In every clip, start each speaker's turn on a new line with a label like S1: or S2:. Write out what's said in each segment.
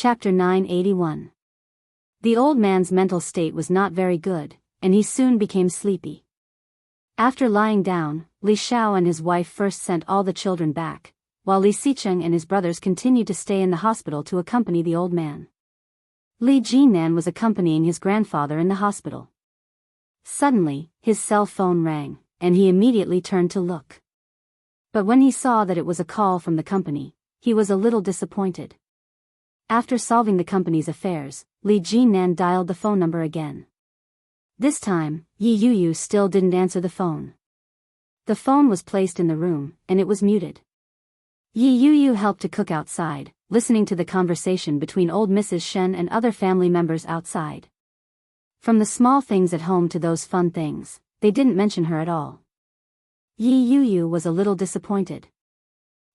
S1: Chapter 981. The old man's mental state was not very good, and he soon became sleepy. After lying down, Li Xiao and his wife first sent all the children back, while Li Xicheng and his brothers continued to stay in the hospital to accompany the old man. Li Jinan was accompanying his grandfather in the hospital. Suddenly, his cell phone rang, and he immediately turned to look. But when he saw that it was a call from the company, he was a little disappointed. After solving the company's affairs, Li Jinan dialed the phone number again. This time, Yi Yuyu still didn't answer the phone. The phone was placed in the room, and it was muted. Yi Yuyu helped to cook outside, listening to the conversation between old Mrs. Shen and other family members outside. From the small things at home to those fun things, they didn't mention her at all. Yi Yuyu was a little disappointed.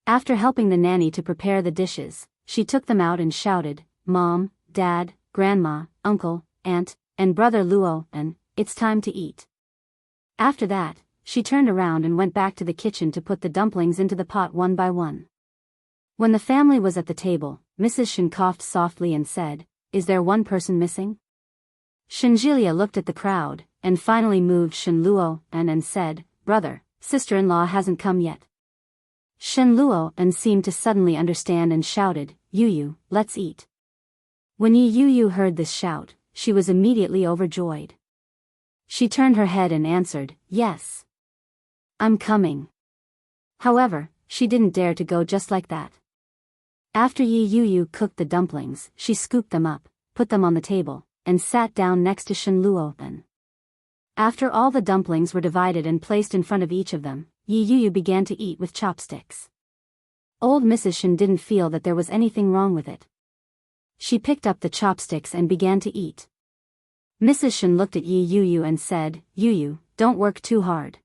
S1: After helping the nanny to prepare the dishes, she took them out and shouted, "Mom, Dad, Grandma, Uncle, Aunt, and Brother Luo, and it's time to eat." After that, she turned around and went back to the kitchen to put the dumplings into the pot one by one. When the family was at the table, Mrs. Shen coughed softly and said, "Is there one person missing?" Shenjilia looked at the crowd, and finally moved Shen Luo and said, "Brother, sister-in-law hasn't come yet." Shen Luo seemed to suddenly understand and shouted, "Yuyu, let's eat." When Yi Yuyu heard this shout, she was immediately overjoyed. She turned her head and answered, "Yes. I'm coming." However, she didn't dare to go just like that. After Yi Yuyu cooked the dumplings, she scooped them up, put them on the table, and sat down next to Shen Luo. After all the dumplings were divided and placed in front of each of them, Yi Yuyu began to eat with chopsticks. Old Mrs. Shen didn't feel that there was anything wrong with it. She picked up the chopsticks and began to eat. Mrs. Shen looked at Yi Yuyu and said, "Yuyu, don't work too hard.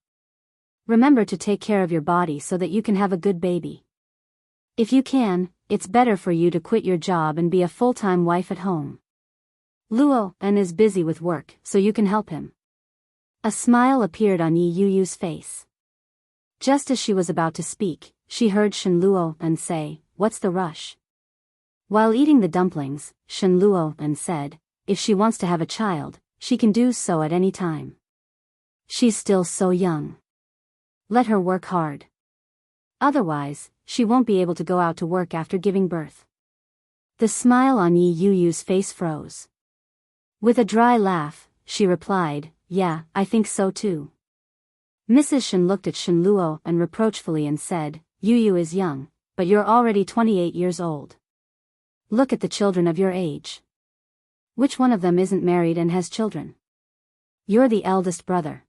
S1: Remember to take care of your body so that you can have a good baby. If you can, it's better for you to quit your job and be a full-time wife at home. Luo is busy with work, so you can help him." A smile appeared on Yi Yuyu's face. Just as she was about to speak, she heard Shen Luo say, "What's the rush?" While eating the dumplings, Shen Luo said, "If she wants to have a child, she can do so at any time. She's still so young. Let her work hard. Otherwise, she won't be able to go out to work after giving birth." The smile on Yi Yuyu's face froze. With a dry laugh, she replied, "Yeah, I think so too." Mrs. Shen looked at Shen Luo reproachfully and said, "Yuyu is young, but you're already 28 years old. Look at the children of your age. Which one of them isn't married and has children? You're the eldest brother.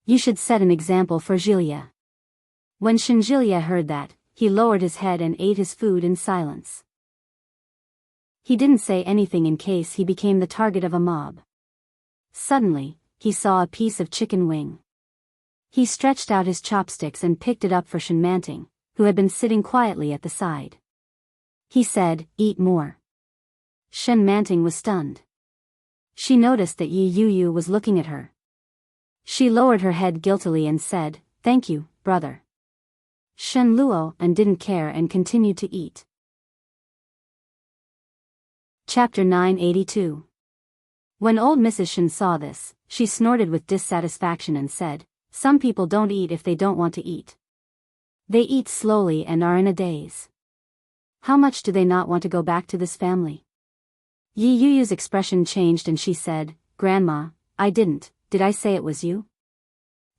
S1: You should set an example for Jilia." When Shenjilia heard that, he lowered his head and ate his food in silence. He didn't say anything in case he became the target of a mob. Suddenly, he saw a piece of chicken wing. He stretched out his chopsticks and picked it up for Shen Manting, who had been sitting quietly at the side. He said, "Eat more." Shen Manting was stunned. She noticed that Yi Yuyu was looking at her. She lowered her head guiltily and said, "Thank you, brother." Shen Luo didn't care and continued to eat. Chapter 982. When old Mrs. Shen saw this, she snorted with dissatisfaction and said, "Some people don't eat if they don't want to eat. They eat slowly and are in a daze. How much do they not want to go back to this family?" Yi Yuyu's expression changed and she said, "Grandma, I didn't, did I say it was you?"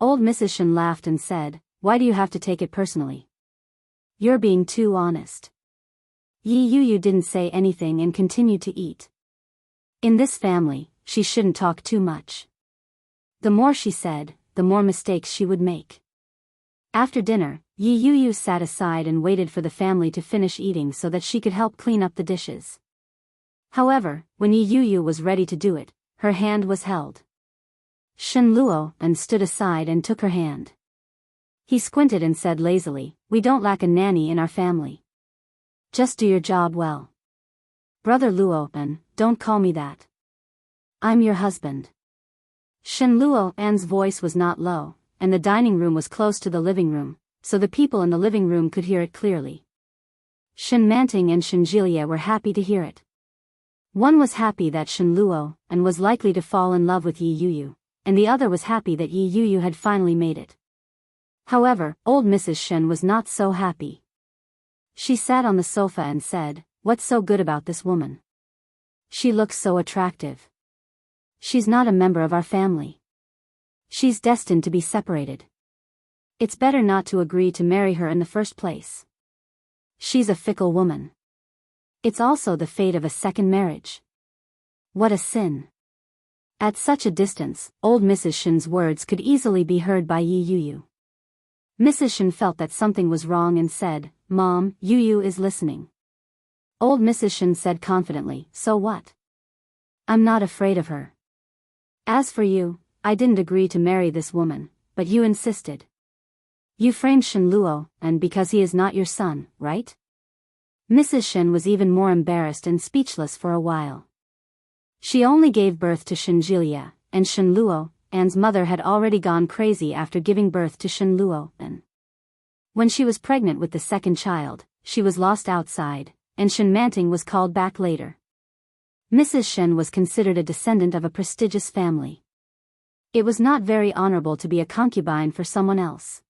S1: Old Mrs. Shen laughed and said, "Why do you have to take it personally? You're being too honest." Yi Yuyu didn't say anything and continued to eat. In this family, she shouldn't talk too much. The more she said, the more mistakes she would make. After dinner, Yi Yuyu sat aside and waited for the family to finish eating so that she could help clean up the dishes. However, when Yi Yuyu was ready to do it, her hand was held. Shen Luo stood aside and took her hand. He squinted and said lazily, "We don't lack a nanny in our family. Just do your job well. Brother Luo, don't call me that. I'm your husband." Shen Luo's voice was not low, and the dining room was close to the living room, so the people in the living room could hear it clearly. Shen Manting and Shen Jilia were happy to hear it. One was happy that Shen Luo and was likely to fall in love with Yi Yuyu, and the other was happy that Yi Yuyu had finally made it. However, old Mrs. Shen was not so happy. She sat on the sofa and said, "What's so good about this woman? She looks so attractive. She's not a member of our family. She's destined to be separated. It's better not to agree to marry her in the first place. She's a fickle woman. It's also the fate of a second marriage. What a sin." At such a distance, old Mrs. Shen's words could easily be heard by Yi Yuyu. Mrs. Shen felt that something was wrong and said, "Mom, Yuyu is listening." Old Mrs. Shen said confidently, "So what? I'm not afraid of her. As for you, I didn't agree to marry this woman, but you insisted. You framed Shen Luo, and because he is not your son, right?" Mrs. Shen was even more embarrassed and speechless for a while. She only gave birth to Shen Jilia, and Shen Luo, Anne's mother had already gone crazy after giving birth to Shen Luo, and when she was pregnant with the second child, she was lost outside, and Shen Manting was called back later. Mrs. Shen was considered a descendant of a prestigious family. It was not very honorable to be a concubine for someone else.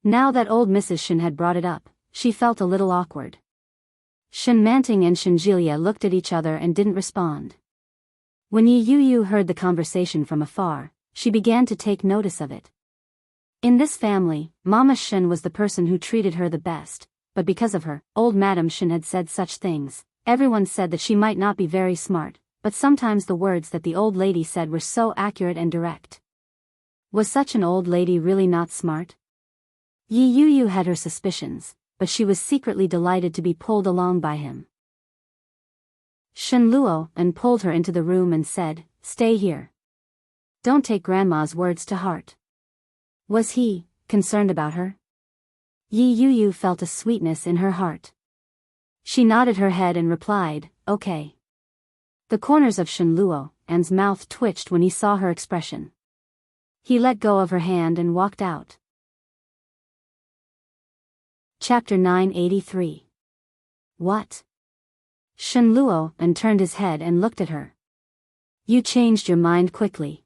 S1: Now that old Mrs. Shen had brought it up, she felt a little awkward. Shen Manting and Shen Jilia looked at each other and didn't respond. When Yi Yuyu heard the conversation from afar, she began to take notice of it. In this family, Mama Shen was the person who treated her the best, but because of her, old Madam Shen had said such things. Everyone said that she might not be very smart, but sometimes the words that the old lady said were so accurate and direct. Was such an old lady really not smart? Yi Yuyu had her suspicions, but she was secretly delighted to be pulled along by him. Shen Luo and pulled her into the room and said, "Stay here. Don't take Grandma's words to heart." Was he concerned about her? Yi Yuyu felt a sweetness in her heart. She nodded her head and replied, "Okay." The corners of Shen Luo Anne's mouth twitched when he saw her expression. He let go of her hand and walked out. Chapter 983. What? Shen Luo and turned his head and looked at her. "You changed your mind quickly."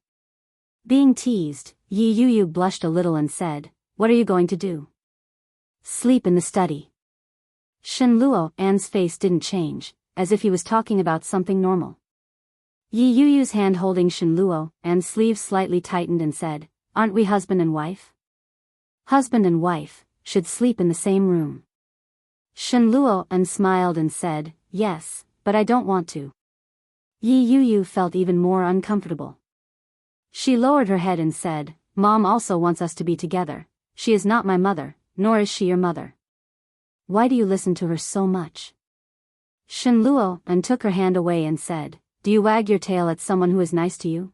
S1: Being teased, Yi Yuyu blushed a little and said, "What are you going to do?" "Sleep in the study." Shen Luo Anne's face didn't change, as if he was talking about something normal. Yi Yuyu's hand holding Shen Luo Anne's sleeve slightly tightened and said, "Aren't we husband and wife? Husband and wife should sleep in the same room." Shen Luo Anne smiled and said, "Yes, but I don't want to." Yi Yuyu felt even more uncomfortable. She lowered her head and said, "Mom also wants us to be together. She is not my mother, nor is she your mother. Why do you listen to her so much?" Shen Luo Anne took her hand away and said, "Do you wag your tail at someone who is nice to you?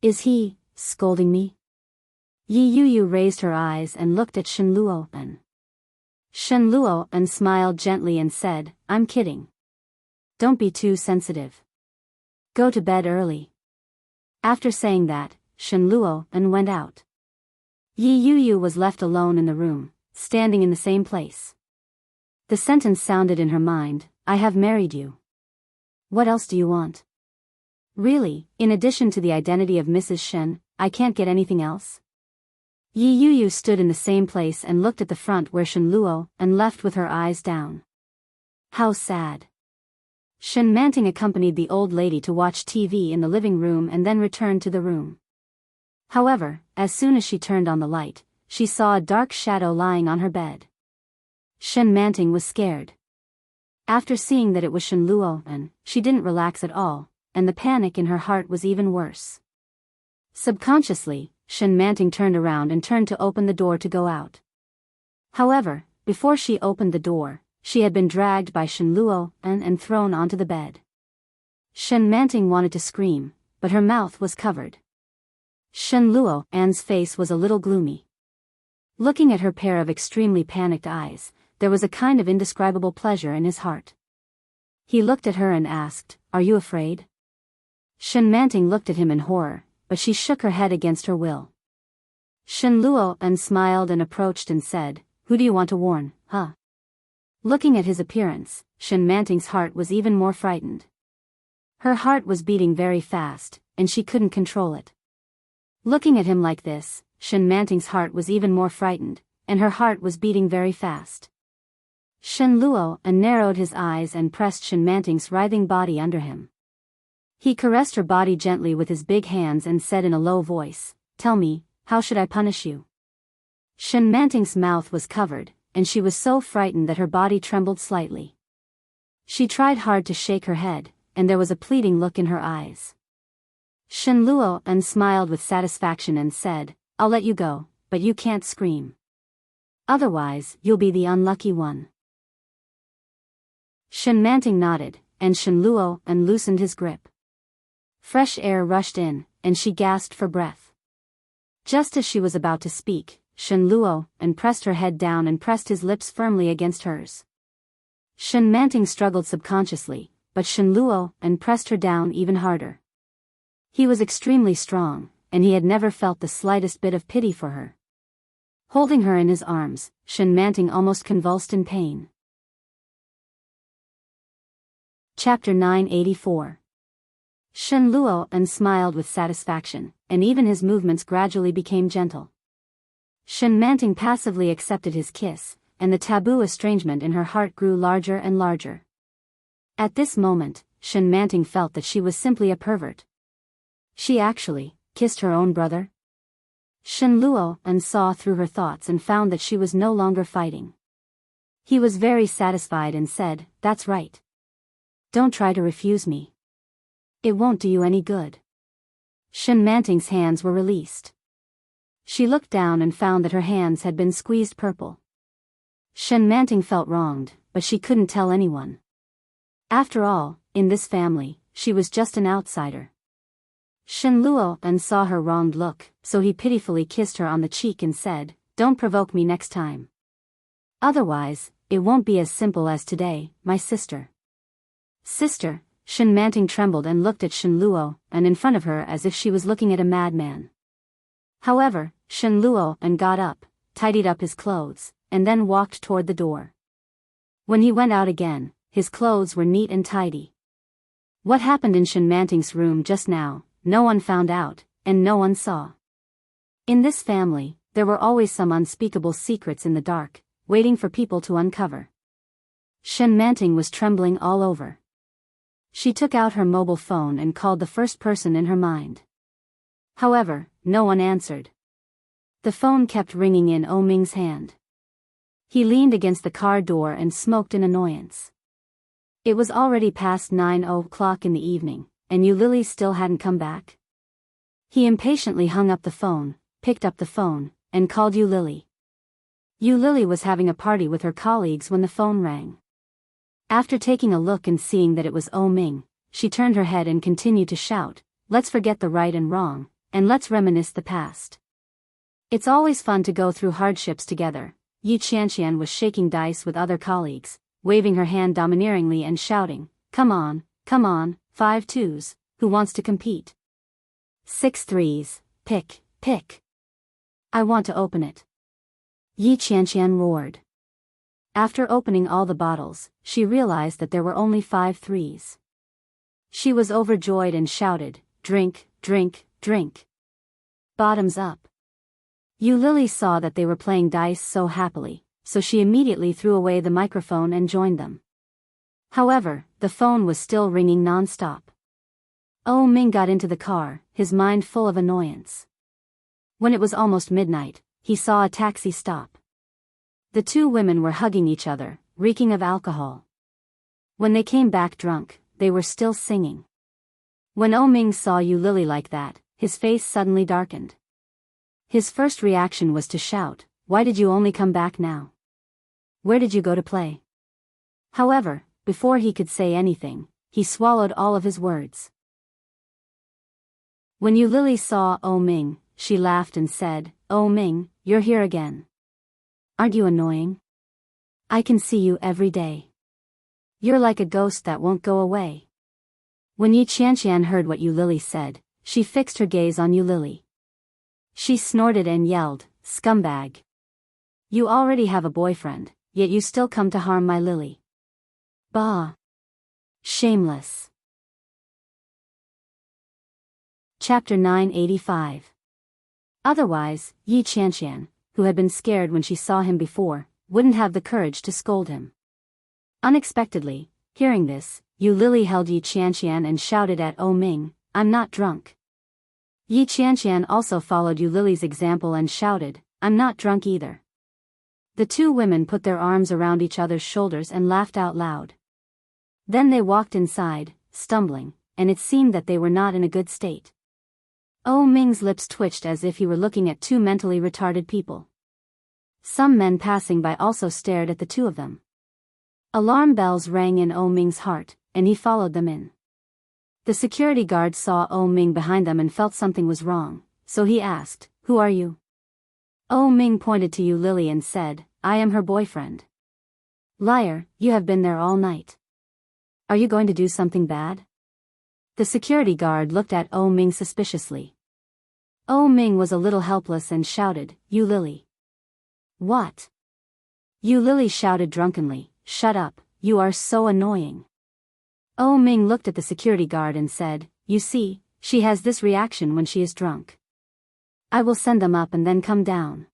S1: Is he scolding me?" Yi Yuyu raised her eyes and looked at Shen Luo Anne. Shen Luo Anne smiled gently and said, "I'm kidding. Don't be too sensitive. Go to bed early." After saying that, Shen Luo Anne went out. Yi Yuyu was left alone in the room, standing in the same place. The sentence sounded in her mind, "I have married you. What else do you want? Really, in addition to the identity of Mrs. Shen, I can't get anything else?" Yi Yuyu stood in the same place and looked at the front where Shen Luo Anne left with her eyes down. How sad. Shen Manting accompanied the old lady to watch TV in the living room and then returned to the room. However, as soon as she turned on the light, she saw a dark shadow lying on her bed. Shen Manting was scared. After seeing that it was Shen Luo Anne, she didn't relax at all, and the panic in her heart was even worse. Subconsciously, Shen Manting turned around and turned to open the door to go out. However, before she opened the door, she had been dragged by Shen Luo Anne and thrown onto the bed. Shen Manting wanted to scream, but her mouth was covered. Shen Luo Anne's face was a little gloomy. Looking at her pair of extremely panicked eyes, there was a kind of indescribable pleasure in his heart. He looked at her and asked, "Are you afraid?" Shen Manting looked at him in horror, but she shook her head against her will. Shen Luo Anne smiled and approached and said, "Who do you want to warn, huh?" Looking at his appearance, Shen Manting's heart was even more frightened. Her heart was beating very fast, and she couldn't control it. Looking at him like this, Shen Manting's heart was even more frightened, and her heart was beating very fast. Shen Luo narrowed his eyes and pressed Shen Manting's writhing body under him. He caressed her body gently with his big hands and said in a low voice, "Tell me, how should I punish you?" Shen Manting's mouth was covered, and she was so frightened that her body trembled slightly. She tried hard to shake her head, and there was a pleading look in her eyes. Shen Luo smiled with satisfaction and said, "I'll let you go, but you can't scream. Otherwise, you'll be the unlucky one." Shen Manting nodded, and Shen Luo loosened his grip. Fresh air rushed in, and she gasped for breath. Just as she was about to speak, Shen Luo pressed her head down and pressed his lips firmly against hers. Shen Manting struggled subconsciously, but Shen Luo pressed her down even harder. He was extremely strong, and he had never felt the slightest bit of pity for her. Holding her in his arms, Shen Manting almost convulsed in pain. Chapter 984. Shen Luo smiled with satisfaction, and even his movements gradually became gentle. Shen Manting passively accepted his kiss, and the taboo estrangement in her heart grew larger and larger. At this moment, Shen Manting felt that she was simply a pervert. She actually kissed her own brother? Shen Luo saw through her thoughts and found that she was no longer fighting. He was very satisfied and said, "That's right. Don't try to refuse me. It won't do you any good." Shen Manting's hands were released. She looked down and found that her hands had been squeezed purple. Shen Manting felt wronged, but she couldn't tell anyone. After all, in this family, she was just an outsider. Shen Luo saw her wronged look, so he pitifully kissed her on the cheek and said, "Don't provoke me next time. Otherwise, it won't be as simple as today, my sister." "Sister?" Shen Manting trembled and looked at Shen Luo in front of her as if she was looking at a madman. However, Shen Luo got up, tidied up his clothes, and then walked toward the door. When he went out again, his clothes were neat and tidy. What happened in Shen Manting's room just now, no one found out, and no one saw. In this family, there were always some unspeakable secrets in the dark, waiting for people to uncover. Shen Manting was trembling all over. She took out her mobile phone and called the first person in her mind. However, no one answered. The phone kept ringing in Oh Ming's hand. He leaned against the car door and smoked in annoyance. It was already past 9 o'clock in the evening, and Yu Lily still hadn't come back. He impatiently hung up the phone, picked up the phone, and called Yu Lily. Yu Lily was having a party with her colleagues when the phone rang. After taking a look and seeing that it was Oh Ming, she turned her head and continued to shout, "Let's forget the right and wrong, and let's reminisce the past. It's always fun to go through hardships together." Yi Qianqian was shaking dice with other colleagues, waving her hand domineeringly and shouting, come on, 5 twos, who wants to compete? 6 threes, pick. I want to open it. Yi Qianqian roared. After opening all the bottles, she realized that there were only 5 threes. She was overjoyed and shouted, drink. Bottoms up. Yu Lily saw that they were playing dice so happily, so she immediately threw away the microphone and joined them. However, the phone was still ringing non-stop. Oh Ming got into the car, his mind full of annoyance. When it was almost midnight, he saw a taxi stop. The 2 women were hugging each other, reeking of alcohol. When they came back drunk, they were still singing. When Oh Ming saw Yu Lily like that, his face suddenly darkened. His first reaction was to shout, "Why did you only come back now? Where did you go to play?" However, before he could say anything, he swallowed all of his words. When Yu Lily saw Oh Ming, she laughed and said, "Oh Ming, you're here again. Aren't you annoying? I can see you every day. You're like a ghost that won't go away." When Yi Qianqian heard what Yu Lily said, she fixed her gaze on Yu Lily. She snorted and yelled, "Scumbag! You already have a boyfriend, yet you still come to harm my lily. Bah! Shameless. Chapter 985. Otherwise, Yi Qianqian, who had been scared when she saw him before, wouldn't have the courage to scold him. Unexpectedly, hearing this, Yu Lily held Yi Qianqian and shouted at O Ming, "I'm not drunk." Yi Qianqian also followed Yu Lily's example and shouted, "I'm not drunk either." The two women put their arms around each other's shoulders and laughed out loud. Then they walked inside, stumbling, and it seemed that they were not in a good state. O Ming's lips twitched as if he were looking at two mentally retarded people. Some men passing by also stared at the two of them. Alarm bells rang in O Ming's heart, and he followed them in. The security guard saw O Ming behind them and felt something was wrong, so he asked, "Who are you?" O Ming pointed to Yu Lily and said, "I am her boyfriend." "Liar, you have been there all night. Are you going to do something bad?" The security guard looked at O Ming suspiciously. O Ming was a little helpless and shouted, "Yu Lily." "What?" Yu Lily shouted drunkenly, "Shut up, you are so annoying." O Ming looked at the security guard and said, "You see, she has this reaction when she is drunk. I will send them up and then come down."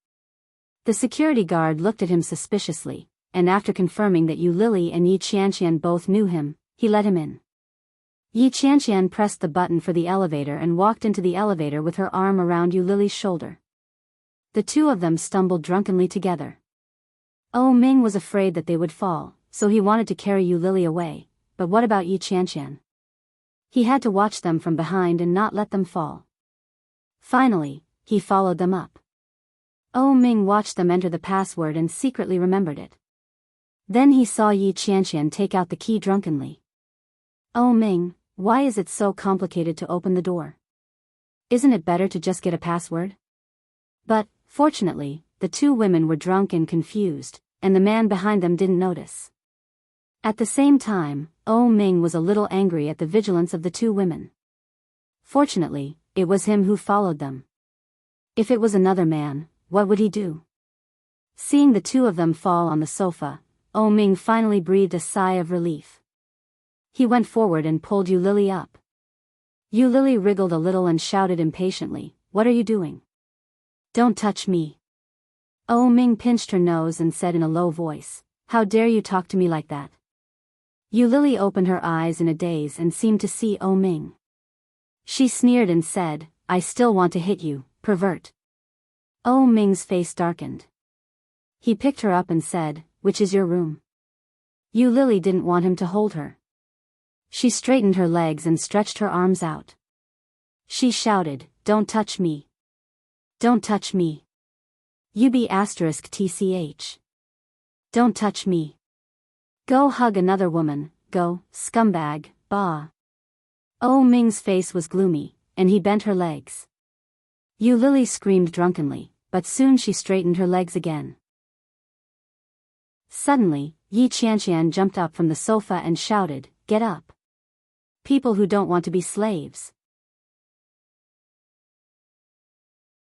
S1: The security guard looked at him suspiciously, and after confirming that Yu Lily and Yi Qianqian both knew him, he let him in. Yi Qianqian pressed the button for the elevator and walked into the elevator with her arm around Yu Lily's shoulder. The two of them stumbled drunkenly together. O Ming was afraid that they would fall, so he wanted to carry Yu Lily away, but what about Yi Qianqian? He had to watch them from behind and not let them fall. Finally, he followed them up. O Ming watched them enter the password and secretly remembered it. Then he saw Yi Qianqian take out the key drunkenly. "O Ming, why is it so complicated to open the door? Isn't it better to just get a password?" But, fortunately, the two women were drunk and confused, and the man behind them didn't notice. At the same time, O Ming was a little angry at the vigilance of the two women. Fortunately, it was him who followed them. If it was another man, what would he do? Seeing the two of them fall on the sofa, O Ming finally breathed a sigh of relief. He went forward and pulled Yu Lily up. Yu Lily wriggled a little and shouted impatiently, "What are you doing? Don't touch me." O Ming pinched her nose and said in a low voice, "How dare you talk to me like that?" Yu Lily opened her eyes in a daze and seemed to see O Ming. She sneered and said, "I still want to hit you, pervert." O Ming's face darkened. He picked her up and said, "Which is your room?" Yu Lily didn't want him to hold her. She straightened her legs and stretched her arms out. She shouted, "Don't touch me. Don't touch me. UB*TCH. Don't touch me. Go hug another woman, go, scumbag, bah." O Ming's face was gloomy, and he bent her legs. Yu Lily screamed drunkenly, but soon she straightened her legs again. Suddenly, Yi Qianqian jumped up from the sofa and shouted, "Get up. People who don't want to be slaves."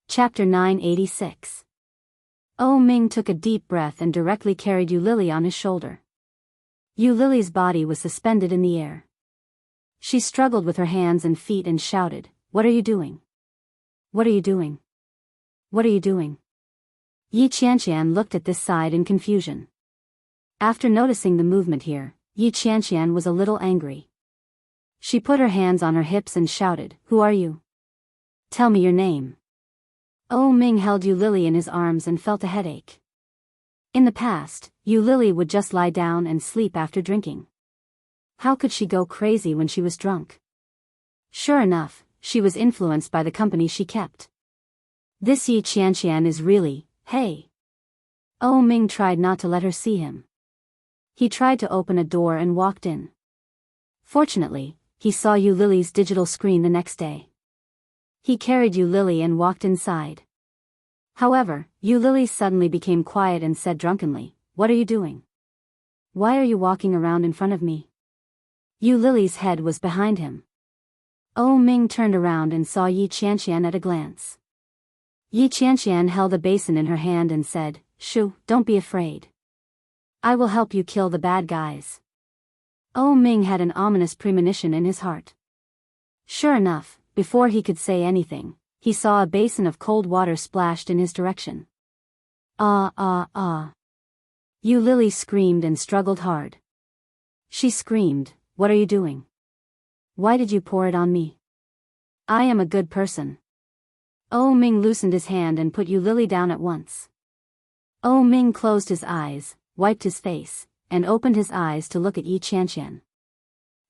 S1: Chapter 986. O Ming took a deep breath and directly carried Yu Lily on his shoulder. Yu Lily's body was suspended in the air. She struggled with her hands and feet and shouted, "What are you doing? What are you doing? What are you doing?" Yi Qianqian looked at this side in confusion. After noticing the movement here, Yi Qianqian was a little angry. She put her hands on her hips and shouted, "Who are you? Tell me your name." O Ming held Yu Lily in his arms and felt a headache. In the past, Yu Lily would just lie down and sleep after drinking. How could she go crazy when she was drunk? Sure enough, she was influenced by the company she kept. This Yi Qianqian is really, hey. O Ming tried not to let her see him. He tried to open a door and walked in. Fortunately, he saw Yu Lily's digital screen the next day. He carried Yu Lily and walked inside. However, Yu Lily suddenly became quiet and said drunkenly, "What are you doing? Why are you walking around in front of me?" Yu Lily's head was behind him. O Ming turned around and saw Yi Qianqian at a glance. Yi Qianqian held a basin in her hand and said, "Shoo, don't be afraid. I will help you kill the bad guys. Oh Ming had an ominous premonition in his heart. Sure enough, before he could say anything, he saw a basin of cold water splashed in his direction. Ah ah ah. Yu Lily screamed and struggled hard. She screamed, "What are you doing? Why did you pour it on me? I am a good person." Oh Ming loosened his hand and put Yu Lily down at once. Oh Ming closed his eyes, wiped his face, and opened his eyes to look at Yi Qianqian.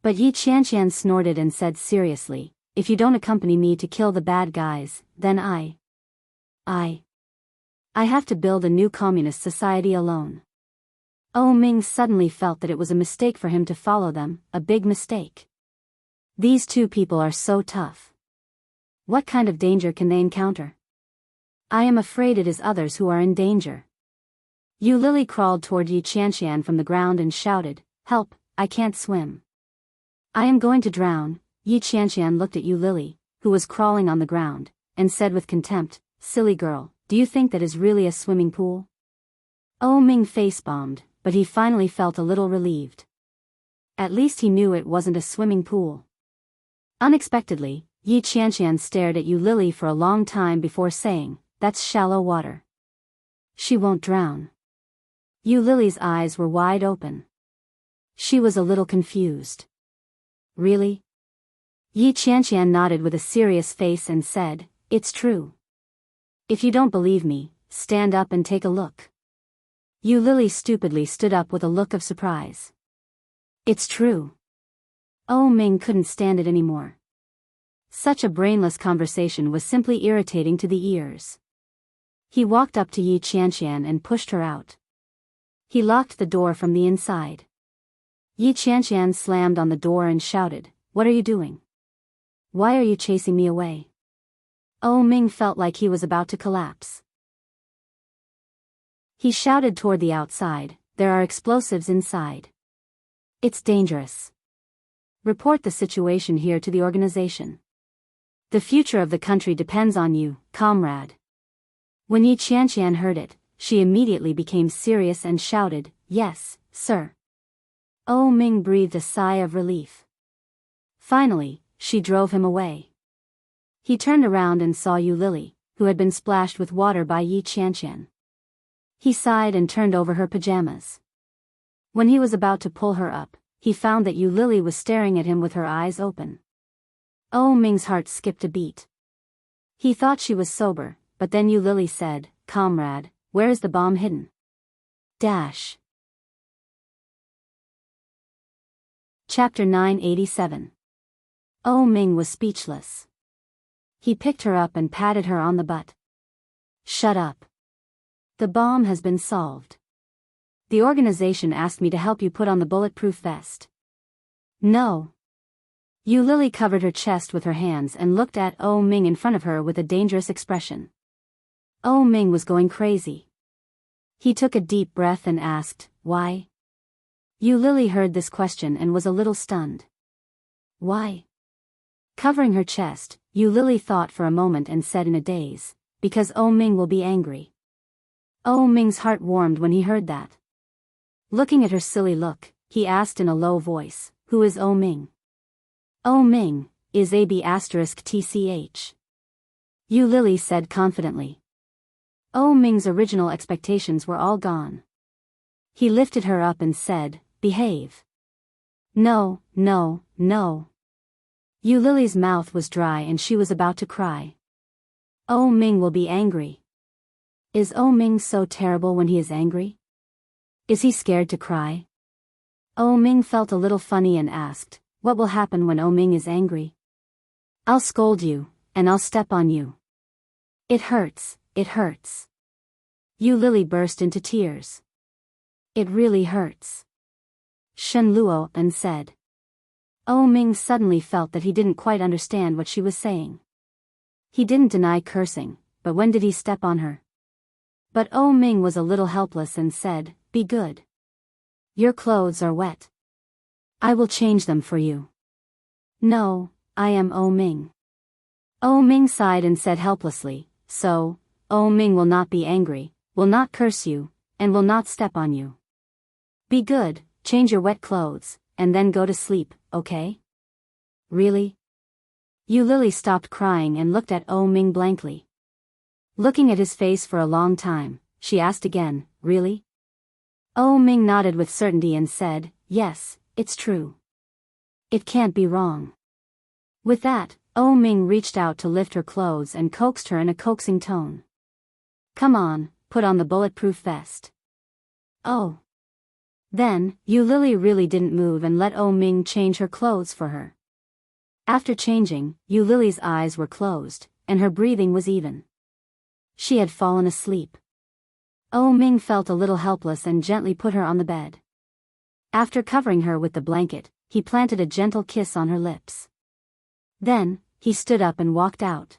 S1: But Yi Qianqian snorted and said seriously, "If you don't accompany me to kill the bad guys, then I have to build a new communist society alone." Oh Ming suddenly felt that it was a mistake for him to follow them, a big mistake. These two people are so tough. What kind of danger can they encounter? I am afraid it is others who are in danger. Yu Lily crawled toward Yi Qianqian from the ground and shouted, "Help, I can't swim. I am going to drown." Yi Qianqian looked at Yu Lily, who was crawling on the ground, and said with contempt, "Silly girl, do you think that is really a swimming pool?" Oh Ming face-bombed, but he finally felt a little relieved. At least he knew it wasn't a swimming pool. Unexpectedly, Yi Qianqian stared at Yu Lily for a long time before saying, "That's shallow water. She won't drown." Yu Lily's eyes were wide open. She was a little confused. "Really?" Yi Qianqian nodded with a serious face and said, "It's true. If you don't believe me, stand up and take a look." Yu Lily stupidly stood up with a look of surprise. "It's true." Oh Ming couldn't stand it anymore. Such a brainless conversation was simply irritating to the ears. He walked up to Yi Qianqian and pushed her out. He locked the door from the inside. Yi Qianqian slammed on the door and shouted, "What are you doing? Why are you chasing me away?" Oh Ming felt like he was about to collapse. He shouted toward the outside, "There are explosives inside. It's dangerous. Report the situation here to the organization. The future of the country depends on you, comrade." When Yi Qianqian heard it, she immediately became serious and shouted, "Yes, sir." Oh Ming breathed a sigh of relief. Finally, she drove him away. He turned around and saw Yu Lily, who had been splashed with water by Yi Qianqian. He sighed and turned over her pajamas. When he was about to pull her up, he found that Yu Lily was staring at him with her eyes open. Oh Ming's heart skipped a beat. He thought she was sober, but then Yu Lily said, "Comrade, where is the bomb hidden?" Dash. Chapter 987. Oh Ming was speechless. He picked her up and patted her on the butt. "Shut up. The bomb has been solved. The organization asked me to help you put on the bulletproof vest." "No." Yu Lily covered her chest with her hands and looked at Oh Ming in front of her with a dangerous expression. Oh Ming was going crazy. He took a deep breath and asked, "Why?" Yu Lily heard this question and was a little stunned. "Why?" Covering her chest, Yu Lily thought for a moment and said in a daze, "Because Oh Ming will be angry." Oh Ming's heart warmed when he heard that. Looking at her silly look, he asked in a low voice, "Who is Oh Ming?" "Oh Ming is AB*TCH. Yu Lily said confidently. Oh Ming's original expectations were all gone. He lifted her up and said, "Behave." "No, no, no." Yu Lily's mouth was dry and she was about to cry. Oh Ming will be angry. Is Oh Ming so terrible when he is angry? Is he scared to cry? Oh Ming felt a little funny and asked, "What will happen when Oh Ming is angry?" "I'll scold you, and I'll step on you. It hurts, it hurts." Yu Lily burst into tears. "It really hurts." Shen Luo and said. Oh Ming suddenly felt that he didn't quite understand what she was saying. He didn't deny cursing, but when did he step on her? But Oh Ming was a little helpless and said, "Be good. Your clothes are wet. I will change them for you." "No, I am Oh Ming." Oh Ming sighed and said helplessly, "So, Oh Ming will not be angry, will not curse you, and will not step on you." Be good, change your wet clothes, and then go to sleep, okay? Really? Yu Lily stopped crying and looked at Oh Ming blankly. Looking at his face for a long time, she asked again, really? Oh Ming nodded with certainty and said, yes, it's true. It can't be wrong. With that, Oh Ming reached out to lift her clothes and coaxed her in a coaxing tone. Come on, put on the bulletproof vest. Oh. Then, Yu Lily really didn't move and let Oh Ming change her clothes for her. After changing, Yu Lily's eyes were closed, and her breathing was even. She had fallen asleep. Oh Ming felt a little helpless and gently put her on the bed. After covering her with the blanket, he planted a gentle kiss on her lips. Then, he stood up and walked out.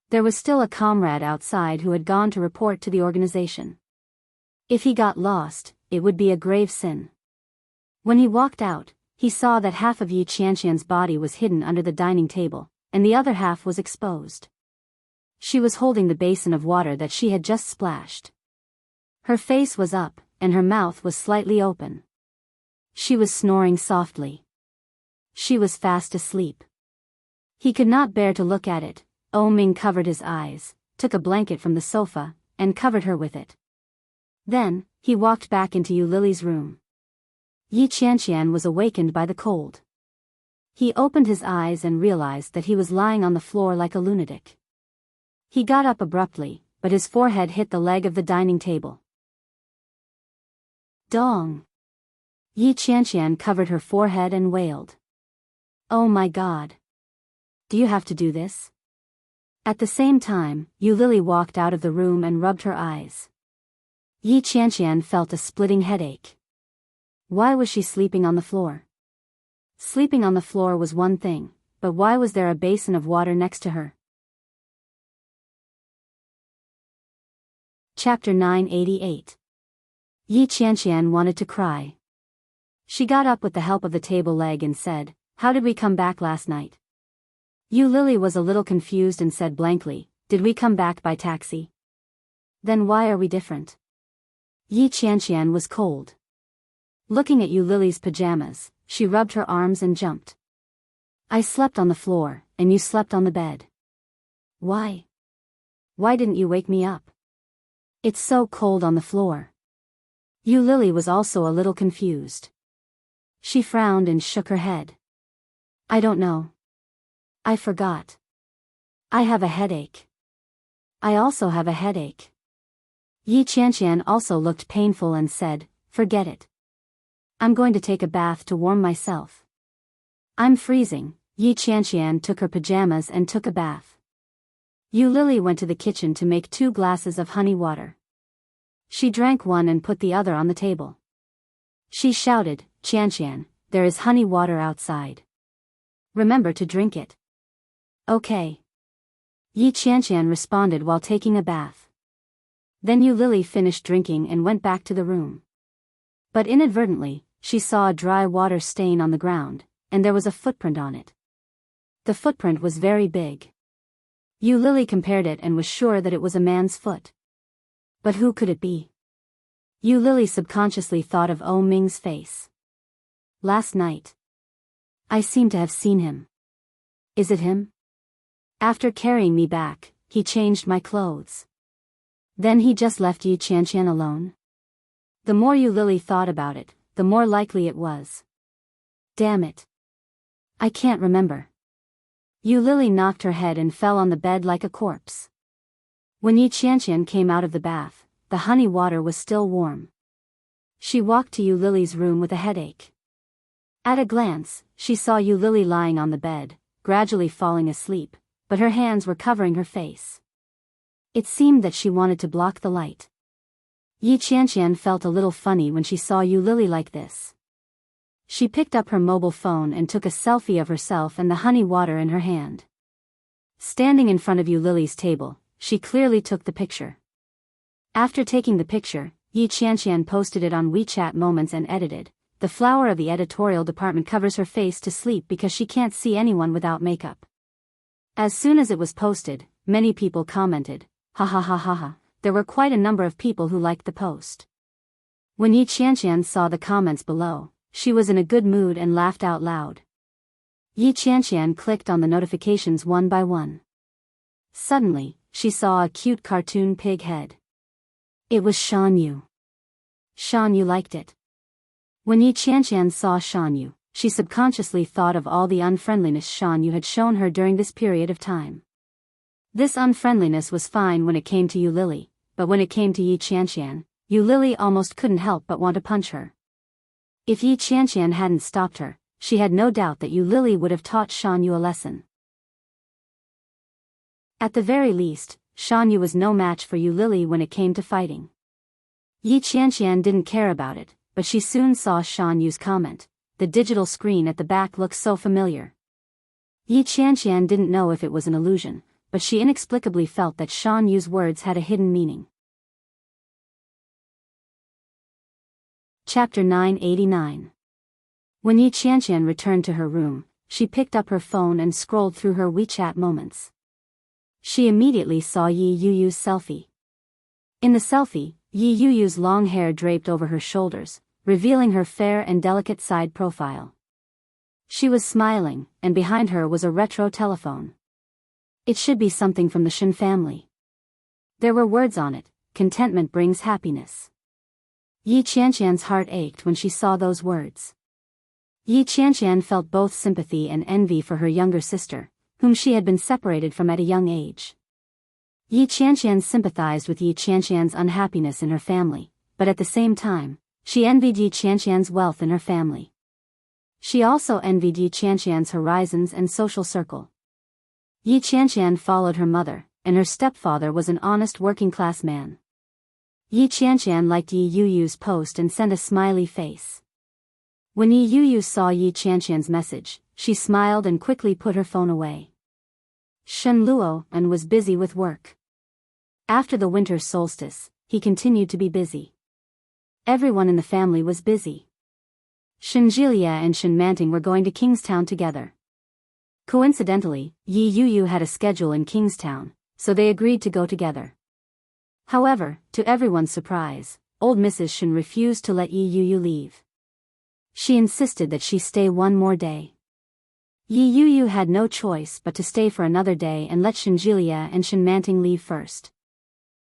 S1: There was still a comrade outside who had gone to report to the organization. If he got lost, it would be a grave sin. When he walked out, he saw that half of Yi Qianqian's body was hidden under the dining table, and the other half was exposed. She was holding the basin of water that she had just splashed. Her face was up, and her mouth was slightly open. She was snoring softly. She was fast asleep. He could not bear to look at it. Oh Ming covered his eyes, took a blanket from the sofa, and covered her with it. Then, he walked back into Yu Lily's room. Yi Qianqian was awakened by the cold. He opened his eyes and realized that he was lying on the floor like a lunatic. He got up abruptly, but his forehead hit the leg of the dining table. Dong! Yi Qianqian covered her forehead and wailed. Oh my God! Do you have to do this? At the same time, Yu Lily walked out of the room and rubbed her eyes. Yi Qianqian felt a splitting headache. Why was she sleeping on the floor? Sleeping on the floor was one thing, but why was there a basin of water next to her? Chapter 988. Yi Qianqian wanted to cry. She got up with the help of the table leg and said, how did we come back last night? Yu Lily was a little confused and said blankly, did we come back by taxi? Then why are we different? Yi Qianqian was cold. Looking at Yu Lily's pajamas, she rubbed her arms and jumped. I slept on the floor, and you slept on the bed. Why? Why didn't you wake me up? It's so cold on the floor. Yu Lily was also a little confused. She frowned and shook her head. I don't know. I forgot. I have a headache. I also have a headache. Yi Qianqian also looked painful and said, forget it. I'm going to take a bath to warm myself. I'm freezing. Yi Qianqian took her pajamas and took a bath. Yu Lily went to the kitchen to make 2 glasses of honey water. She drank one and put the other on the table. She shouted, Qianqian, there is honey water outside. Remember to drink it. Okay. Yi Qianqian responded while taking a bath. Then Yu Lily finished drinking and went back to the room. But inadvertently, she saw a dry water stain on the ground, and there was a footprint on it. The footprint was very big. Yu Lily compared it and was sure that it was a man's foot. But who could it be? Yu Lily subconsciously thought of Oh Ming's face. Last night. I seem to have seen him. Is it him? After carrying me back, he changed my clothes. Then he just left Yi Qianqian alone? The more Yu Lily thought about it, the more likely it was. Damn it. I can't remember. Yu Lily knocked her head and fell on the bed like a corpse. When Yi Qianqian came out of the bath, the honey water was still warm. She walked to Yu Lily's room with a headache. At a glance, she saw Yu Lily lying on the bed, gradually falling asleep, but her hands were covering her face. It seemed that she wanted to block the light. Yi Qianqian felt a little funny when she saw Yu Lily like this. She picked up her mobile phone and took a selfie of herself and the honey water in her hand. Standing in front of Yu Lily's table, she clearly took the picture. After taking the picture, Yi Qianqian posted it on WeChat Moments and edited, the flower of the editorial department covers her face to sleep because she can't see anyone without makeup. As soon as it was posted, many people commented, ha ha ha ha ha. There were quite a number of people who liked the post. When Yi Qianqian saw the comments below, she was in a good mood and laughed out loud. Yi Qianqian clicked on the notifications one by one. Suddenly, she saw a cute cartoon pig head. It was Shan Yu. Shan Yu liked it. When Yi Qianqian saw Shan Yu, she subconsciously thought of all the unfriendliness Shan Yu had shown her during this period of time. This unfriendliness was fine when it came to Yu Lily, but when it came to Yi Qianqian, Yu Lily almost couldn't help but want to punch her. If Yi Qianqian hadn't stopped her, she had no doubt that Yu Lily would have taught Shan Yu a lesson. At the very least, Shan Yu was no match for Yu Lily when it came to fighting. Yi Qianqian didn't care about it, but she soon saw Shan Yu's comment. The digital screen at the back looked so familiar. Yi Qianqian didn't know if it was an illusion, but she inexplicably felt that Shan Yu's words had a hidden meaning. Chapter 989. When Yi Qianqian returned to her room, she picked up her phone and scrolled through her WeChat moments. She immediately saw Yi Yuyu's selfie. In the selfie, Yi Yuyu's long hair draped over her shoulders, revealing her fair and delicate side profile. She was smiling, and behind her was a retro telephone. It should be something from the Shen family. There were words on it: contentment brings happiness. Yi Qianqian's heart ached when she saw those words. Yi Qianqian felt both sympathy and envy for her younger sister, whom she had been separated from at a young age. Yi Qianqian sympathized with Yi Qianqian's unhappiness in her family, but at the same time, she envied Yi Qianqian's wealth in her family. She also envied Yi Qianqian's horizons and social circle. Yi Qianqian followed her mother, and her stepfather was an honest working-class man. Yi Qianqian liked Yi Yuyu's post and sent a smiley face. When Yi Yuyu saw Yi Qianqian's message, she smiled and quickly put her phone away. Shen Luo and was busy with work. After the winter solstice, he continued to be busy. Everyone in the family was busy. Shen Jilia and Shen Manting were going to Kingstown together. Coincidentally, Yi Yuyu had a schedule in Kingstown, so they agreed to go together. However, to everyone's surprise, old Mrs. Shen refused to let Yi Yuyu leave. She insisted that she stay one more day. Yi Yuyu had no choice but to stay for another day and let Shen Jilia and Shen Manting leave first.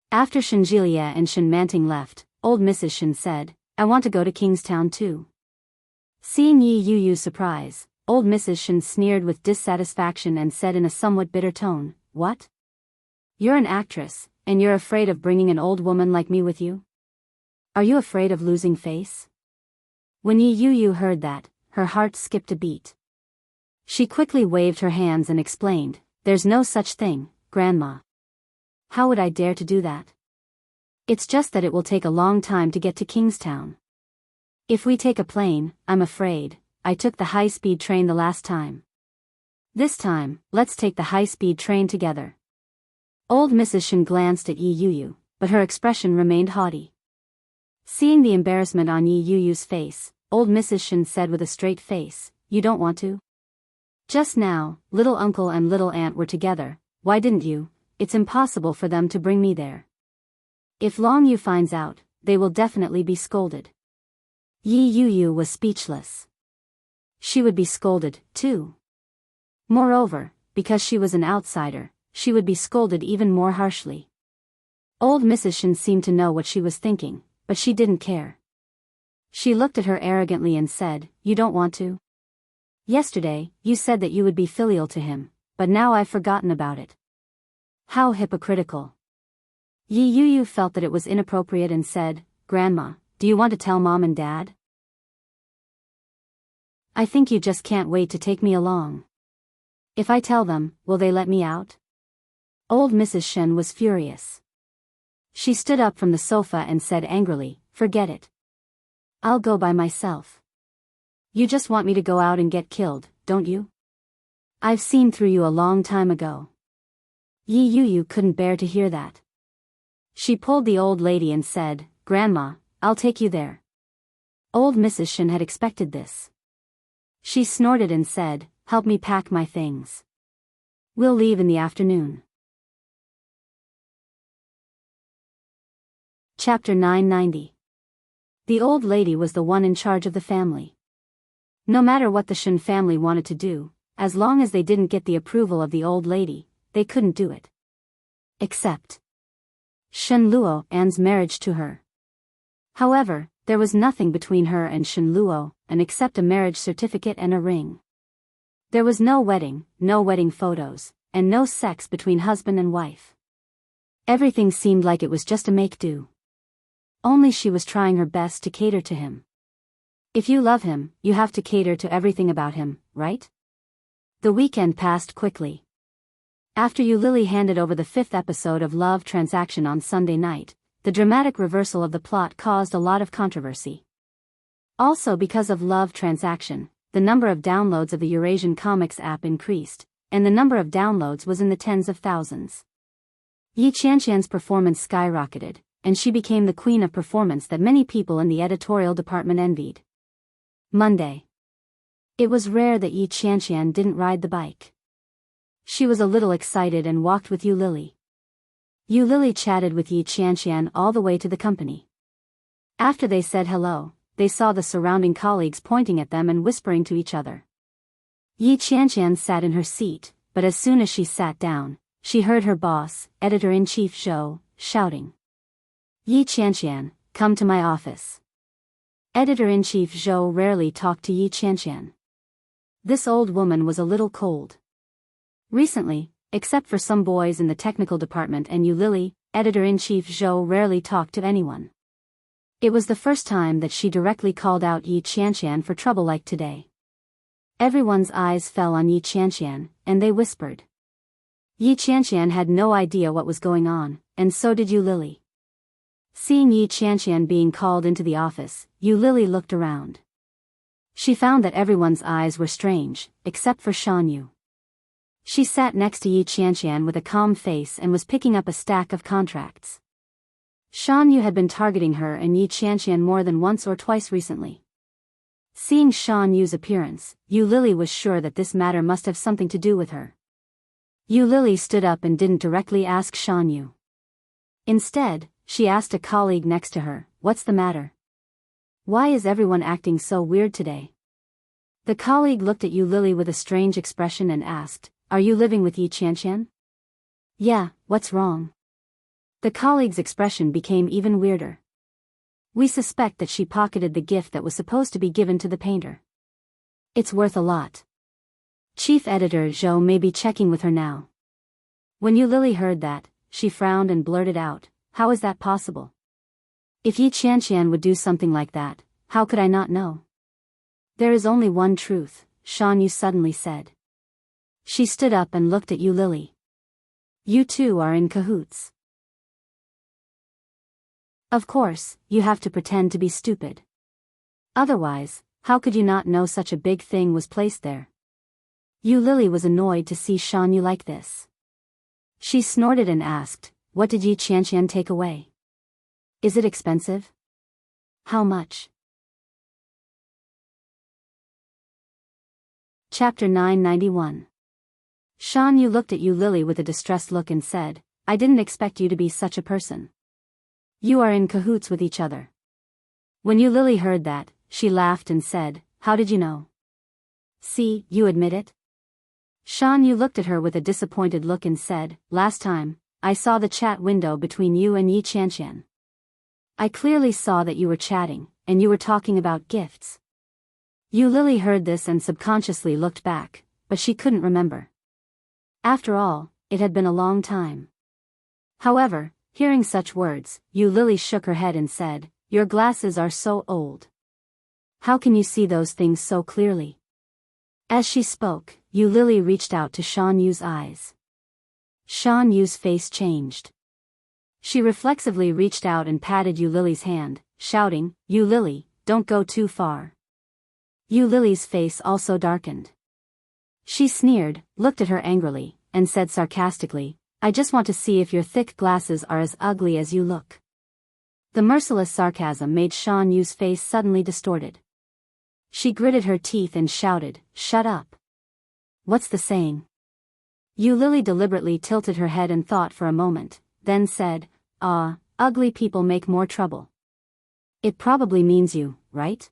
S1: After Shen Jilia and Shen Manting left, old Mrs. Shen said, "I want to go to Kingstown too." Seeing Yi Yuyu's surprise, old Mrs. Shen sneered with dissatisfaction and said in a somewhat bitter tone, "What? You're an actress, and you're afraid of bringing an old woman like me with you? Are you afraid of losing face?" When Yi Yuyu heard that, her heart skipped a beat. She quickly waved her hands and explained, "There's no such thing, Grandma. How would I dare to do that? It's just that it will take a long time to get to Kingstown. If we take a plane, I'm afraid. I took the high-speed train the last time. This time, let's take the high-speed train together." Old Mrs. Shen glanced at Yi Yuyu, but her expression remained haughty. Seeing the embarrassment on Yi Yuyu's face, old Mrs. Shen said with a straight face, "You don't want to? Just now, little uncle and little aunt were together, why didn't you? It's impossible for them to bring me there. If Long Yu finds out, they will definitely be scolded." Yi Yuyu was speechless. She would be scolded, too. Moreover, because she was an outsider, she would be scolded even more harshly. Old Mrs. Shen seemed to know what she was thinking, but she didn't care. She looked at her arrogantly and said, "You don't want to? Yesterday, you said that you would be filial to him, but now I've forgotten about it. How hypocritical." Yi Yuyu felt that it was inappropriate and said, "Grandma, do you want to tell Mom and Dad? I think you just can't wait to take me along. If I tell them, will they let me out?" Old Mrs. Shen was furious. She stood up from the sofa and said angrily, "Forget it. I'll go by myself. You just want me to go out and get killed, don't you? I've seen through you a long time ago." Yi Yuyu couldn't bear to hear that. She pulled the old lady and said, "Grandma, I'll take you there." Old Mrs. Shen had expected this. She snorted and said, "Help me pack my things. We'll leave in the afternoon." Chapter 990. The old lady was the one in charge of the family. No matter what the Shen family wanted to do, as long as they didn't get the approval of the old lady, they couldn't do it. Except Shen Luo's marriage to her. However, there was nothing between her and Shen Luo, and except a marriage certificate and a ring. There was no wedding photos, and no sex between husband and wife. Everything seemed like it was just a make-do. Only she was trying her best to cater to him. If you love him, you have to cater to everything about him, right? The weekend passed quickly. After Yu Lily handed over the 5th episode of Love Transaction on Sunday night, the dramatic reversal of the plot caused a lot of controversy. Also because of Love Transaction, the number of downloads of the Eurasian Comics app increased, and the number of downloads was in the tens of thousands. Yi Qianqian's performance skyrocketed, and she became the queen of performance that many people in the editorial department envied. Monday. It was rare that Yi Qianqian didn't ride the bike. She was a little excited and walked with Yu Lily. Yu Lily chatted with Yi Qianqian all the way to the company. After they said hello, they saw the surrounding colleagues pointing at them and whispering to each other. Yi Qianqian sat in her seat, but as soon as she sat down, she heard her boss, editor-in-chief Zhou, shouting. Yi Qianqian, come to my office. Editor-in-chief Zhou rarely talked to Yi Qianqian. This old woman was a little cold. Recently, except for some boys in the technical department and Yu Lily, editor-in-chief Zhou rarely talked to anyone. It was the first time that she directly called out Yi Qianqian for trouble like today. Everyone's eyes fell on Yi Qianqian, and they whispered. Yi Qianqian had no idea what was going on, and so did Yu Lily. Seeing Yi Qianqian being called into the office, Yu Lily looked around. She found that everyone's eyes were strange, except for Shan Yu. She sat next to Yi Qianqian with a calm face and was picking up a stack of contracts. Shan Yu had been targeting her and Yi Qianqian more than once or twice recently. Seeing Shan Yu's appearance, Yu Lily was sure that this matter must have something to do with her. Yu Lily stood up and didn't directly ask Shan Yu. Instead, she asked a colleague next to her, "What's the matter? Why is everyone acting so weird today?" The colleague looked at Yu Lily with a strange expression and asked, "Are you living with Yi Qianqian?" "Yeah, what's wrong?" The colleague's expression became even weirder. "We suspect that she pocketed the gift that was supposed to be given to the painter. It's worth a lot. Chief editor Zhou may be checking with her now." When Yu Lily heard that, she frowned and blurted out, "How is that possible? If Yi Qianqian would do something like that, how could I not know?" "There is only one truth," Shan Yu suddenly said. She stood up and looked at Yu Lily. "You two are in cahoots. Of course, you have to pretend to be stupid. Otherwise, how could you not know such a big thing was placed there?" Yu Lily was annoyed to see Shan Yu like this. She snorted and asked, "What did Yi Qianqian take away? Is it expensive? How much?" Chapter 991. Shan Yu looked at Yu Lily with a distressed look and said, "I didn't expect you to be such a person. You are in cahoots with each other." When Yu Lily heard that, she laughed and said, "How did you know? See, you admit it?" Shan Yu looked at her with a disappointed look and said, "Last time, I saw the chat window between you and Yi Qianqian. I clearly saw that you were chatting, and you were talking about gifts." Yu Lily heard this and subconsciously looked back, but she couldn't remember. After all, it had been a long time. However, hearing such words, Yu Lily shook her head and said, "Your glasses are so old. How can you see those things so clearly?" As she spoke, Yu Lily reached out to Shan Yu's eyes. Shan Yu's face changed. She reflexively reached out and patted Yu Lily's hand, shouting, "Yu Lily, don't go too far." Yu Lily's face also darkened. She sneered, looked at her angrily, and said sarcastically, "I just want to see if your thick glasses are as ugly as you look." The merciless sarcasm made Shan Yu's face suddenly distorted. She gritted her teeth and shouted, "Shut up. What's the saying?" Yu Lily deliberately tilted her head and thought for a moment, then said, "Ugly people make more trouble." It probably means you, right?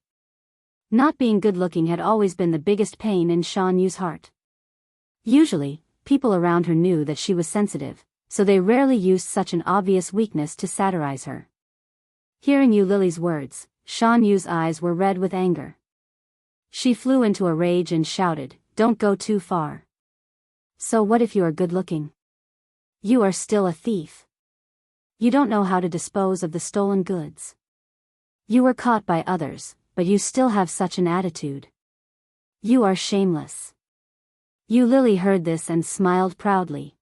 S1: Not being good-looking had always been the biggest pain in Shan Yu's heart. Usually, people around her knew that she was sensitive, so they rarely used such an obvious weakness to satirize her. Hearing Yu Lily's words, Shan Yu's eyes were red with anger. She flew into a rage and shouted, "Don't go too far. So what if you are good-looking? You are still a thief. You don't know how to dispose of the stolen goods. You were caught by others, but you still have such an attitude. You are shameless." Yu Lily heard this and smiled proudly.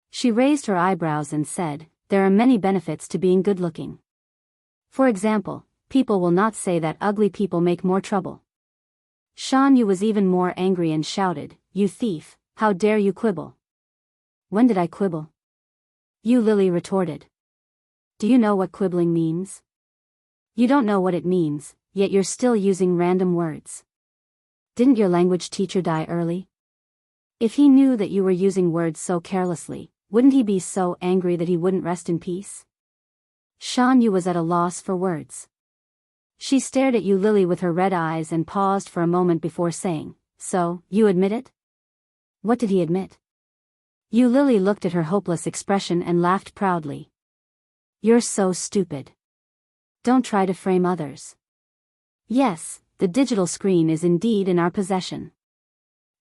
S1: She raised her eyebrows and said, "There are many benefits to being good-looking. For example, people will not say that ugly people make more trouble." Shan Yu was even more angry and shouted, "You thief, how dare you quibble?" "When did I quibble?" Yu Lily retorted. "Do you know what quibbling means? You don't know what it means, yet you're still using random words. Didn't your language teacher die early? If he knew that you were using words so carelessly, wouldn't he be so angry that he wouldn't rest in peace?" Shan Yu was at a loss for words. She stared at Yu Lily with her red eyes and paused for a moment before saying, "So, you admit it?" "What did he admit?" Yu Lily looked at her hopeless expression and laughed proudly. "You're so stupid. Don't try to frame others. Yes, the digital screen is indeed in our possession."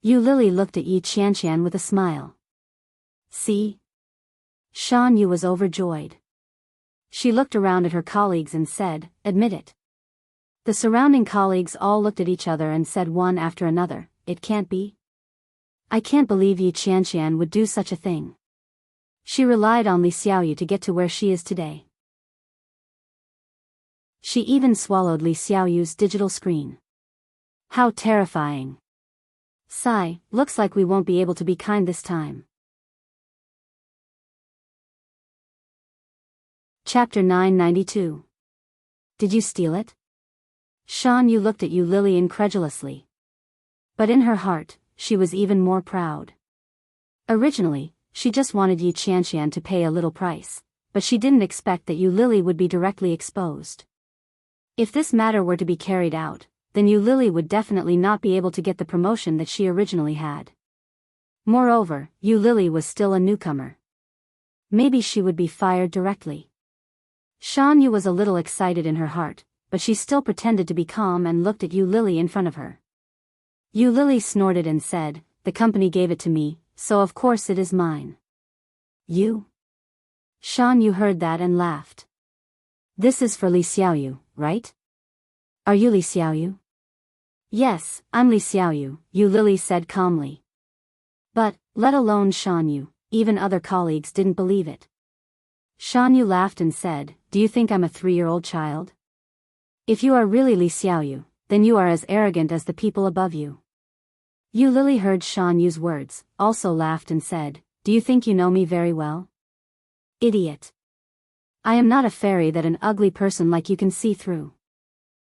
S1: Yu Lily looked at Yi Qianqian with a smile. "See?" Shan Yu was overjoyed. She looked around at her colleagues and said, "Admit it." The surrounding colleagues all looked at each other and said one after another, "It can't be. I can't believe Yi Qianqian would do such a thing. She relied on Li Xiaoyu to get to where she is today. She even swallowed Li Xiaoyu's digital screen. How terrifying. Sigh, looks like we won't be able to be kind this time." Chapter 992. Did you steal it? Shan Yu looked at Yu Lily incredulously. But in her heart, she was even more proud. Originally, she just wanted Yi Qianqian to pay a little price, but she didn't expect that Yu Lily would be directly exposed. If this matter were to be carried out, then Yu Lily would definitely not be able to get the promotion that she originally had. Moreover, Yu Lily was still a newcomer. Maybe she would be fired directly. Shan Yu was a little excited in her heart, but she still pretended to be calm and looked at Yu Lily in front of her. Yu Lily snorted and said, "The company gave it to me, so of course it is mine." "You?" Shan Yu heard that and laughed. "This is for Li Xiaoyu, right? Are you Li Xiaoyu?" "Yes, I'm Li Xiaoyu," Yu Lily said calmly. But, let alone Shan Yu, even other colleagues didn't believe it. Shan Yu laughed and said, "Do you think I'm a 3-year-old child? If you are really Li Xiaoyu, then you are as arrogant as the people above you." Yu Lily heard Shan Yu's words, also laughed and said, "Do you think you know me very well? Idiot. I am not a fairy that an ugly person like you can see through."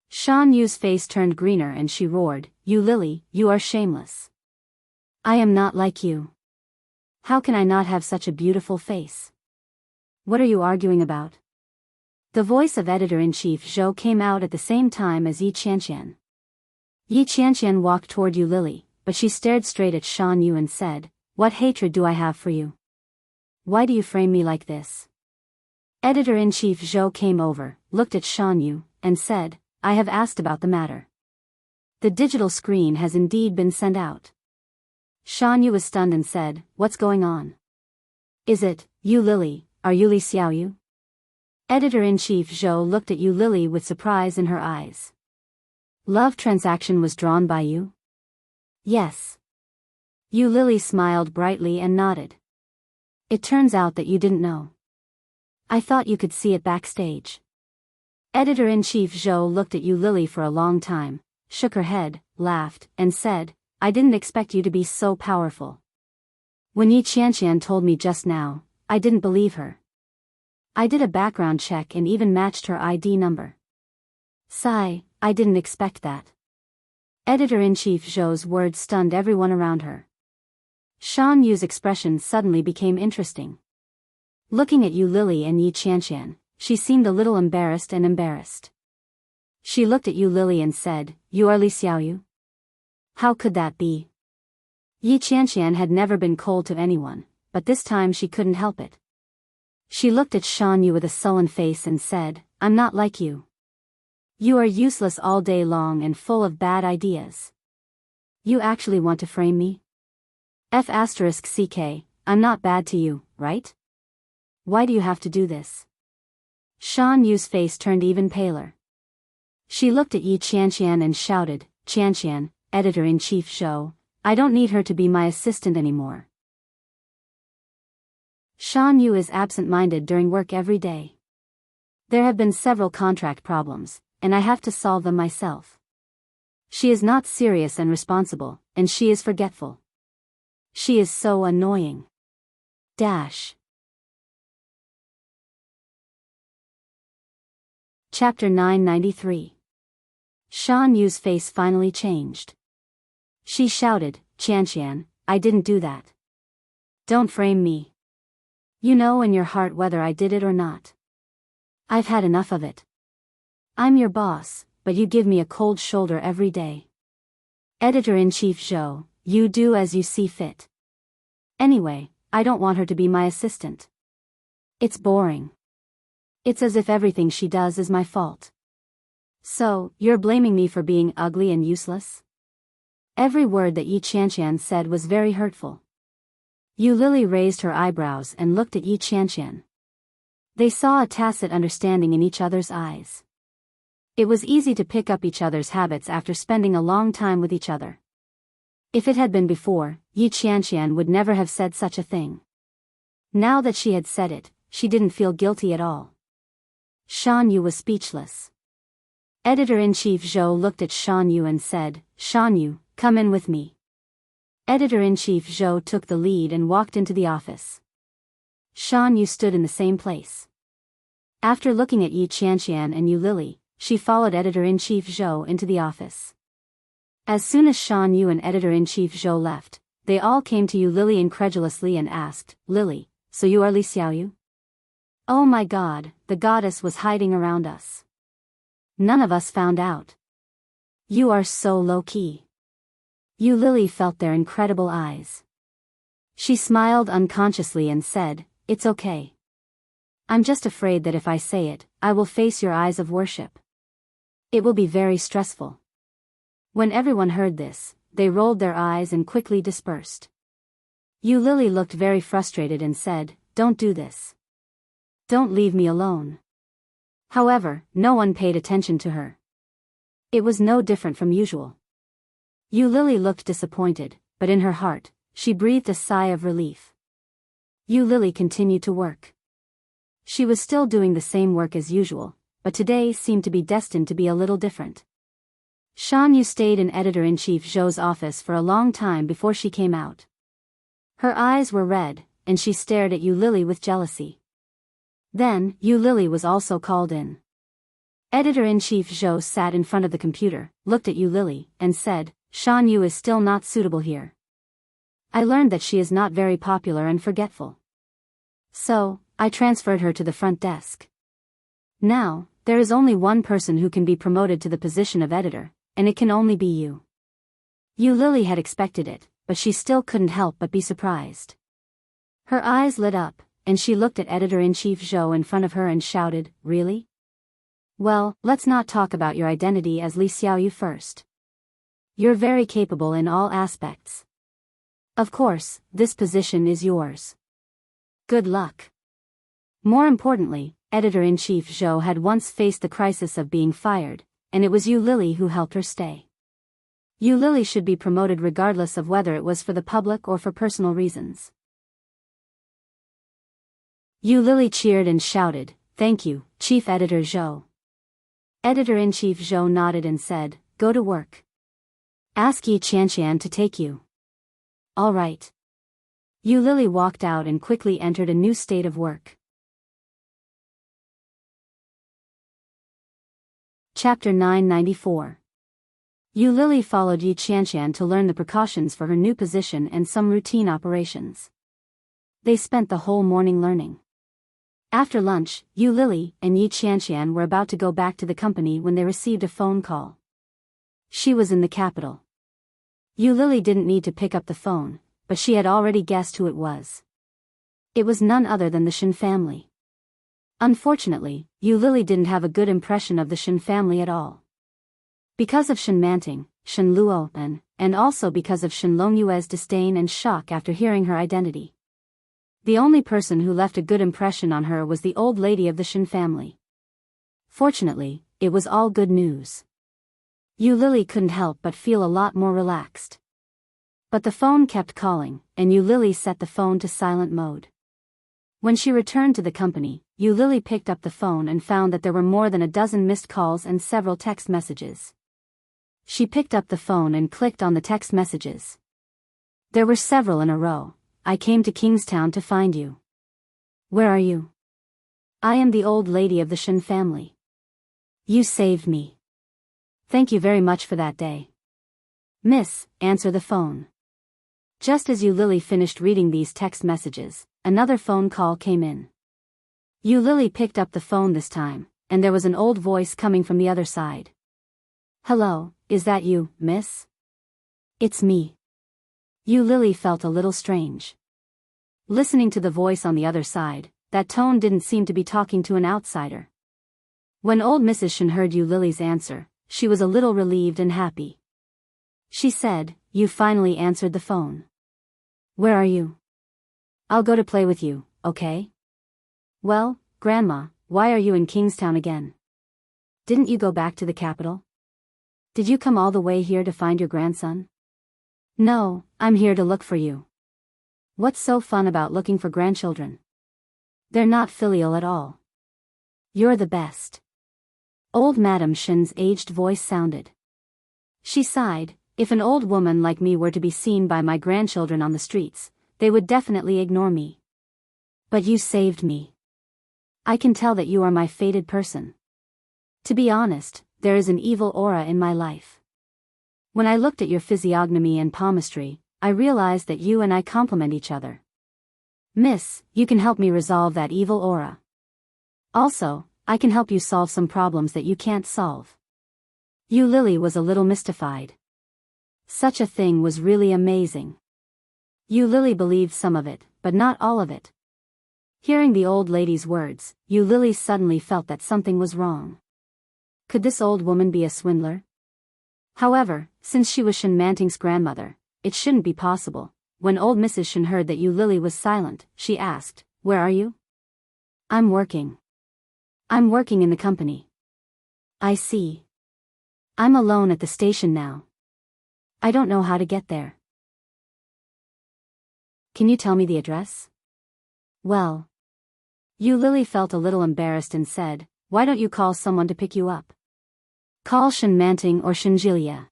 S1: Shan Yu's face turned greener and she roared, "Yu Lily, you are shameless. I am not like you. How can I not have such a beautiful face? What are you arguing about?" The voice of Editor-in-Chief Zhou came out at the same time as Yi Qianqian. Yi Qianqian walked toward Yu Lily, but she stared straight at Shan Yu and said, "What hatred do I have for you? Why do you frame me like this?" Editor-in-Chief Zhou came over, looked at Shan Yu, and said, "I have asked about the matter. The digital screen has indeed been sent out." Shan Yu was stunned and said, "What's going on? Is it, Yu Lily, are you Li Xiaoyu?" Editor-in-Chief Zhou looked at Yu Lily with surprise in her eyes. "Love transaction was drawn by you?" "Yes." Yu Lily smiled brightly and nodded. "It turns out that you didn't know. I thought you could see it backstage." Editor-in-Chief Zhou looked at Yu Lily for a long time, shook her head, laughed, and said, "I didn't expect you to be so powerful. When Yi Qianqian told me just now, I didn't believe her. I did a background check and even matched her ID number. Sigh, I didn't expect that." Editor-in-Chief Zhou's words stunned everyone around her. Shan Yu's expression suddenly became interesting. Looking at Yu Lily and Yi Qianqian, she seemed a little embarrassed. She looked at Yu Lily and said, "You are Li Xiaoyu?" How could that be? Yi Qianqian had never been cold to anyone, but this time she couldn't help it. She looked at Shan Yu with a sullen face and said, "I'm not like you. You are useless all day long and full of bad ideas. You actually want to frame me? F***ck, I'm not bad to you, right? Why do you have to do this?" Shan Yu's face turned even paler. She looked at Yi Qianqian and shouted, "Qianqian, Editor-in-Chief Zhou, I don't need her to be my assistant anymore." Shan Yu is absent-minded during work every day. There have been several contract problems, and I have to solve them myself. She is not serious and responsible, and she is forgetful. She is so annoying. Chapter 993. Shan Yu's face finally changed. She shouted, "Qianqian, I didn't do that. Don't frame me. You know in your heart whether I did it or not. I've had enough of it. I'm your boss, but you give me a cold shoulder every day. Editor-in-Chief Zhou, you do as you see fit. Anyway, I don't want her to be my assistant. It's boring. It's as if everything she does is my fault. So, you're blaming me for being ugly and useless?" Every word that Yi Qianqian said was very hurtful. Yu Lily raised her eyebrows and looked at Yi Qianqian. They saw a tacit understanding in each other's eyes. It was easy to pick up each other's habits after spending a long time with each other. If it had been before, Yi Qianqian would never have said such a thing. Now that she had said it, she didn't feel guilty at all. Shan Yu was speechless. Editor-in-Chief Zhou looked at Shan Yu and said, "Shan Yu, come in with me." Editor-in-Chief Zhou took the lead and walked into the office. Shan Yu stood in the same place. After looking at Yi Qianqian and Yu Lily, she followed Editor-in-Chief Zhou into the office. As soon as Shan Yu and Editor-in-Chief Zhou left, they all came to Yu Lily incredulously and asked, "Lily, so you are Li Xiaoyu?" Oh my God, the goddess was hiding around us. None of us found out. You are so low-key. Yu Lily felt their incredible eyes. She smiled unconsciously and said, "It's okay. I'm just afraid that if I say it, I will face your eyes of worship. It will be very stressful." When everyone heard this, they rolled their eyes and quickly dispersed. Yu Lily looked very frustrated and said, "Don't do this. Don't leave me alone." However, no one paid attention to her. It was no different from usual. Yu Lily looked disappointed, but in her heart, she breathed a sigh of relief. Yu Lily continued to work. She was still doing the same work as usual, but today seemed to be destined to be a little different. Shan Yu stayed in Editor-in-Chief Zhou's office for a long time before she came out. Her eyes were red, and she stared at Yu Lily with jealousy. Then, Yu Lily was also called in. Editor-in-Chief Zhou sat in front of the computer, looked at Yu Lily, and said, "Shan Yu is still not suitable here. I learned that she is not very popular and forgetful. So, I transferred her to the front desk. Now, there is only one person who can be promoted to the position of editor, and it can only be you." Yu Lily had expected it, but she still couldn't help but be surprised. Her eyes lit up, and she looked at Editor-in-Chief Zhou in front of her and shouted, "Really? Well, let's not talk about your identity as Li Xiaoyu first. You're very capable in all aspects. Of course, this position is yours. Good luck." More importantly, Editor-in-Chief Zhou had once faced the crisis of being fired, and it was Yu Lily who helped her stay. Yu Lily should be promoted regardless of whether it was for the public or for personal reasons. Yu Lily cheered and shouted, "Thank you, Chief Editor Zhou." Editor-in-Chief Zhou nodded and said, "Go to work. Ask Yi Qianqian to take you." All right. Yu Lily walked out and quickly entered a new state of work. Chapter 994. Yu Lily followed Yi Qianqian to learn the precautions for her new position and some routine operations. They spent the whole morning learning. After lunch, Yu Lily and Yi Qianqian were about to go back to the company when they received a phone call. She was in the capital. Yu Lily didn't need to pick up the phone, but she had already guessed who it was. It was none other than the Shen family. Unfortunately, Yu Lily didn't have a good impression of the Shen family at all. Because of Shen Manting, Shen Luo, and also because of Shen Longyue's disdain and shock after hearing her identity. The only person who left a good impression on her was the old lady of the Shen family. Fortunately, it was all good news. Yu Lily couldn't help but feel a lot more relaxed. But the phone kept calling, and Yu Lily set the phone to silent mode. When she returned to the company, Yu Lily picked up the phone and found that there were more than a dozen missed calls and several text messages. She picked up the phone and clicked on the text messages. There were several in a row. I came to Kingstown to find you. Where are you? I am the old lady of the Shen family. You saved me. Thank you very much for that day. Miss, answer the phone. Just as Yu Lily finished reading these text messages, another phone call came in. Yu Lily picked up the phone this time, and there was an old voice coming from the other side. Hello, is that you, miss? It's me. Yu Lily felt a little strange. Listening to the voice on the other side, that tone didn't seem to be talking to an outsider. When old Mrs. Shen heard Yu Lily's answer, she was a little relieved and happy. She said, You finally answered the phone. Where are you? I'll go to play with you, okay? Well, Grandma, why are you in Kingstown again? Didn't you go back to the capital? Did you come all the way here to find your grandson? No, I'm here to look for you. What's so fun about looking for grandchildren? They're not filial at all. You're the best. Old Madame Shen's aged voice sounded. She sighed. If an old woman like me were to be seen by my grandchildren on the streets, they would definitely ignore me. But you saved me. I can tell that you are my fated person. To be honest, there is an evil aura in my life. When I looked at your physiognomy and palmistry, I realized that you and I complement each other. Miss, you can help me resolve that evil aura. Also, I can help you solve some problems that you can't solve. Yu Lily was a little mystified. Such a thing was really amazing. Yu Lily believed some of it, but not all of it. Hearing the old lady's words, Yu Lily suddenly felt that something was wrong. Could this old woman be a swindler? However, since she was Shen Manting's grandmother, it shouldn't be possible. When old Mrs. Shen heard that Yu Lily was silent, she asked, Where are you? I'm working. I'm working in the company. I see. I'm alone at the station now. I don't know how to get there. Can you tell me the address? Well. Yu Lily felt a little embarrassed and said, Why don't you call someone to pick you up? Call Shen Manting or Shen Jilia.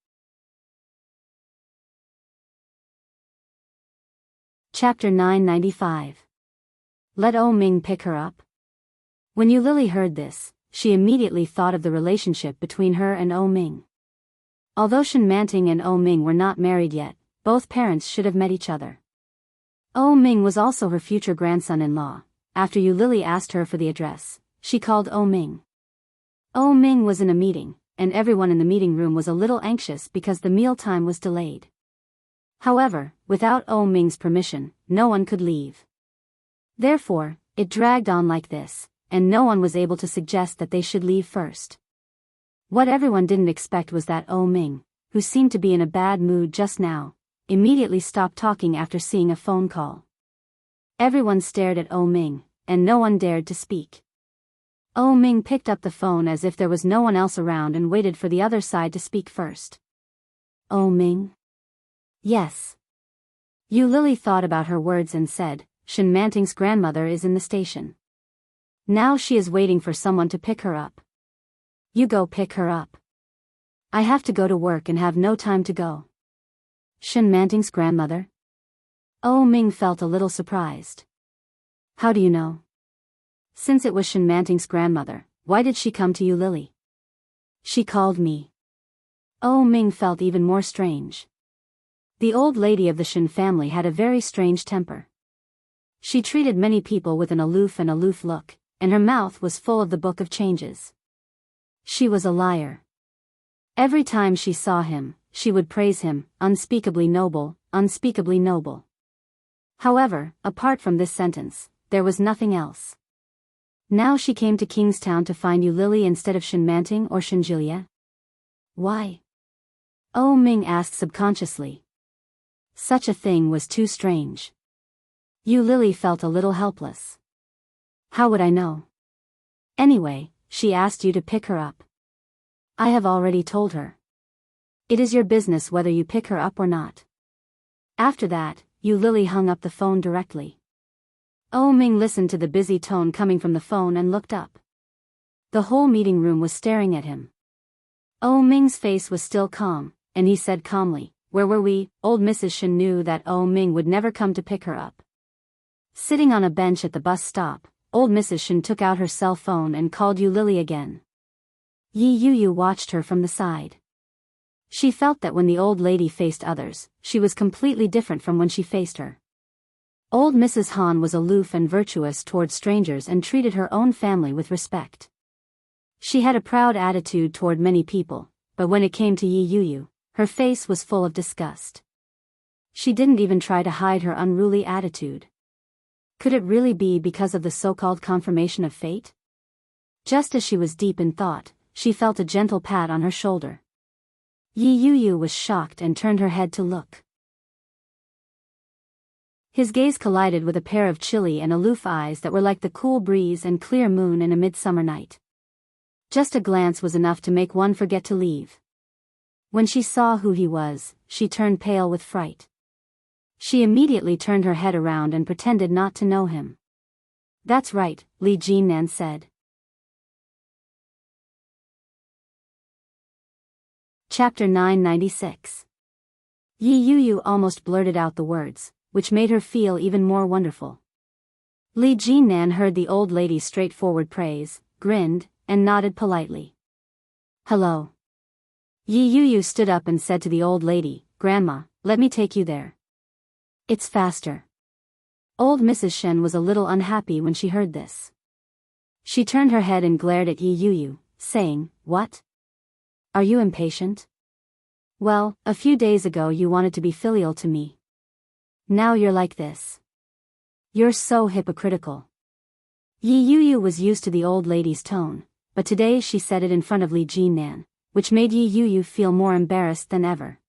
S1: Chapter 995. Let O Ming pick her up. When Yu Lily heard this, she immediately thought of the relationship between her and O Ming. Although Shen Manting and O Ming were not married yet, both parents should have met each other. O Ming was also her future grandson-in-law. After Yu Lily asked her for the address, she called O Ming. O Ming was in a meeting, and everyone in the meeting room was a little anxious because the mealtime was delayed. However, without O Ming's permission, no one could leave. Therefore, it dragged on like this, and no one was able to suggest that they should leave first. What everyone didn't expect was that O Ming, who seemed to be in a bad mood just now, immediately stopped talking after seeing a phone call. Everyone stared at O Ming, and no one dared to speak. O Ming picked up the phone as if there was no one else around and waited for the other side to speak first. O Ming? Yes. Yu Lily thought about her words and said, Shen Manting's grandmother is in the station. Now she is waiting for someone to pick her up. You go pick her up. I have to go to work and have no time to go. Shen Manting's grandmother? O Ming felt a little surprised. How do you know? Since it was Shen Manting's grandmother, why did she come to Yu Lily? She called me. O Ming felt even more strange. The old lady of the Shen family had a very strange temper. She treated many people with an aloof look, and her mouth was full of the book of changes. She was a liar. Every time she saw him, she would praise him, unspeakably noble, unspeakably noble. However, apart from this sentence, there was nothing else. Now she came to Kingstown to find you Lily instead of Shenmanting or Shenjilia? Why? Oh Ming asked subconsciously. Such a thing was too strange. You Lily felt a little helpless. How would I know? Anyway, she asked you to pick her up. I have already told her. It is your business whether you pick her up or not. After that, you Lily hung up the phone directly. Oh Ming listened to the busy tone coming from the phone and looked up. The whole meeting room was staring at him. Oh Ming's face was still calm, and he said calmly, "Where were we?" Old Mrs. Shen knew that Oh Ming would never come to pick her up. Sitting on a bench at the bus stop, old Mrs. Shen took out her cell phone and called you Lily again. Yi Yu watched her from the side. She felt that when the old lady faced others, she was completely different from when she faced her. Old Mrs. Han was aloof and virtuous toward strangers and treated her own family with respect. She had a proud attitude toward many people, but when it came to Yi Yu, her face was full of disgust. She didn't even try to hide her unruly attitude. Could it really be because of the so-called confirmation of fate? Just as she was deep in thought, she felt a gentle pat on her shoulder. Yi Yu was shocked and turned her head to look. His gaze collided with a pair of chilly and aloof eyes that were like the cool breeze and clear moon in a midsummer night. Just a glance was enough to make one forget to leave. When she saw who he was, she turned pale with fright. She immediately turned her head around and pretended not to know him. "That's right," Li Jinnan said. Chapter 996. Yi Yu almost blurted out the words, which made her feel even more wonderful. Li Jinnan heard the old lady's straightforward praise, grinned, and nodded politely. "Hello." Yi Yu stood up and said to the old lady, "Grandma, let me take you there. It's faster." Old Mrs. Shen was a little unhappy when she heard this. She turned her head and glared at Yi Yu, saying, "What? Are you impatient? Well, a few days ago you wanted to be filial to me. Now you're like this. You're so hypocritical." Yi Yu was used to the old lady's tone, but today she said it in front of Li Jinnan, which made Yi Yu feel more embarrassed than ever.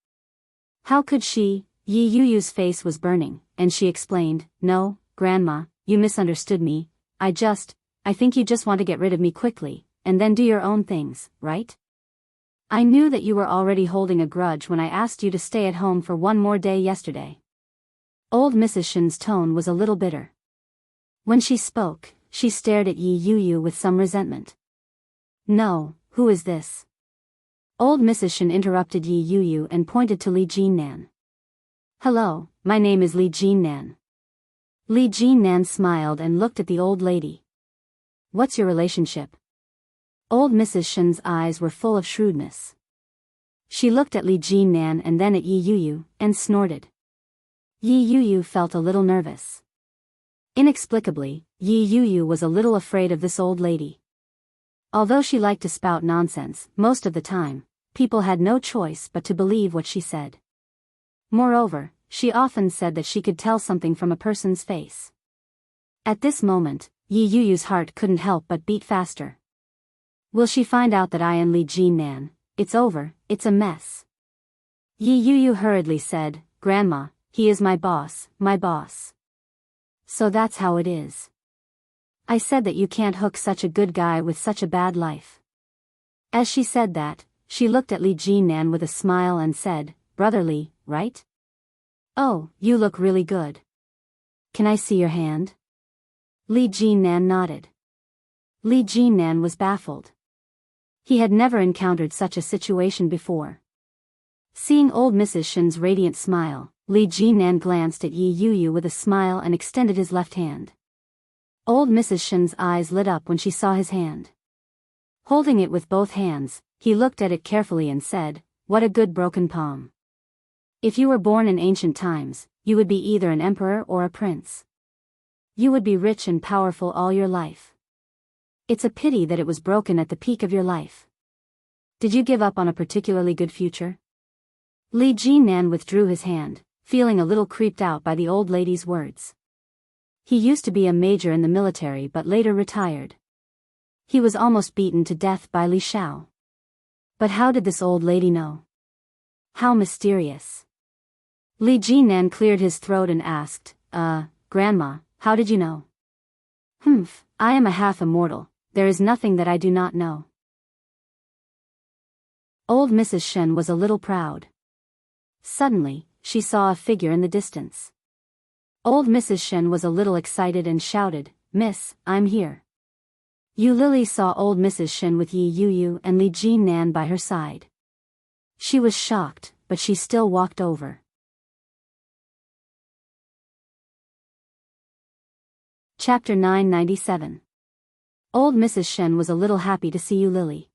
S1: How could she? Yi Yu's face was burning, and she explained, "No, Grandma, you misunderstood me. I think you just want to get rid of me quickly, and then do your own things, right? I knew that you were already holding a grudge when I asked you to stay at home for one more day yesterday." Old Mrs. Shen's tone was a little bitter. When she spoke, she stared at Yi Yu with some resentment. "No, who is this?" Old Mrs. Shen interrupted Yi Yu and pointed to Li Jinnan. "Hello, my name is Li Jinnan." Li Jinnan smiled and looked at the old lady. "What's your relationship?" Old Mrs. Shen's eyes were full of shrewdness. She looked at Li Jinnan and then at Yi Yu, and snorted. Yi Yu felt a little nervous. Inexplicably, Yi Yu was a little afraid of this old lady. Although she liked to spout nonsense, most of the time, people had no choice but to believe what she said. Moreover, she often said that she could tell something from a person's face. At this moment, Yi Yu's heart couldn't help but beat faster. Will she find out that I am Li Jinnan? It's over, it's a mess. Yi Yu hurriedly said, "Grandma, he is my boss, my boss. So that's how it is. I said that you can't hook such a good guy with such a bad life." As she said that, she looked at Li Jinnan with a smile and said, "Brotherly, right? Oh, you look really good. Can I see your hand?" Li Jinnan nodded. Li Jinnan was baffled. He had never encountered such a situation before. Seeing old Mrs. Shen's radiant smile, Li Jinnan glanced at Yi Yu with a smile and extended his left hand. Old Mrs. Shen's eyes lit up when she saw his hand. Holding it with both hands, he looked at it carefully and said, "What a good broken palm. If you were born in ancient times, you would be either an emperor or a prince. You would be rich and powerful all your life. It's a pity that it was broken at the peak of your life. Did you give up on a particularly good future? Li Jinan withdrew his hand, feeling a little creeped out by the old lady's words. He used to be a major in the military but later retired. He was almost beaten to death by Li Xiao. But how did this old lady know? How mysterious. Li Jinan cleared his throat and asked, Grandma, how did you know? Humph, I am a half-immortal, there is nothing that I do not know. Old Mrs. Shen was a little proud. Suddenly, she saw a figure in the distance. Old Mrs. Shen was a little excited and shouted, Miss, I'm here. Yu Lily saw old Mrs. Shen with Yi Yu and Li Jinan by her side. She was shocked, but she still walked over. Chapter 997. Old Mrs. Shen was a little happy to see Yu Lily.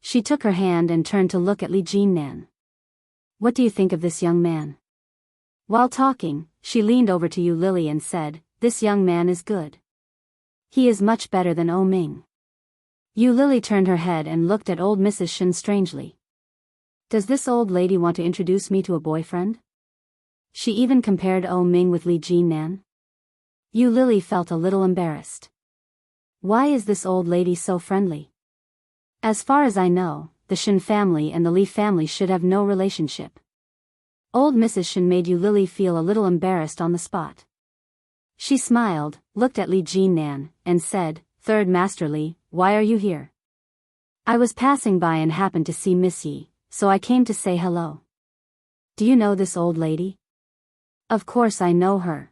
S1: She took her hand and turned to look at Li Jinan. What do you think of this young man? While talking, she leaned over to Yu Lily and said, This young man is good. He is much better than O Ming. Yu Lily turned her head and looked at old Mrs. Shen strangely. Does this old lady want to introduce me to a boyfriend? She even compared O Ming with Li Jinan. Yu Lily felt a little embarrassed. Why is this old lady so friendly? As far as I know, the Shen family and the Li family should have no relationship. Old Mrs. Shen made Yu Lily feel a little embarrassed on the spot. She smiled, looked at Li Jinan, and said, Third Master Li, why are you here? I was passing by and happened to see Miss Yi, so I came to say hello. Do you know this old lady? Of course I know her.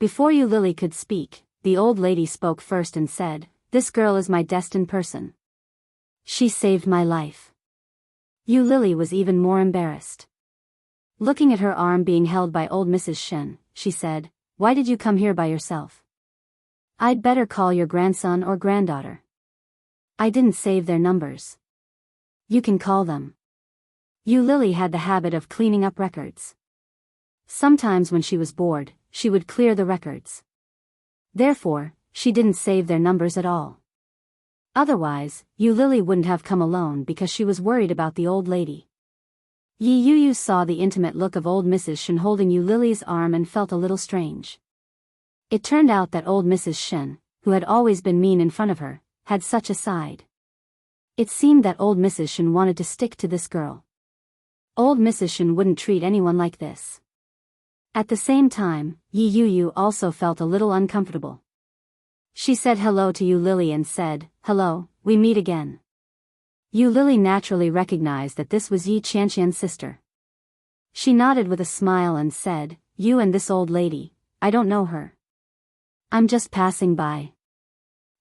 S1: Before Yu Lily could speak, the old lady spoke first and said, This girl is my destined person. She saved my life. Yu Lily was even more embarrassed. Looking at her arm being held by old Mrs. Shen, she said, Why did you come here by yourself? I'd better call your grandson or granddaughter. I didn't save their numbers. You can call them. Yu Lily had the habit of cleaning up records. Sometimes when she was bored, she would clear the records. Therefore, she didn't save their numbers at all. Otherwise, Yu Lily wouldn't have come alone because she was worried about the old lady. Yi Yu saw the intimate look of old Mrs. Shen holding Yu Lily's arm and felt a little strange. It turned out that old Mrs. Shen, who had always been mean in front of her, had such a side. It seemed that old Mrs. Shen wanted to stick to this girl. Old Mrs. Shen wouldn't treat anyone like this. At the same time, Yi Yu also felt a little uncomfortable. She said hello to Yu Lily and said, Hello, we meet again. Yu Lily naturally recognized that this was Yi Qianqian's sister. She nodded with a smile and said, You and this old lady, I don't know her. I'm just passing by.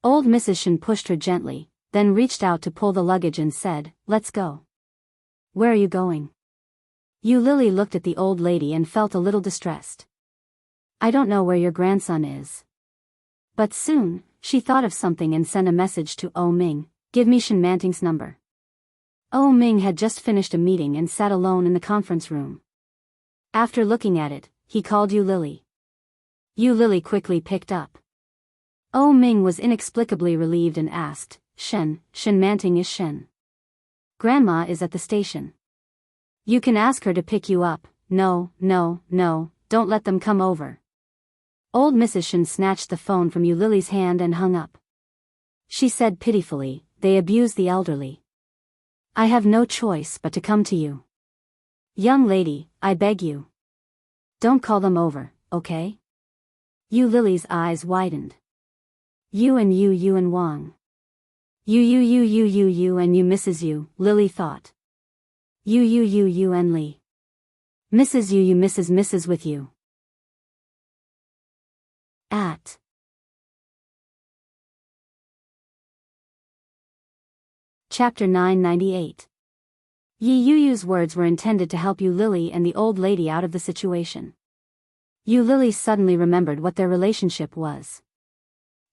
S1: Old Mrs. Shen pushed her gently, then reached out to pull the luggage and said, Let's go. Where are you going? Yu Lily looked at the old lady and felt a little distressed. I don't know where your grandson is. But soon, she thought of something and sent a message to O Ming, Give me Shen Manting's number. O Ming had just finished a meeting and sat alone in the conference room. After looking at it, he called Yu Lily. Yu Lily quickly picked up. O Ming was inexplicably relieved and asked, Shen Manting is Shen. Grandma is at the station. You can ask her to pick you up. No, don't let them come over. Old Mrs. Shen snatched the phone from Yu Lily's hand and hung up. She said pitifully, They abuse the elderly. I have no choice but to come to you. Young lady, I beg you. Don't call them over, okay? Yu Lily's eyes widened. You and Wang. You and you Mrs. Yu, Lily thought. You and Li. Mrs. You Mrs. with you. At. Chapter 998. Yi Yu's words were intended to help Yu Lily and the old lady out of the situation. Yu Lily suddenly remembered what their relationship was.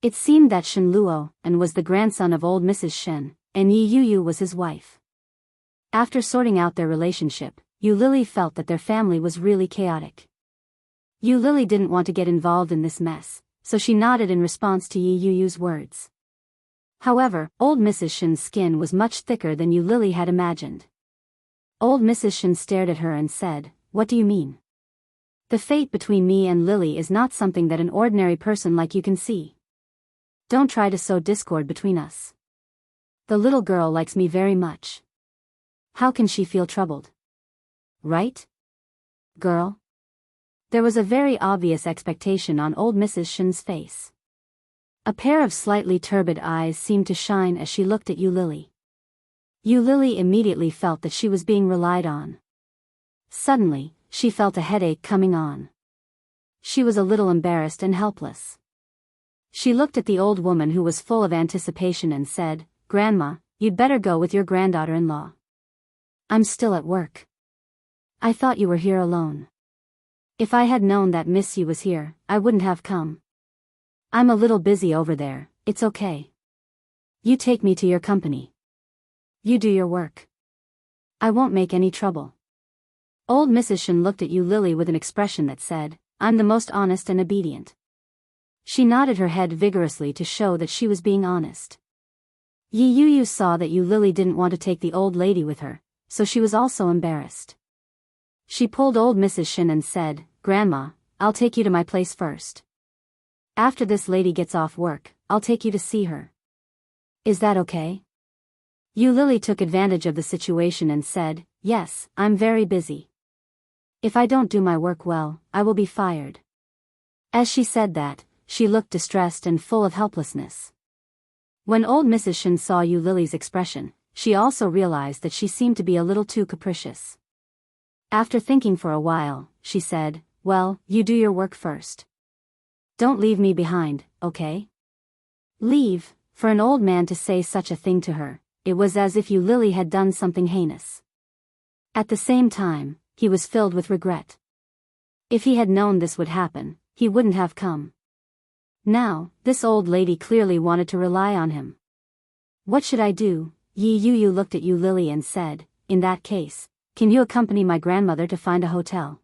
S1: It seemed that Shen Luo and was the grandson of old Mrs. Shen, and Yi Yu was his wife. After sorting out their relationship, Yu Lily felt that their family was really chaotic. Yu Lily didn't want to get involved in this mess, so she nodded in response to Yi Yu's words. However, old Mrs. Shen's skin was much thicker than Yu Lily had imagined. Old Mrs. Shen stared at her and said, "What do you mean? The fate between me and Lily is not something that an ordinary person like you can see. Don't try to sow discord between us. The little girl likes me very much. How can she feel troubled? Right? Girl?" There was a very obvious expectation on old Mrs. Shen's face. A pair of slightly turbid eyes seemed to shine as she looked at Yu Lily. Yu Lily immediately felt that she was being relied on. Suddenly, she felt a headache coming on. She was a little embarrassed and helpless. She looked at the old woman who was full of anticipation and said, "Grandma, you'd better go with your granddaughter-in-law. I'm still at work. I thought you were here alone. If I had known that Miss Yu was here, I wouldn't have come. I'm a little busy over there, it's okay. You take me to your company. You do your work. I won't make any trouble." Old Mrs. Shen looked at Yu Lily with an expression that said, "I'm the most honest and obedient." She nodded her head vigorously to show that she was being honest. Yi Yu saw that Yu Lily didn't want to take the old lady with her, so she was also embarrassed. She pulled old Mrs. Shen and said, "Grandma, I'll take you to my place first. After this lady gets off work, I'll take you to see her. Is that okay?" Yu Lily took advantage of the situation and said, "Yes, I'm very busy. If I don't do my work well, I will be fired." As she said that, she looked distressed and full of helplessness. When old Mrs. Shen saw Yu Lily's expression, she also realized that she seemed to be a little too capricious. After thinking for a while, she said, "Well, you do your work first. Don't leave me behind, okay?" Leave? For an old man to say such a thing to her, it was as if Yu Lily had done something heinous. At the same time, he was filled with regret. If he had known this would happen, he wouldn't have come. Now, this old lady clearly wanted to rely on him. What should I do? Yi Yu looked at Yu Lily and said, "In that case, can you accompany my grandmother to find a hotel?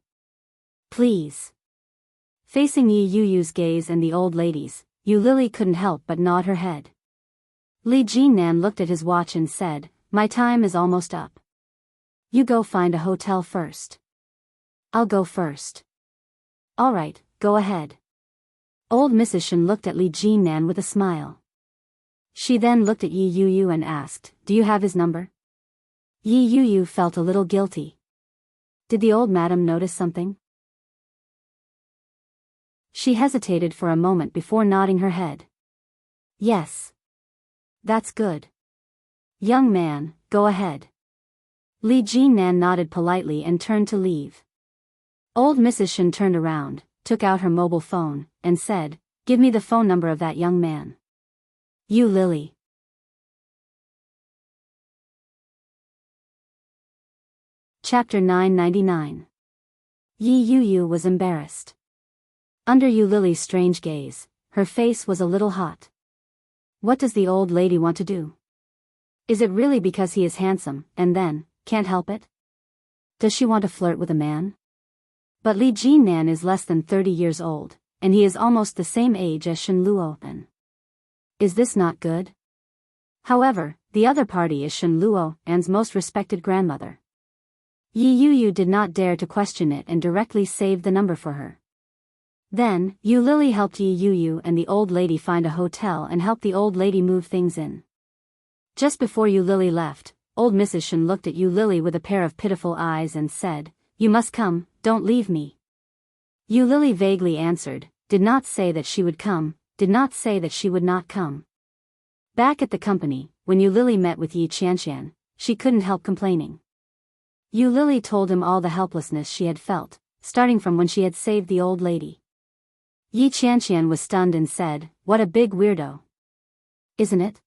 S1: Please." Facing Yi Yu's gaze and the old lady's, Yu Lily couldn't help but nod her head. Li Jinnan looked at his watch and said, "My time is almost up. You go find a hotel first. I'll go first." "All right, go ahead." Old Mrs. Shen looked at Li Jinnan with a smile. She then looked at Yi Yu and asked, "Do you have his number?" Yi Yu felt a little guilty. Did the old madam notice something? She hesitated for a moment before nodding her head. "Yes. That's good. Young man, go ahead." Li Jinnan nodded politely and turned to leave. Old Mrs. Shen turned around, took out her mobile phone, and said, "Give me the phone number of that young man." Yu Lily. Chapter 999. Yi Yu was embarrassed. Under Yu Lily's strange gaze, her face was a little hot. What does the old lady want to do? Is it really because he is handsome, and then, can't help it? Does she want to flirt with a man? But Li Jinnan is less than 30 years old, and he is almost the same age as Shen Luo. Is this not good? However, the other party is Shen Luo's most respected grandmother. Yi Yu did not dare to question it and directly saved the number for her. Then, Yu Lily helped Yi Yu and the old lady find a hotel and helped the old lady move things in. Just before Yu Lily left, old Mrs. Shen looked at Yu Lily with a pair of pitiful eyes and said, "You must come, don't leave me." Yu Lily vaguely answered, did not say that she would come, did not say that she would not come. Back at the company, when Yu Lily met with Yi Qianqian, she couldn't help complaining. Yu Lily told him all the helplessness she had felt, starting from when she had saved the old lady. Yi Qianqian was stunned and said, "What a big weirdo. Isn't it?"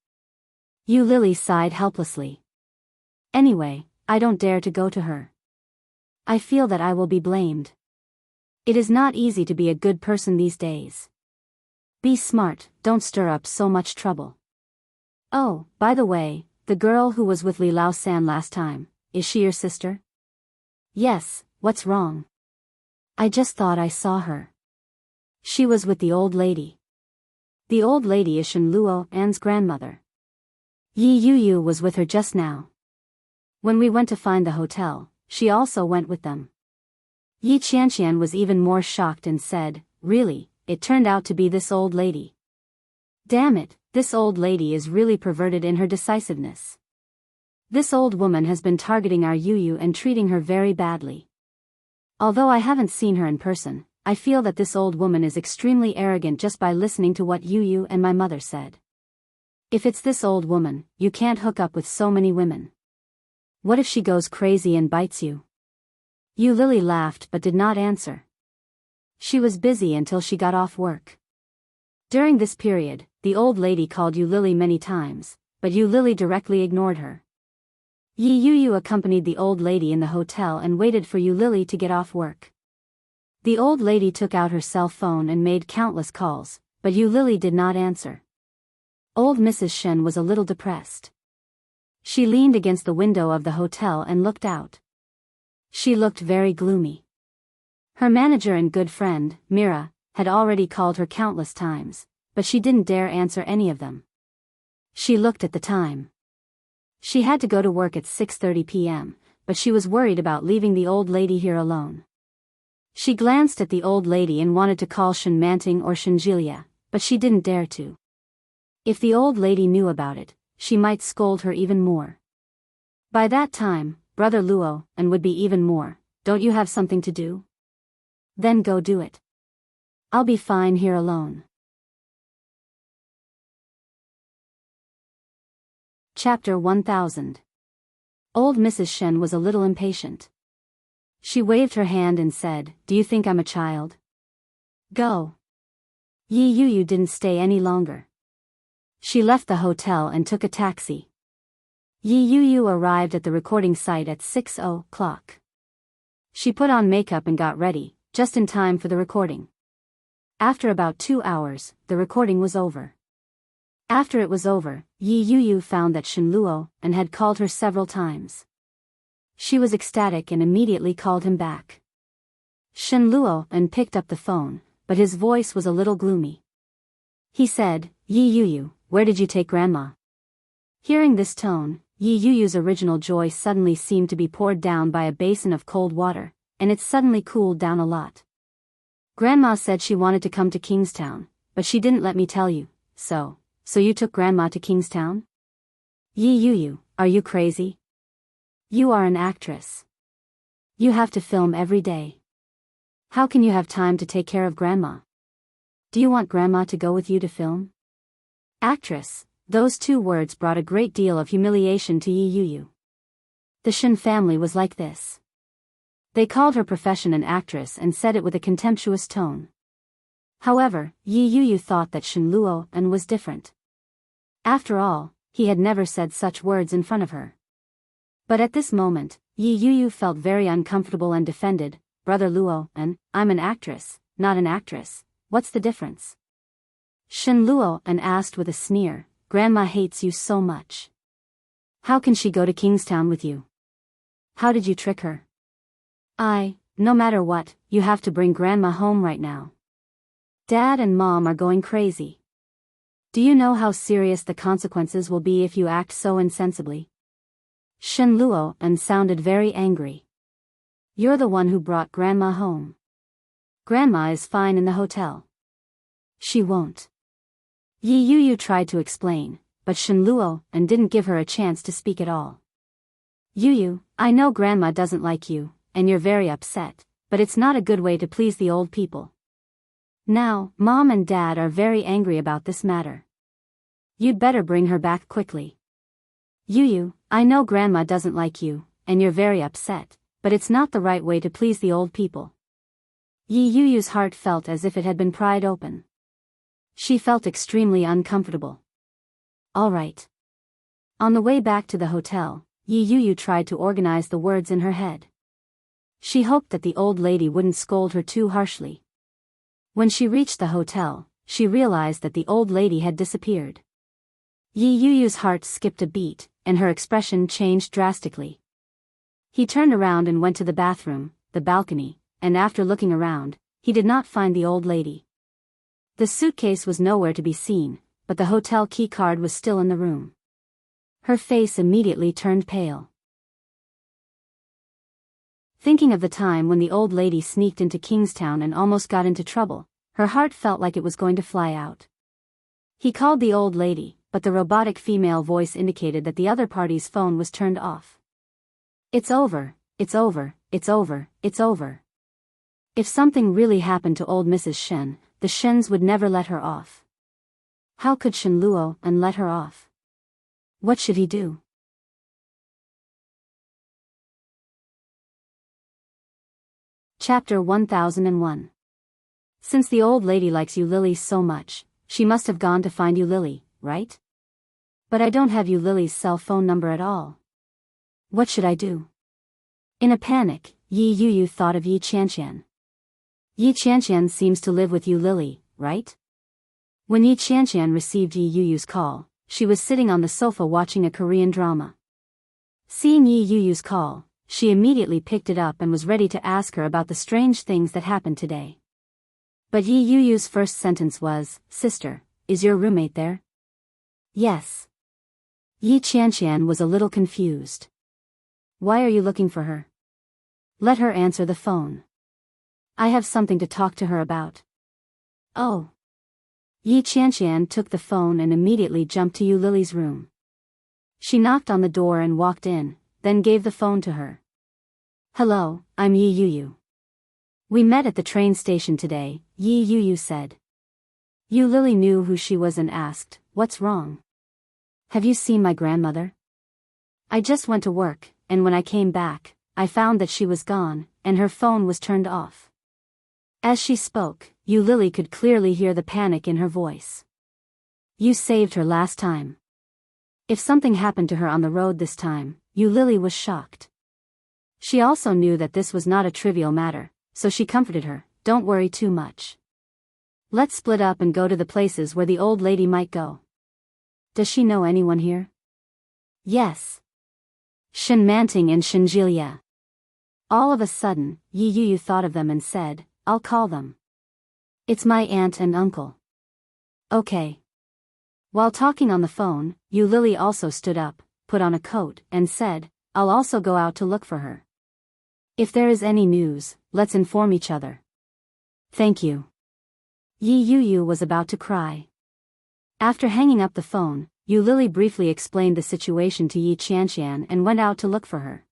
S1: Yu Lily sighed helplessly. "Anyway, I don't dare to go to her. I feel that I will be blamed. It is not easy to be a good person these days. Be smart, don't stir up so much trouble. Oh, by the way, the girl who was with Li Lao San last time, is she your sister?" "Yes, what's wrong?" "I just thought I saw her. She was with the old lady." The old lady is Shen Luo's grandmother. Yi Yu was with her just now. When we went to find the hotel, she also went with them. Yi Qianqian was even more shocked and said, "Really, it turned out to be this old lady. Damn it, this old lady is really perverted in her decisiveness. This old woman has been targeting our Yu and treating her very badly. Although I haven't seen her in person, I feel that this old woman is extremely arrogant just by listening to what Yu and my mother said. If it's this old woman, you can't hook up with so many women. What if she goes crazy and bites you?" Yu Lily laughed but did not answer. She was busy until she got off work. During this period, the old lady called Yu Lily many times, but Yu Lily directly ignored her. Yi Yu accompanied the old lady in the hotel and waited for Yu Lily to get off work. The old lady took out her cell phone and made countless calls, but Yu Lily did not answer. Old Mrs. Shen was a little depressed. She leaned against the window of the hotel and looked out. She looked very gloomy. Her manager and good friend, Mira, had already called her countless times, but she didn't dare answer any of them. She looked at the time. She had to go to work at 6:30 p.m., but she was worried about leaving the old lady here alone. She glanced at the old lady and wanted to call Shen Manting or Shen Jilia, but she didn't dare to. If the old lady knew about it, she might scold her even more. By that time, Brother Luo, and would be even more, "Don't you have something to do? Then go do it. I'll be fine here alone." Chapter 1000. Old Mrs. Shen was a little impatient. She waved her hand and said, "Do you think I'm a child? Go." Yi Yu didn't stay any longer. She left the hotel and took a taxi. Yi Yu arrived at the recording site at 6:00. She put on makeup and got ready, just in time for the recording. After about 2 hours, the recording was over. After it was over, Yi Yu found that Shen Luo and had called her several times. She was ecstatic and immediately called him back. Shen Luo and picked up the phone, but his voice was a little gloomy. He said, "Yi Yu, where did you take Grandma?" Hearing this tone, Yi Yu's original joy suddenly seemed to be poured down by a basin of cold water, and it suddenly cooled down a lot. "Grandma said she wanted to come to Kingstown, but she didn't let me tell you, so you took Grandma to Kingstown? Yi Yu, are you crazy? You are an actress. You have to film every day. How can you have time to take care of Grandma? Do you want Grandma to go with you to film?" Actress, those two words brought a great deal of humiliation to Yi Yu. The Shen family was like this. They called her profession an actress and said it with a contemptuous tone. However, Yi Yu thought that Shen Luo and was different. After all, he had never said such words in front of her. But at this moment, Yi Yu felt very uncomfortable and defended, "Brother Luo, and I'm an actress, not an actress. What's the difference?" Shen Luo and asked with a sneer, "Grandma hates you so much. How can she go to Kingstown with you? How did you trick her?" No matter what, you have to bring Grandma home right now. Dad and Mom are going crazy. Do you know how serious the consequences will be if you act so insensibly?" Shen Luo and sounded very angry. "You're the one who brought Grandma home. Grandma is fine in the hotel. She won't." Yi Yu tried to explain, but Shen Luo and didn't give her a chance to speak at all. "Yu, I know Grandma doesn't like you, and you're very upset, but it's not a good way to please the old people. Now, Mom and Dad are very angry about this matter. You'd better bring her back quickly. Yu, I know Grandma doesn't like you, and you're very upset, but it's not the right way to please the old people." Yi Yu's heart felt as if it had been pried open. She felt extremely uncomfortable. All right. On the way back to the hotel, Yi Yu tried to organize the words in her head. She hoped that the old lady wouldn't scold her too harshly. When she reached the hotel, she realized that the old lady had disappeared. Yi Yu's heart skipped a beat, and her expression changed drastically. He turned around and went to the bathroom, the balcony, and after looking around, he did not find the old lady. The suitcase was nowhere to be seen, but the hotel key card was still in the room. Her face immediately turned pale. Thinking of the time when the old lady sneaked into Kingstown and almost got into trouble, her heart felt like it was going to fly out. He called the old lady, but the robotic female voice indicated that the other party's phone was turned off. It's over, it's over, it's over, it's over. If something really happened to old Mrs. Shen, the Shens would never let her off. How could Shen Luo and let her off? What should he do? Chapter 1001. Since the old lady likes you Lily so much, she must have gone to find you Lily, right? But I don't have you Lily's cell phone number at all. What should I do? In a panic, Yi Yuyu thought of Yi Qianqian. Yi Qianqian seems to live with you Lily, right? When Yi Qianqian received Yi Yuyu's call, she was sitting on the sofa watching a Korean drama. Seeing Yi Yuyu's call, she immediately picked it up and was ready to ask her about the strange things that happened today. But Yi Yuyu's first sentence was, "Sister, is your roommate there?" "Yes." Yi Qianqian was a little confused. "Why are you looking for her?" "Let her answer the phone. I have something to talk to her about." "Oh." Yi Qianqian took the phone and immediately jumped to Yu Lily's room. She knocked on the door and walked in, then gave the phone to her. "Hello, I'm Yi Yuyu. We met at the train station today," Yi Yuyu said. Yu Lily knew who she was and asked, "What's wrong? Have you seen my grandmother?" "I just went to work, and when I came back, I found that she was gone, and her phone was turned off." As she spoke, Yu Lily could clearly hear the panic in her voice. "You saved her last time. If something happened to her on the road this time," Yu Lily was shocked. She also knew that this was not a trivial matter, so she comforted her, "Don't worry too much. Let's split up and go to the places where the old lady might go." "Does she know anyone here?" "Yes. Shen Manting and Shen Jilya." All of a sudden, Yi Yuyu thought of them and said, "I'll call them. It's my aunt and uncle." "Okay." While talking on the phone, Yu Lily also stood up, put on a coat, and said, "I'll also go out to look for her. If there is any news, let's inform each other." "Thank you." Yi Yuyu was about to cry. After hanging up the phone, Yu Lily briefly explained the situation to Yi Qianqian and went out to look for her.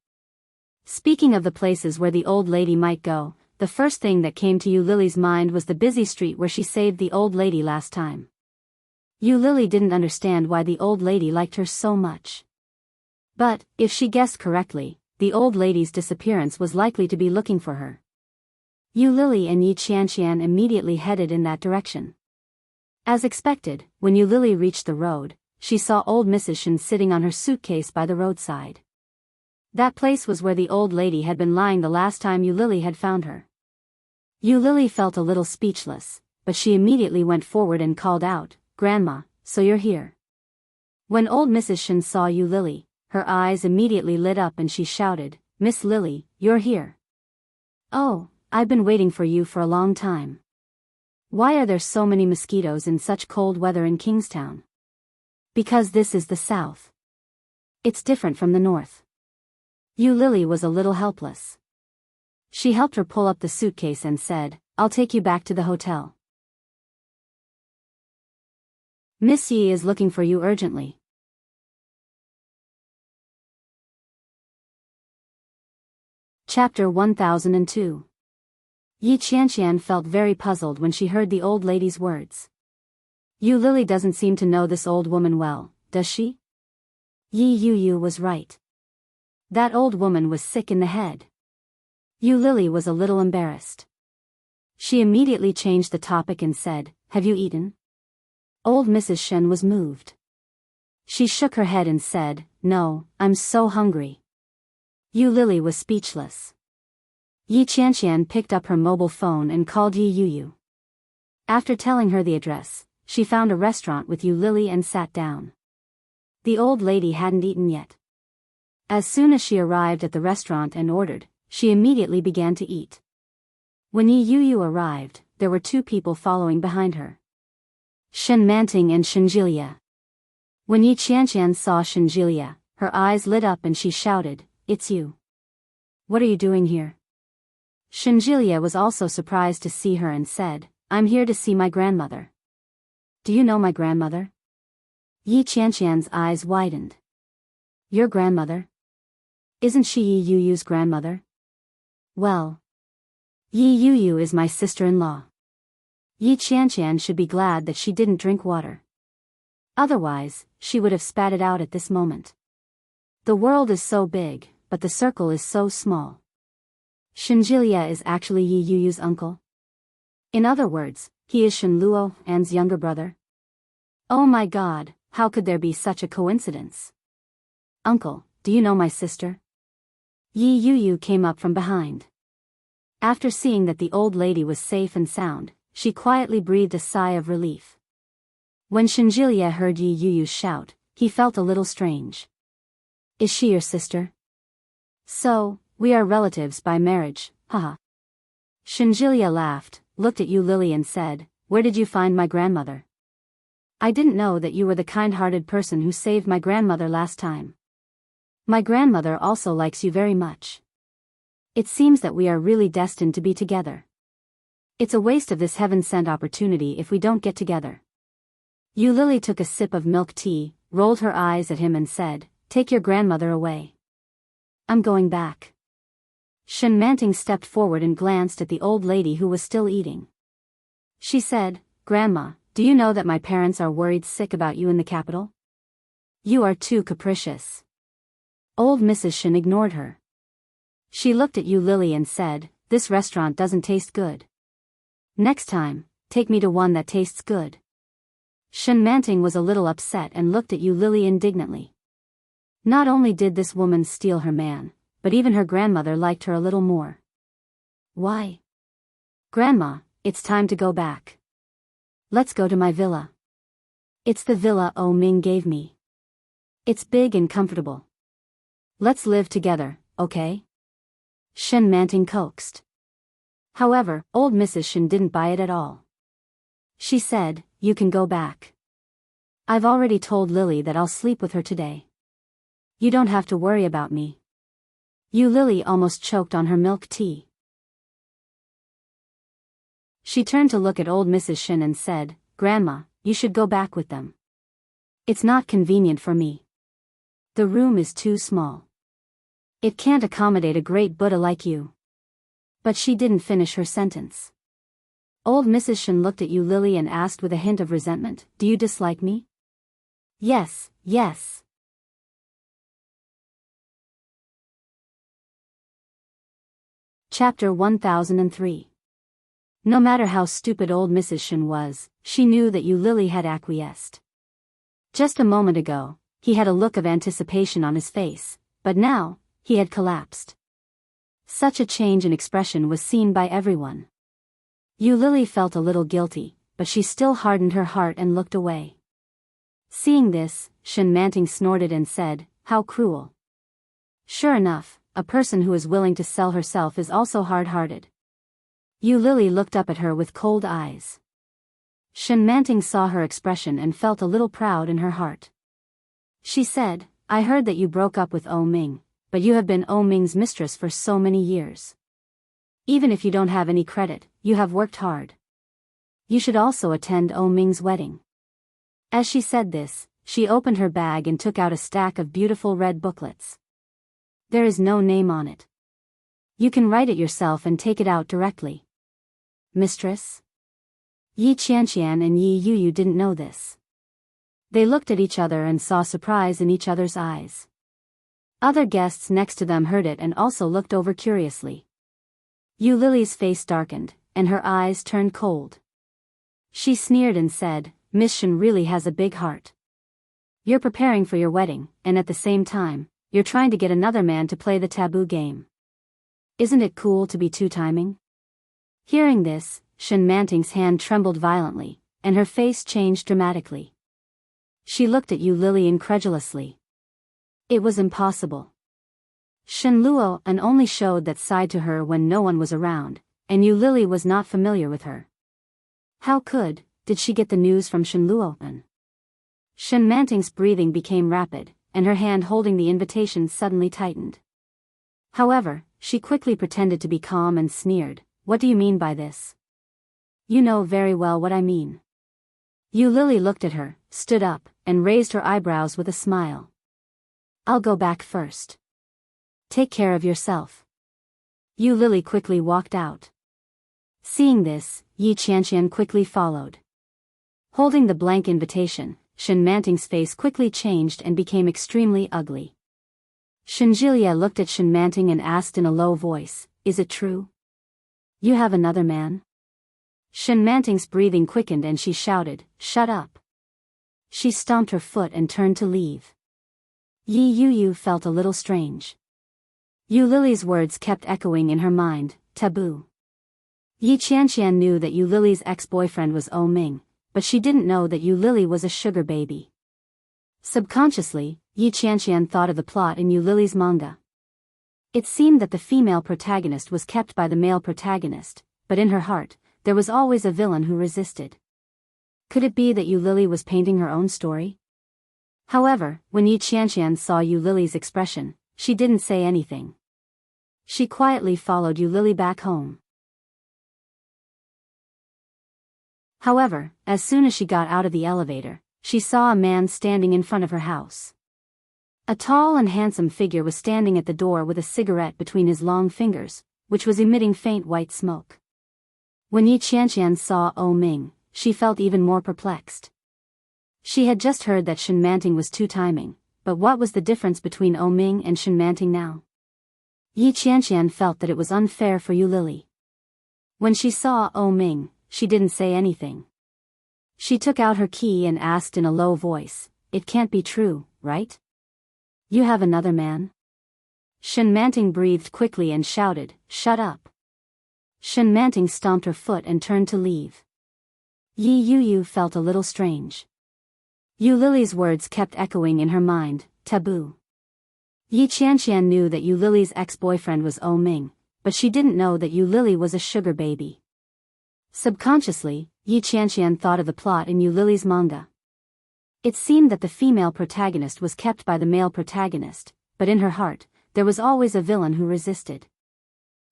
S1: Speaking of the places where the old lady might go, the first thing that came to Yu Lily's mind was the busy street where she saved the old lady last time. Yu Lily didn't understand why the old lady liked her so much. But, if she guessed correctly, the old lady's disappearance was likely to be looking for her. Yu Lily and Yi Qianqian immediately headed in that direction. As expected, when Yu Lily reached the road, she saw old Mrs. Shen sitting on her suitcase by the roadside. That place was where the old lady had been lying the last time Yu Lily had found her. Yu Lily felt a little speechless, but she immediately went forward and called out, "Grandma, so you're here." When old Mrs. Shen saw Yu Lily, her eyes immediately lit up and she shouted, "Miss Lily, you're here. Oh, I've been waiting for you for a long time. Why are there so many mosquitoes in such cold weather in Kingstown?" "Because this is the south. It's different from the north." Yu Lily was a little helpless. She helped her pull up the suitcase and said, "I'll take you back to the hotel. Miss Yi is looking for you urgently." Chapter 1002. Yi Qianqian felt very puzzled when she heard the old lady's words. Yu Lily doesn't seem to know this old woman well, does she? Yi Yuyu was right. That old woman was sick in the head. Yu Lily was a little embarrassed. She immediately changed the topic and said, "Have you eaten?" Old Mrs. Shen was moved. She shook her head and said, "No, I'm so hungry." Yu Lily was speechless. Yi Qianqian picked up her mobile phone and called Yi Yuyu. After telling her the address, she found a restaurant with Yu Lily and sat down. The old lady hadn't eaten yet. As soon as she arrived at the restaurant and ordered, she immediately began to eat. When Yi Yuyu arrived, there were two people following behind her. Shen Manting and Shen Jilya. When Yi Qianqian saw Shenjilia, her eyes lit up and she shouted, "It's you. What are you doing here?" Shenjilia was also surprised to see her and said, "I'm here to see my grandmother." "Do you know my grandmother?" Yi Qianqian's eyes widened. "Your grandmother? Isn't she Yi Yuyu's grandmother?" "Well, Yi Yuyu is my sister-in-law." Yi Qianqian should be glad that she didn't drink water. Otherwise, she would have spat it out at this moment. The world is so big, but the circle is so small. Shenjilia is actually Yi Yuyu's uncle. In other words, he is Shen Luo An's younger brother. Oh my god, how could there be such a coincidence? "Uncle, do you know my sister?" Yi Yuyu came up from behind. After seeing that the old lady was safe and sound, she quietly breathed a sigh of relief. When Shenjilia heard Yi Yuyu shout, he felt a little strange. "Is she your sister?" "So, we are relatives by marriage, haha." Shenjilia laughed, looked at Yu Lily and said, "Where did you find my grandmother?" "I didn't know that you were the kind-hearted person who saved my grandmother last time. My grandmother also likes you very much. It seems that we are really destined to be together. It's a waste of this heaven-sent opportunity if we don't get together." Yu Lily took a sip of milk tea, rolled her eyes at him and said, "Take your grandmother away. I'm going back." Shen Manting stepped forward and glanced at the old lady who was still eating. She said, "Grandma, do you know that my parents are worried sick about you in the capital? You are too capricious." Old Mrs. Shen ignored her. She looked at Yu Lily and said, "This restaurant doesn't taste good. Next time, take me to one that tastes good." Shen Manting was a little upset and looked at Yu Lily indignantly. Not only did this woman steal her man, but even her grandmother liked her a little more. "Why? Grandma, it's time to go back. Let's go to my villa. It's the villa O Ming gave me. It's big and comfortable. Let's live together, okay?" Shen Manting coaxed. However, old Mrs. Shen didn't buy it at all. She said, "You can go back. I've already told Lily that I'll sleep with her today. You don't have to worry about me." Yu Lily almost choked on her milk tea. She turned to look at old Mrs. Shen and said, "Grandma, you should go back with them. It's not convenient for me. The room is too small. It can't accommodate a great Buddha like you." But she didn't finish her sentence. Old Mrs. Shen looked at Yu Lily and asked with a hint of resentment, "Do you dislike me?" "Yes, yes." Chapter 1003. No matter how stupid old Mrs. Shen was, she knew that Yu Lily had acquiesced. Just a moment ago, he had a look of anticipation on his face, but now, he had collapsed. Such a change in expression was seen by everyone. Yu Lily felt a little guilty, but she still hardened her heart and looked away. Seeing this, Shen Manting snorted and said, "How cruel." Sure enough, a person who is willing to sell herself is also hard-hearted. Yu Lily looked up at her with cold eyes. Shen Manting saw her expression and felt a little proud in her heart. She said, "I heard that you broke up with O Ming, but you have been O Ming's mistress for so many years. Even if you don't have any credit, you have worked hard. You should also attend O Ming's wedding." As she said this, she opened her bag and took out a stack of beautiful red booklets. There is no name on it. You can write it yourself and take it out directly. Mistress? Yi Qianqian and Yi Yuyu didn't know this. They looked at each other and saw surprise in each other's eyes. Other guests next to them heard it and also looked over curiously. Yu Lily's face darkened, and her eyes turned cold. She sneered and said, "Miss Shen really has a big heart. You're preparing for your wedding, and at the same time, you're trying to get another man to play the taboo game. Isn't it cool to be two-timing?" Hearing this, Shen Manting's hand trembled violently, and her face changed dramatically. She looked at Yu Lily incredulously. It was impossible. Shen Luo and only showed that side to her when no one was around, and Yu Lily was not familiar with her. How did she get the news from Shen Luo? Shen Manting's breathing became rapid, and her hand holding the invitation suddenly tightened. However, she quickly pretended to be calm and sneered, "What do you mean by this?" "You know very well what I mean." Yu Lily looked at her, stood up, and raised her eyebrows with a smile. "I'll go back first. Take care of yourself." Yu Lily quickly walked out. Seeing this, Yi Qianqian quickly followed. Holding the blank invitation, Shen Manting's face quickly changed and became extremely ugly. Shen Jilie looked at Shen Manting and asked in a low voice, "Is it true? You have another man?" Shen Manting's breathing quickened and she shouted, "Shut up." She stomped her foot and turned to leave. Yi Yu felt a little strange. Yu Lily's words kept echoing in her mind, taboo. Yi Qianqian knew that Yu Lily's ex-boyfriend was O Ming, but she didn't know that Yu Lily was a sugar baby. Subconsciously, Yi Qianqian thought of the plot in Yu Lily's manga. It seemed that the female protagonist was kept by the male protagonist, but in her heart, there was always a villain who resisted. Could it be that Yu Lily was painting her own story? However, when Yi Qianqian saw Yu Lily's expression, she didn't say anything. She quietly followed Yu Lily back home. However, as soon as she got out of the elevator, she saw a man standing in front of her house. A tall and handsome figure was standing at the door with a cigarette between his long fingers, which was emitting faint white smoke. When Yi Qianqian saw O Ming, she felt even more perplexed. She had just heard that Shen Manting was two-timing, but what was the difference between O Ming and Shen Manting now? Yi Qianqian felt that it was unfair for Yu Lily. When she saw O Ming, she didn't say anything. She took out her key and asked in a low voice, "It can't be true, right? You have another man?" Shen Manting breathed quickly and shouted, "Shut up." Shen Manting stomped her foot and turned to leave. Yi Yu felt a little strange. Yu Lily's words kept echoing in her mind, taboo. Yi Qianqian knew that Yu Lily's ex-boyfriend was O Ming, but she didn't know that Yu Lily was a sugar baby. Subconsciously, Yi Qianqian thought of the plot in Yu Lily's manga. It seemed that the female protagonist was kept by the male protagonist, but in her heart, there was always a villain who resisted.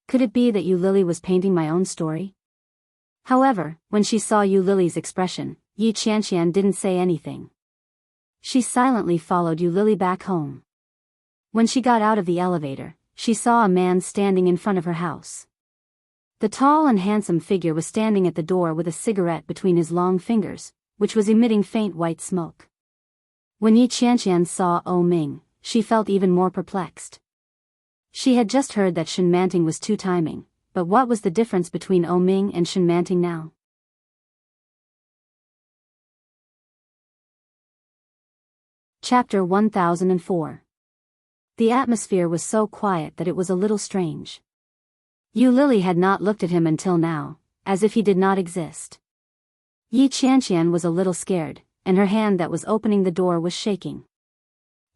S1: Could it be that Yu Lily was painting my own story? However, when she saw Yu Lily's expression, Yi Qianqian didn't say anything. She silently followed Yu Lily back home. When she got out of the elevator, she saw a man standing in front of her house. The tall and handsome figure was standing at the door with a cigarette between his long fingers, which was emitting faint white smoke. When Yi Qianqian saw O Ming, she felt even more perplexed. She had just heard that Shen Manting was two-timing, but what was the difference between O Ming and Shen Manting now? Chapter 1004. The atmosphere was so quiet that it was a little strange. Yu Lily had not looked at him until now, as if he did not exist. Yi Qianqian was a little scared, and her hand that was opening the door was shaking.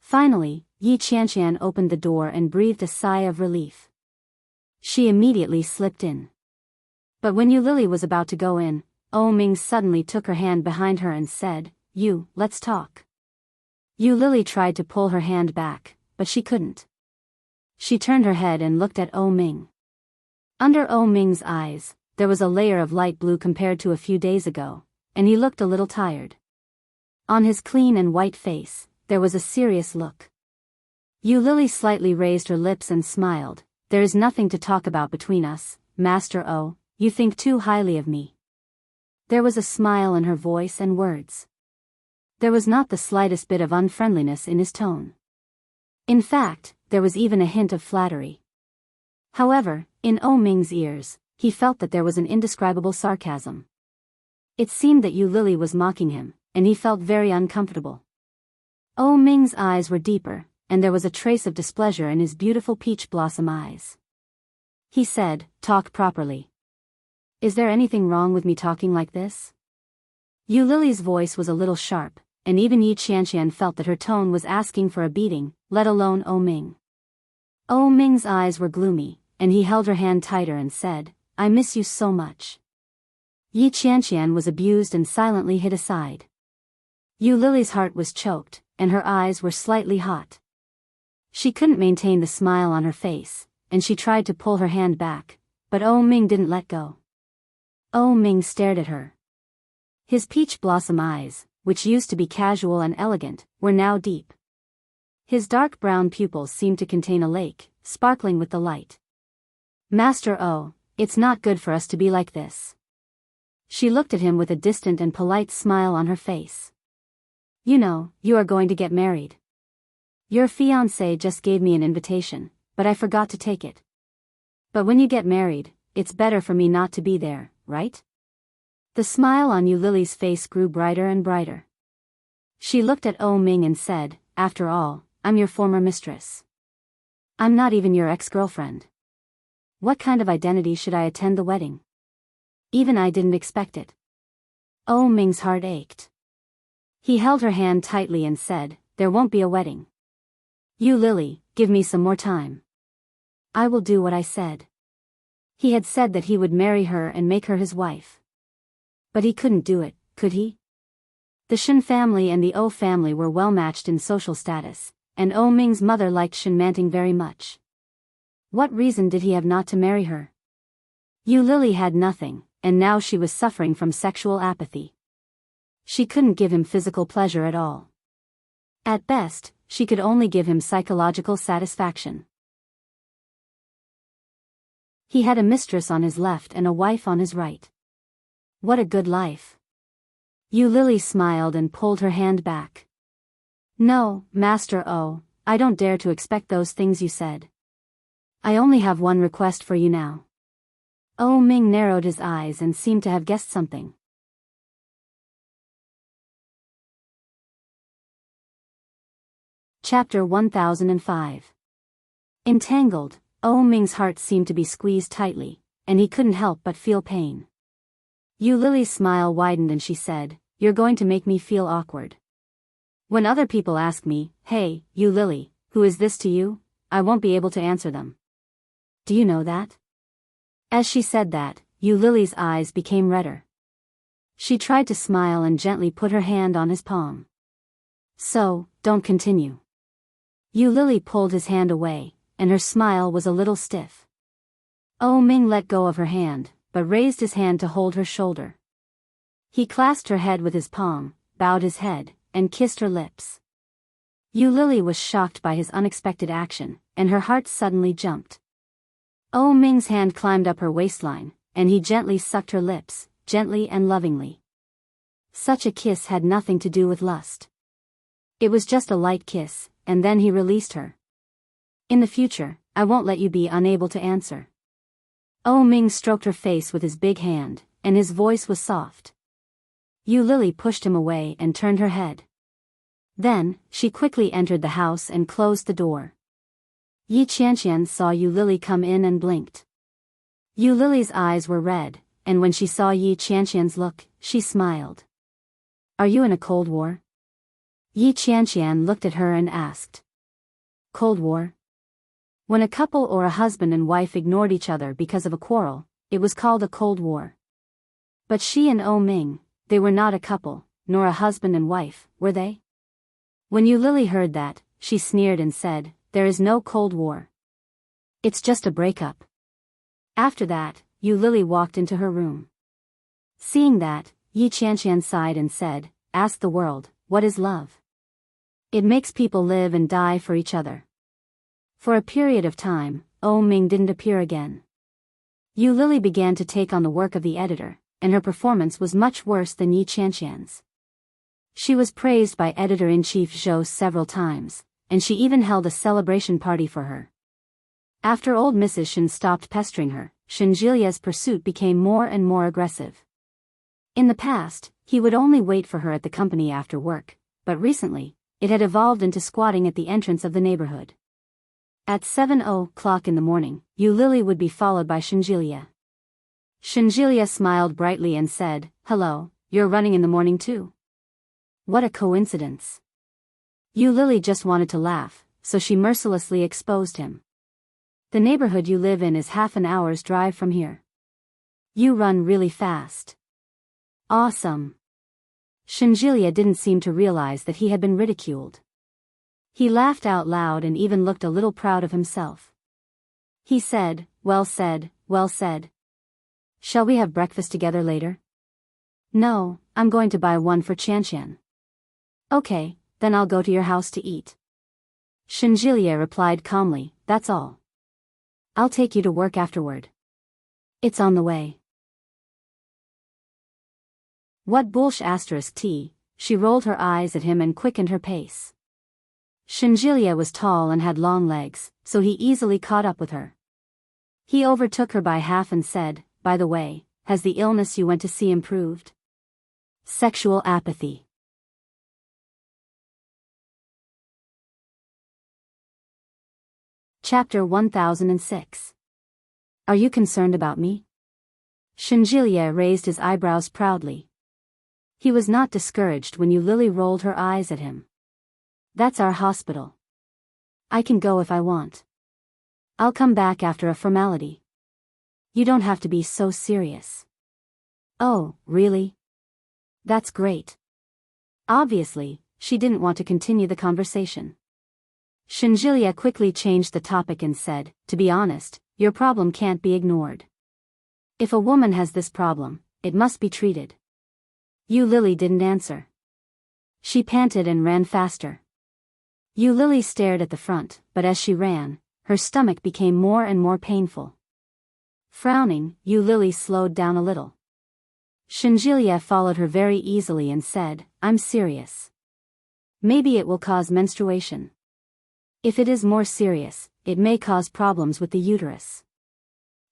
S1: Finally, Yi Qianqian opened the door and breathed a sigh of relief. She immediately slipped in. But when Yu Lily was about to go in, O Ming suddenly took her hand behind her and said, Let's talk." Yu Lily tried to pull her hand back, but she couldn't. She turned her head and looked at O Ming. Under O Ming's eyes, there was a layer of light blue compared to a few days ago, and he looked a little tired. On his clean and white face, there was a serious look. Yu Lily slightly raised her lips and smiled. "There is nothing to talk about between us, Master O, you think too highly of me." There was a smile in her voice and words. There was not the slightest bit of unfriendliness in his tone. In fact, there was even a hint of flattery. However, in O Ming's ears, he felt that there was an indescribable sarcasm. It seemed that Yu Lily was mocking him, and he felt very uncomfortable. O Ming's eyes were deeper, and there was a trace of displeasure in his beautiful peach blossom eyes. He said, "Talk properly. Is there anything wrong with me talking like this?" Yu Lily's voice was a little sharp, and even Yi Qianqian felt that her tone was asking for a beating, let alone O Ming. O Ming's eyes were gloomy, and he held her hand tighter and said, "I miss you so much." Yi Qianqian was abused and silently hid aside. Yu Lily's heart was choked, and her eyes were slightly hot. She couldn't maintain the smile on her face, and she tried to pull her hand back, but Oh Ming didn't let go. Oh Ming stared at her. His peach blossom eyes, which used to be casual and elegant, were now deep. His dark brown pupils seemed to contain a lake, sparkling with the light. Master Oh, it's not good for us to be like this. She looked at him with a distant and polite smile on her face. You know, you are going to get married. Your fiancé just gave me an invitation, but I forgot to take it. But when you get married, it's better for me not to be there, right? The smile on Yu Lily's face grew brighter and brighter. She looked at Oh Ming and said, after all, I'm your former mistress. I'm not even your ex-girlfriend. What kind of identity should I attend the wedding? Even I didn't expect it. Oh Ming's heart ached. He held her hand tightly and said, there won't be a wedding. Yu Lily, give me some more time. I will do what I said. He had said that he would marry her and make her his wife. But he couldn't do it, could he? The Shen family and the Oh family were well matched in social status, and Oh Ming's mother liked Shen Manting very much. What reason did he have not to marry her? Yu Lily had nothing, and now she was suffering from sexual apathy. She couldn't give him physical pleasure at all. At best, she could only give him psychological satisfaction. He had a mistress on his left and a wife on his right. What a good life. Yu Lily smiled and pulled her hand back. No, Master Oh, I don't dare to expect those things you said. I only have one request for you now. Oh Ming narrowed his eyes and seemed to have guessed something. Chapter 1005. Entangled, Oh Ming's heart seemed to be squeezed tightly, and he couldn't help but feel pain. Yu Lily's smile widened and she said, you're going to make me feel awkward. When other people ask me, hey, Yu Lily, who is this to you? I won't be able to answer them. Do you know that? As she said that, Yu Lily's eyes became redder. She tried to smile and gently put her hand on his palm. So, don't continue. Yu Lily pulled his hand away, and her smile was a little stiff. Oh Ming let go of her hand, but raised his hand to hold her shoulder. He clasped her head with his palm, bowed his head, and kissed her lips. Yu Lily was shocked by his unexpected action, and her heart suddenly jumped. Oh Ming's hand climbed up her waistline, and he gently sucked her lips, gently and lovingly. Such a kiss had nothing to do with lust. It was just a light kiss, and then he released her. In the future, I won't let you be unable to answer. Oh Ming stroked her face with his big hand, and his voice was soft. Yu Lily pushed him away and turned her head. Then, she quickly entered the house and closed the door. Yi Qianqian saw Yu Lily come in and blinked. Yu Lily's eyes were red, and when she saw Yi Qianqian's look, she smiled. Are you in a cold war? Yi Qianqian looked at her and asked. Cold war? When a couple or a husband and wife ignored each other because of a quarrel, it was called a cold war. But she and Oh Ming, they were not a couple, nor a husband and wife, were they? When Yu Lily heard that, she sneered and said, there is no cold war. It's just a breakup. After that, Yu Lily walked into her room. Seeing that, Yi Qianqian sighed and said, ask the world, what is love? It makes people live and die for each other. For a period of time, Oh Ming didn't appear again. Yu Lily began to take on the work of the editor, and her performance was much worse than Yi Qianqian's. She was praised by editor-in-chief Zhou several times, and she even held a celebration party for her. After old Mrs. Shen stopped pestering her, Shen Jilia's pursuit became more and more aggressive. In the past, he would only wait for her at the company after work, but recently, it had evolved into squatting at the entrance of the neighborhood. At 7:00 in the morning, Yu Lily would be followed by Shen Jilia. Shen Jilia smiled brightly and said, hello, you're running in the morning too? What a coincidence. Yu Lily just wanted to laugh, so she mercilessly exposed him. The neighborhood you live in is half an hour's drive from here. You run really fast. Awesome. Shinjilia didn't seem to realize that he had been ridiculed. He laughed out loud and even looked a little proud of himself. He said, "Well said, well said. Shall we have breakfast together later?" "No, I'm going to buy one for Qianqian." "Okay, then I'll go to your house to eat." Shinjilia replied calmly, "That's all. I'll take you to work afterward. It's on the way." What bullsh *t, she rolled her eyes at him and quickened her pace. Shinjilia was tall and had long legs, so he easily caught up with her. He overtook her by half and said, "By the way, has the illness you went to see improved?" Sexual apathy. Chapter 1006. Are you concerned about me? Shinjilia raised his eyebrows proudly. He was not discouraged when Yu Lily rolled her eyes at him. "That's our hospital. I can go if I want. I'll come back after a formality. You don't have to be so serious." "Oh, really? That's great." Obviously, she didn't want to continue the conversation. Shinjilia quickly changed the topic and said, "To be honest, your problem can't be ignored. If a woman has this problem, it must be treated." Yu Lily didn't answer. She panted and ran faster. Yu Lily stared at the front, but as she ran, her stomach became more and more painful. Frowning, Yu Lily slowed down a little. Shinjilia followed her very easily and said, "I'm serious. Maybe it will cause menstruation. If it is more serious, it may cause problems with the uterus.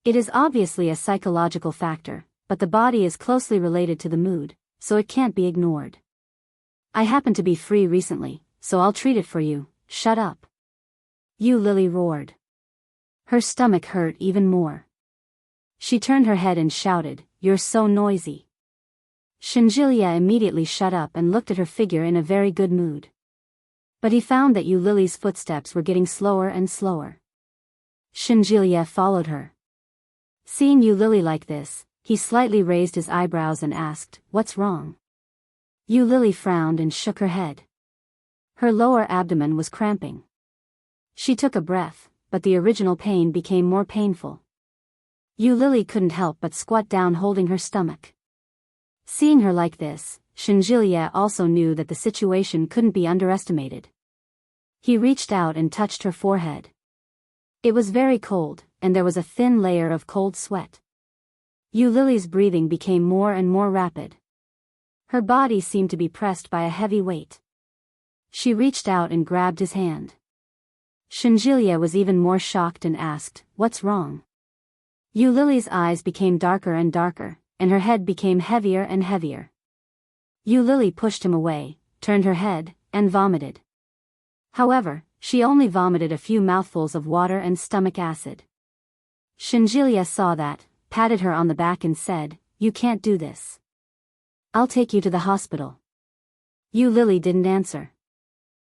S1: It is obviously a psychological factor, but the body is closely related to the mood, so it can't be ignored. I happen to be free recently, so I'll treat it for you. Shut up." Yu Lily roared. Her stomach hurt even more. She turned her head and shouted, "You're so noisy." Shinjilia immediately shut up and looked at her figure in a very good mood. But he found that Yu Lily's footsteps were getting slower and slower. Shinjilia followed her. Seeing Yu Lily like this, he slightly raised his eyebrows and asked, "What's wrong?" Yu Lily frowned and shook her head. Her lower abdomen was cramping. She took a breath, but the original pain became more painful. Yu Lily couldn't help but squat down holding her stomach. Seeing her like this, Shinjilia also knew that the situation couldn't be underestimated. He reached out and touched her forehead. It was very cold, and there was a thin layer of cold sweat. Yu Lily's breathing became more and more rapid. Her body seemed to be pressed by a heavy weight. She reached out and grabbed his hand. Shinjilia was even more shocked and asked, "What's wrong?" Yu Lily's eyes became darker and darker, and her head became heavier and heavier. Yu Lily pushed him away, turned her head, and vomited. However, she only vomited a few mouthfuls of water and stomach acid. Shinjilia saw that, patted her on the back and said, "You can't do this. I'll take you to the hospital." Yu Lily didn't answer.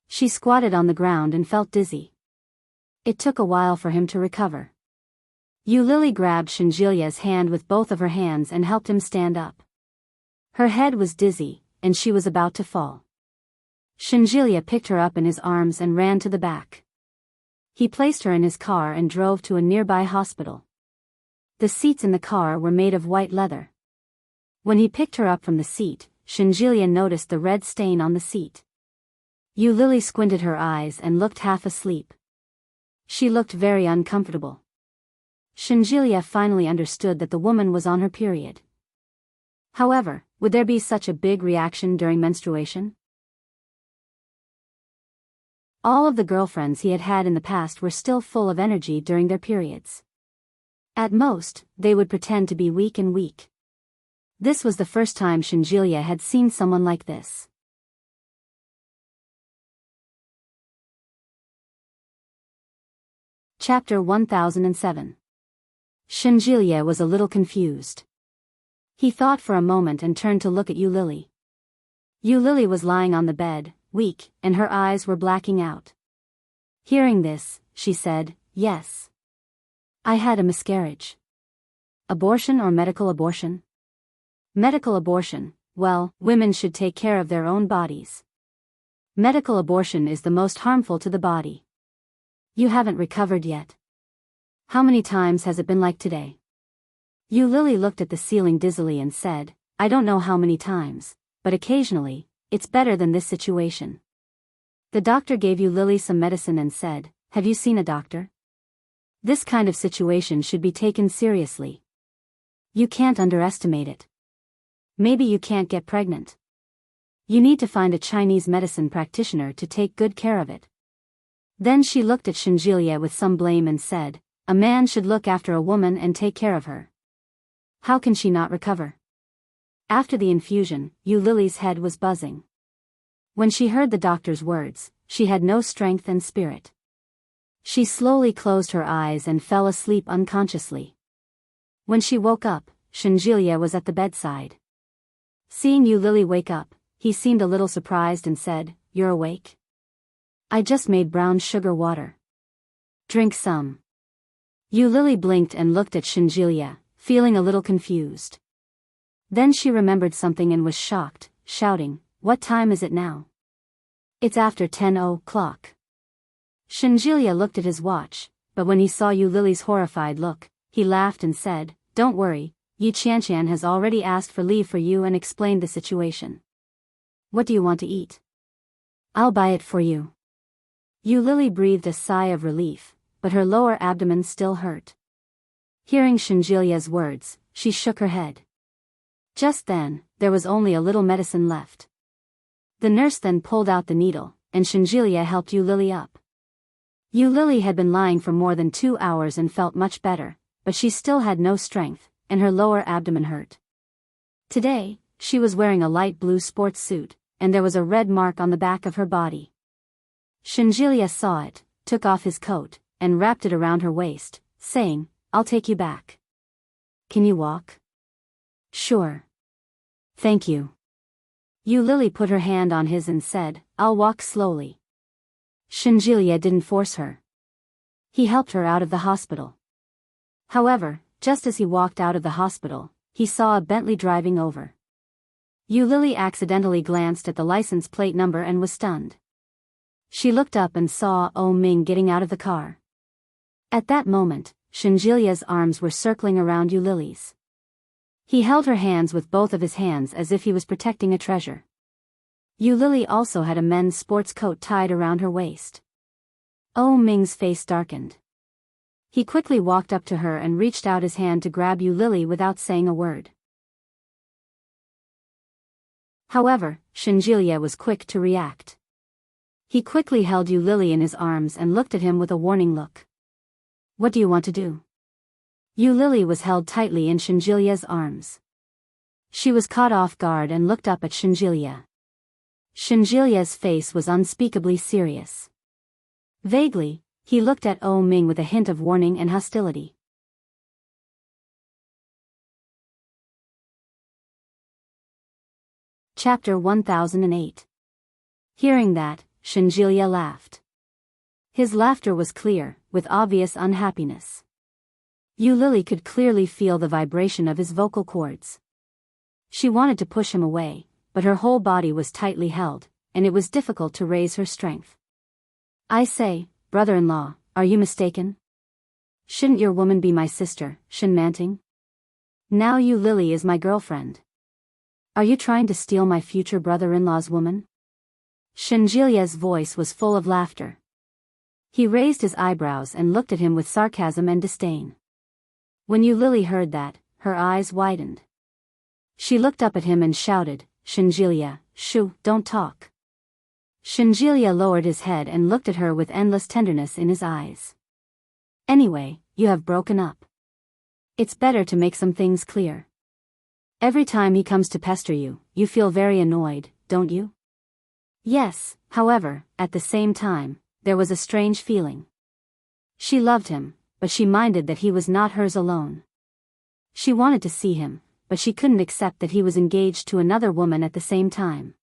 S1: She squatted on the ground and felt dizzy. It took a while for him to recover. Yu Lily grabbed Shinjilia's hand with both of her hands and helped him stand up. Her head was dizzy, and she was about to fall. Shinjilia picked her up in his arms and ran to the back. He placed her in his car and drove to a nearby hospital. The seats in the car were made of white leather. When he picked her up from the seat, Shinjilia noticed the red stain on the seat. Yu Lily squinted her eyes and looked half asleep. She looked very uncomfortable. Shinjilia finally understood that the woman was on her period. However, would there be such a big reaction during menstruation? All of the girlfriends he had had in the past were still full of energy during their periods. At most, they would pretend to be weak and weak. This was the first time Shinjilia had seen someone like this. Chapter 1007. Shinjilia was a little confused. He thought for a moment and turned to look at Yu Lily. Yu Lily was lying on the bed, weak, and her eyes were blacking out. Hearing this, she said, "Yes. I had a miscarriage." "Abortion or medical abortion?" "Medical abortion. well, women should take care of their own bodies. Medical abortion is the most harmful to the body. You haven't recovered yet. How many times has it been like today? Yu Lily looked at the ceiling dizzily and said, I don't know how many times, but occasionally, it's better than this situation. The doctor gave Yu Lily some medicine and said, have you seen a doctor? This kind of situation should be taken seriously. You can't underestimate it. Maybe you can't get pregnant. You need to find a Chinese medicine practitioner to take good care of it. Then she looked at Shinjilia with some blame and said, a man should look after a woman and take care of her. How can she not recover? After the infusion, Yu Lily's head was buzzing. When she heard the doctor's words, she had no strength and spirit. She slowly closed her eyes and fell asleep unconsciously. When she woke up, Shinjilia was at the bedside. Seeing Yu Lily wake up, he seemed a little surprised and said, you're awake? I just made brown sugar water. Drink some. Yu Lily blinked and looked at Shinjilia, feeling a little confused. Then she remembered something and was shocked, shouting, what time is it now? It's after 10 o'clock. Shinjilia looked at his watch, but when he saw Yu Lily's horrified look, he laughed and said, don't worry, Yi Qianqian has already asked for leave for you and explained the situation. What do you want to eat? I'll buy it for you. Yu Lily breathed a sigh of relief, but her lower abdomen still hurt. Hearing Shinjilia's words, she shook her head. Just then, there was only a little medicine left. The nurse then pulled out the needle, and Shinjilia helped Yu Lily up. Yu Lily had been lying for more than 2 hours and felt much better, but she still had no strength, and her lower abdomen hurt. Today, she was wearing a light blue sports suit, and there was a red mark on the back of her body. Shinjilia saw it, took off his coat, and wrapped it around her waist, saying, I'll take you back. Can you walk? Sure. Thank you. Yu Lily put her hand on his and said, I'll walk slowly. Shinjilia didn't force her. He helped her out of the hospital. However, just as he walked out of the hospital, he saw a Bentley driving over. Yu Lily accidentally glanced at the license plate number and was stunned. She looked up and saw Oh Ming getting out of the car. At that moment, Shinjilia's arms were circling around Yu Lily's. He held her hands with both of his hands as if he was protecting a treasure. Yu Lily also had a men's sports coat tied around her waist. Oh Ming's face darkened. He quickly walked up to her and reached out his hand to grab Yu Lily without saying a word. However, Shinjilia was quick to react. He quickly held Yu Lily in his arms and looked at him with a warning look. What do you want to do? Yu Lily was held tightly in Shinjilia's arms. She was caught off guard and looked up at Shinjilia. Shinjilia's face was unspeakably serious. Vaguely, he looked at Oh Ming with a hint of warning and hostility. Chapter 1008. Hearing that, Shinjilia laughed. His laughter was clear, with obvious unhappiness. Yu Lily could clearly feel the vibration of his vocal cords. She wanted to push him away, but her whole body was tightly held, and it was difficult to raise her strength. I say, brother-in-law, are you mistaken? Shouldn't your woman be my sister, Shin Manting? Now Yu Lily is my girlfriend. Are you trying to steal my future brother-in-law's woman? Shinjilia's voice was full of laughter. He raised his eyebrows and looked at him with sarcasm and disdain. When Yu Lily heard that, her eyes widened. She looked up at him and shouted, Shinjilia, shoo, don't talk. Shinjilia lowered his head and looked at her with endless tenderness in his eyes. Anyway, you have broken up. It's better to make some things clear. Every time he comes to pester you, you feel very annoyed, don't you? Yes, however, at the same time, there was a strange feeling. She loved him, but she minded that he was not hers alone. She wanted to see him, but she couldn't accept that he was engaged to another woman at the same time.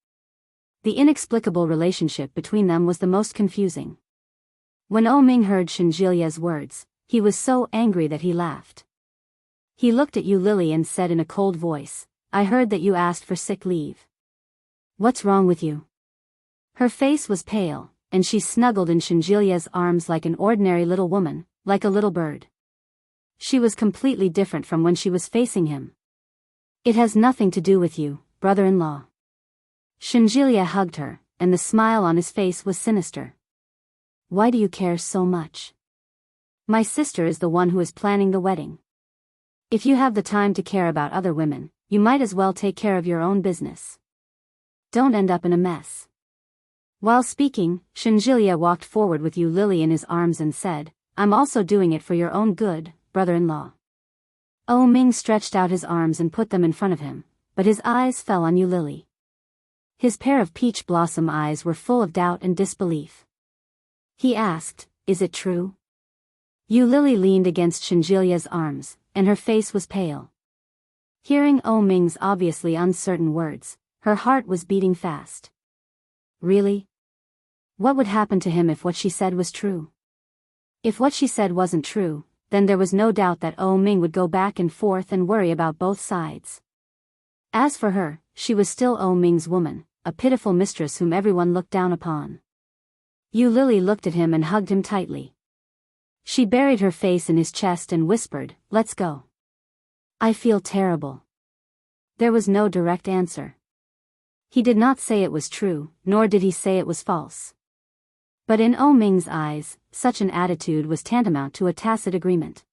S1: The inexplicable relationship between them was the most confusing. When Oh Ming heard Shinjilia's words, he was so angry that he laughed. He looked at Yu Lily and said in a cold voice, I heard that you asked for sick leave. What's wrong with you? Her face was pale, and she snuggled in Shenjilia's arms like an ordinary little woman, like a little bird. She was completely different from when she was facing him. It has nothing to do with you, brother-in-law. Shenjilia hugged her, and the smile on his face was sinister. Why do you care so much? My sister is the one who is planning the wedding. If you have the time to care about other women, you might as well take care of your own business. Don't end up in a mess. While speaking, Shenjilia walked forward with Yu Lily in his arms and said, I'm also doing it for your own good, brother-in-law. Oh Ming stretched out his arms and put them in front of him, but his eyes fell on Yu Lily. His pair of peach blossom eyes were full of doubt and disbelief. He asked, is it true? Yu Lily leaned against Shenjilia's arms, and her face was pale. Hearing Oh Ming's obviously uncertain words, her heart was beating fast. Really? What would happen to him if what she said was true? If what she said wasn't true, then there was no doubt that Oh Ming would go back and forth and worry about both sides. As for her, she was still Oh Ming's woman, a pitiful mistress whom everyone looked down upon. Yu Lily looked at him and hugged him tightly. She buried her face in his chest and whispered, let's go. I feel terrible. There was no direct answer. He did not say it was true, nor did he say it was false. But in Oh Ming's eyes, such an attitude was tantamount to a tacit agreement.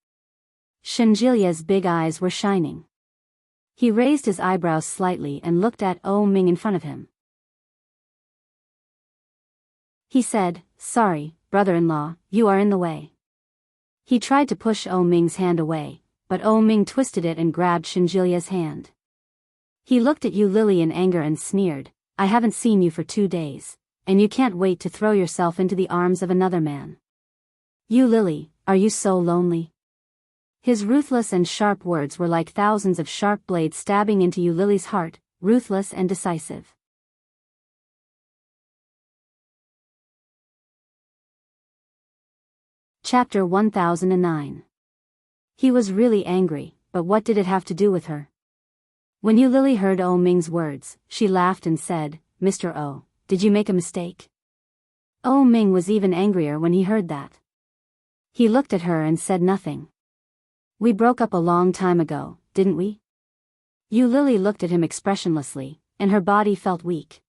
S1: Shenjilia's big eyes were shining. He raised his eyebrows slightly and looked at Oh Ming in front of him. He said, sorry, brother-in-law, you are in the way. He tried to push Oh Ming's hand away, but Oh Ming twisted it and grabbed Shenjilia's hand. He looked at Yu Lily in anger and sneered, I haven't seen you for 2 days, and you can't wait to throw yourself into the arms of another man. Yu Lily, are you so lonely? His ruthless and sharp words were like thousands of sharp blades stabbing into Yu Lily's heart, ruthless and decisive. Chapter 1009. He was really angry, but what did it have to do with her? When Yu Lily heard Oh Ming's words, she laughed and said, Mr. Oh, did you make a mistake? Oh Ming was even angrier when he heard that. He looked at her and said nothing. We broke up a long time ago, didn't we? Yu Lily looked at him expressionlessly, and her body felt weak.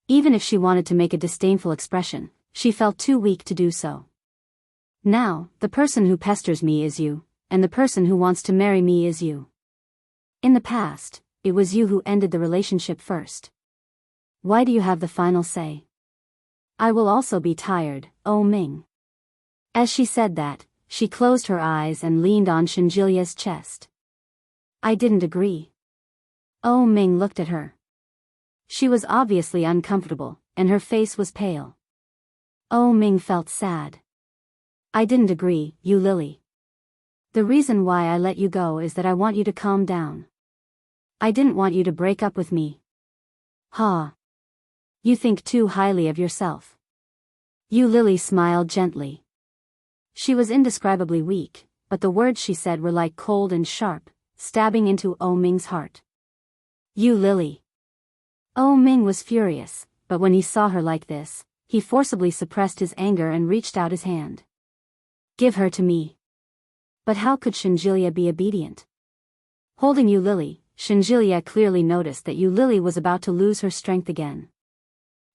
S1: Even if she wanted to make a disdainful expression, she felt too weak to do so. Now, the person who pesters me is you, and the person who wants to marry me is you. In the past, it was you who ended the relationship first. Why do you have the final say? I will also be tired, Oh Ming. As she said that, she closed her eyes and leaned on Shenjilia's chest. I didn't agree. Oh Ming looked at her. She was obviously uncomfortable, and her face was pale. Oh Ming felt sad. I didn't agree, Yu Lily. The reason why I let you go is that I want you to calm down. I didn't want you to break up with me. Ha. You think too highly of yourself. Yu Lily smiled gently. She was indescribably weak, but the words she said were like cold and sharp, stabbing into Oh Ming's heart. Yu Lily. Oh Ming was furious, but when he saw her like this, he forcibly suppressed his anger and reached out his hand. Give her to me. But how could Shenjilia be obedient? Holding Yu Lily, Shenjilia clearly noticed that Yu Lily was about to lose her strength again.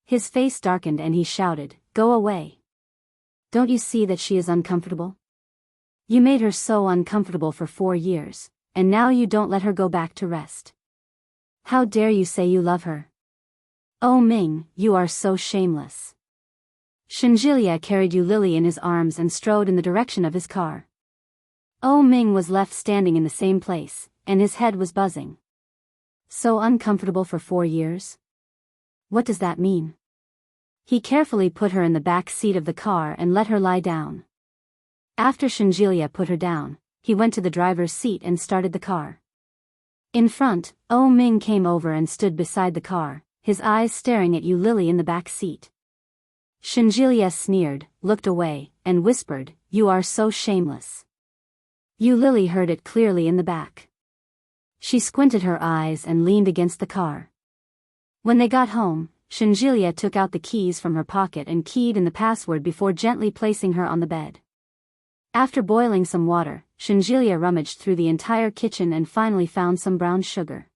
S1: His face darkened and he shouted, Go away. Don't you see that she is uncomfortable? You made her so uncomfortable for 4 years, and now you don't let her go back to rest. How dare you say you love her? Oh Ming, you are so shameless. Shenjilia carried Yu Lily in his arms and strode in the direction of his car. Oh Ming was left standing in the same place, and his head was buzzing. So uncomfortable for 4 years? What does that mean? He carefully put her in the back seat of the car and let her lie down. After Shenjilia put her down, he went to the driver's seat and started the car. In front, Oh Ming came over and stood beside the car, his eyes staring at Yu Lily in the back seat. Shenjilia sneered, looked away, and whispered, You are so shameless. Yu Lily heard it clearly in the back. She squinted her eyes and leaned against the car. When they got home, Shenjilia took out the keys from her pocket and keyed in the password before gently placing her on the bed. After boiling some water, Shenjilia rummaged through the entire kitchen and finally found some brown sugar.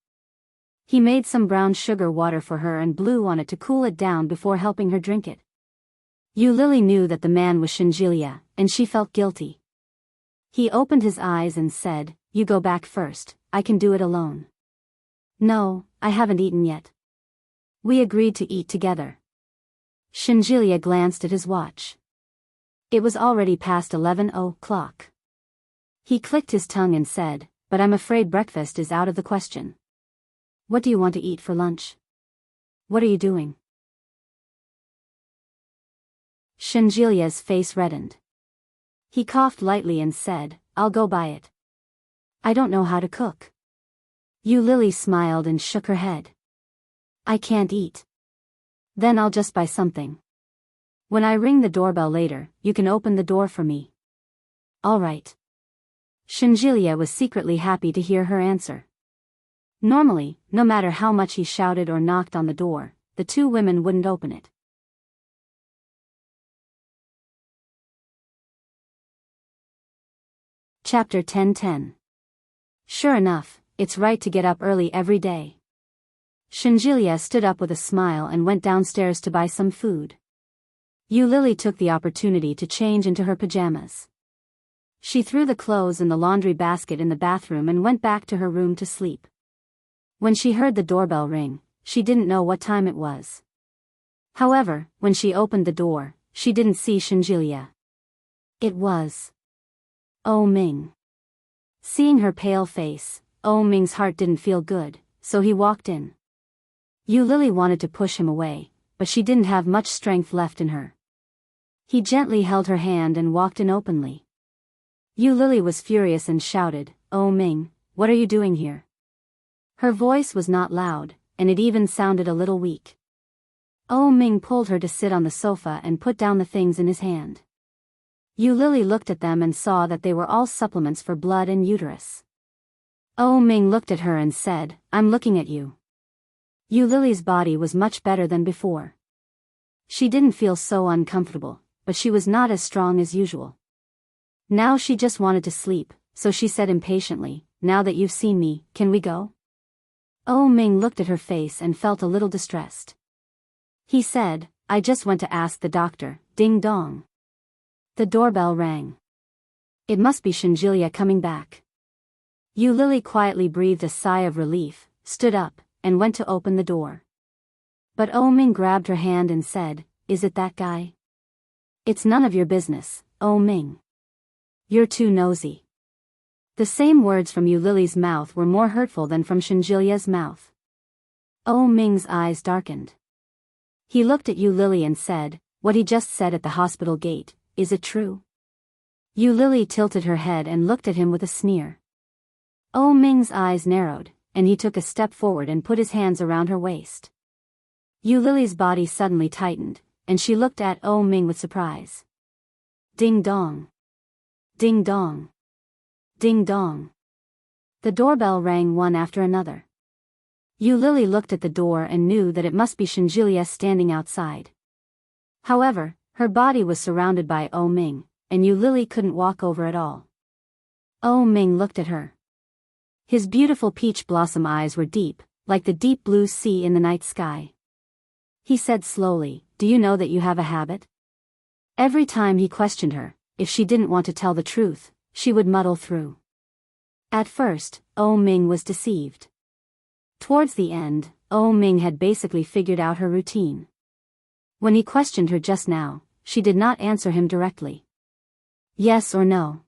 S1: He made some brown sugar water for her and blew on it to cool it down before helping her drink it. Yu Lily knew that the man was Shenjilia, and she felt guilty. He opened his eyes and said, "You go back first, I can do it alone." "No, I haven't eaten yet. We agreed to eat together." Shenjilia glanced at his watch. It was already past 11 o'clock. He clicked his tongue and said, "But I'm afraid breakfast is out of the question. What do you want to eat for lunch? What are you doing?" Shenjilia's face reddened. He coughed lightly and said, "I'll go buy it. I don't know how to cook." Yu Lily smiled and shook her head. "I can't eat. Then I'll just buy something. When I ring the doorbell later, you can open the door for me." "All right." Shenjilia was secretly happy to hear her answer. Normally, no matter how much he shouted or knocked on the door, the two women wouldn't open it. Chapter 10:10. Sure enough, it's right to get up early every day. Shenjilia stood up with a smile and went downstairs to buy some food. Yu Lily took the opportunity to change into her pajamas. She threw the clothes in the laundry basket in the bathroom and went back to her room to sleep. When she heard the doorbell ring, she didn't know what time it was. However, when she opened the door, she didn't see Shenjilia. It was Oh Ming. Seeing her pale face, Oh Ming's heart didn't feel good, so he walked in. Yu Lily wanted to push him away, but she didn't have much strength left in her. He gently held her hand and walked in openly. Yu Lily was furious and shouted, "Oh Ming, what are you doing here?" Her voice was not loud, and it even sounded a little weak. Oh Ming pulled her to sit on the sofa and put down the things in his hand. Yu Lily looked at them and saw that they were all supplements for blood and uterus. Oh Ming looked at her and said, "I'm looking at you." Yu Lily's body was much better than before. She didn't feel so uncomfortable, but she was not as strong as usual. Now she just wanted to sleep, so she said impatiently, "Now that you've seen me, can we go?" Oh Ming looked at her face and felt a little distressed. He said, "I just went to ask the doctor." Ding dong. The doorbell rang. It must be Shenjilia coming back. Yu Lily quietly breathed a sigh of relief, stood up, and went to open the door. But Oh Ming grabbed her hand and said, "Is it that guy?" "It's none of your business, Oh Ming. You're too nosy." The same words from Yu Lily's mouth were more hurtful than from Shenjilia's mouth. Oh Ming's eyes darkened. He looked at Yu Lily and said, "What he just said at the hospital gate, is it true?" Yu Lily tilted her head and looked at him with a sneer. Oh Ming's eyes narrowed, and he took a step forward and put his hands around her waist. Yu Lily's body suddenly tightened, and she looked at Oh Ming with surprise. Ding dong. Ding dong. Ding dong. The doorbell rang one after another. Yu Lily looked at the door and knew that it must be Shenjilia standing outside. However, her body was surrounded by Oh Ming, and Yu Lily couldn't walk over at all. Oh Ming looked at her. His beautiful peach blossom eyes were deep, like the deep blue sea in the night sky. He said slowly, "Do you know that you have a habit?" Every time he questioned her, if she didn't want to tell the truth, she would muddle through. At first, Oh Ming was deceived. Towards the end, Oh Ming had basically figured out her routine. When he questioned her just now, she did not answer him directly. Yes or no.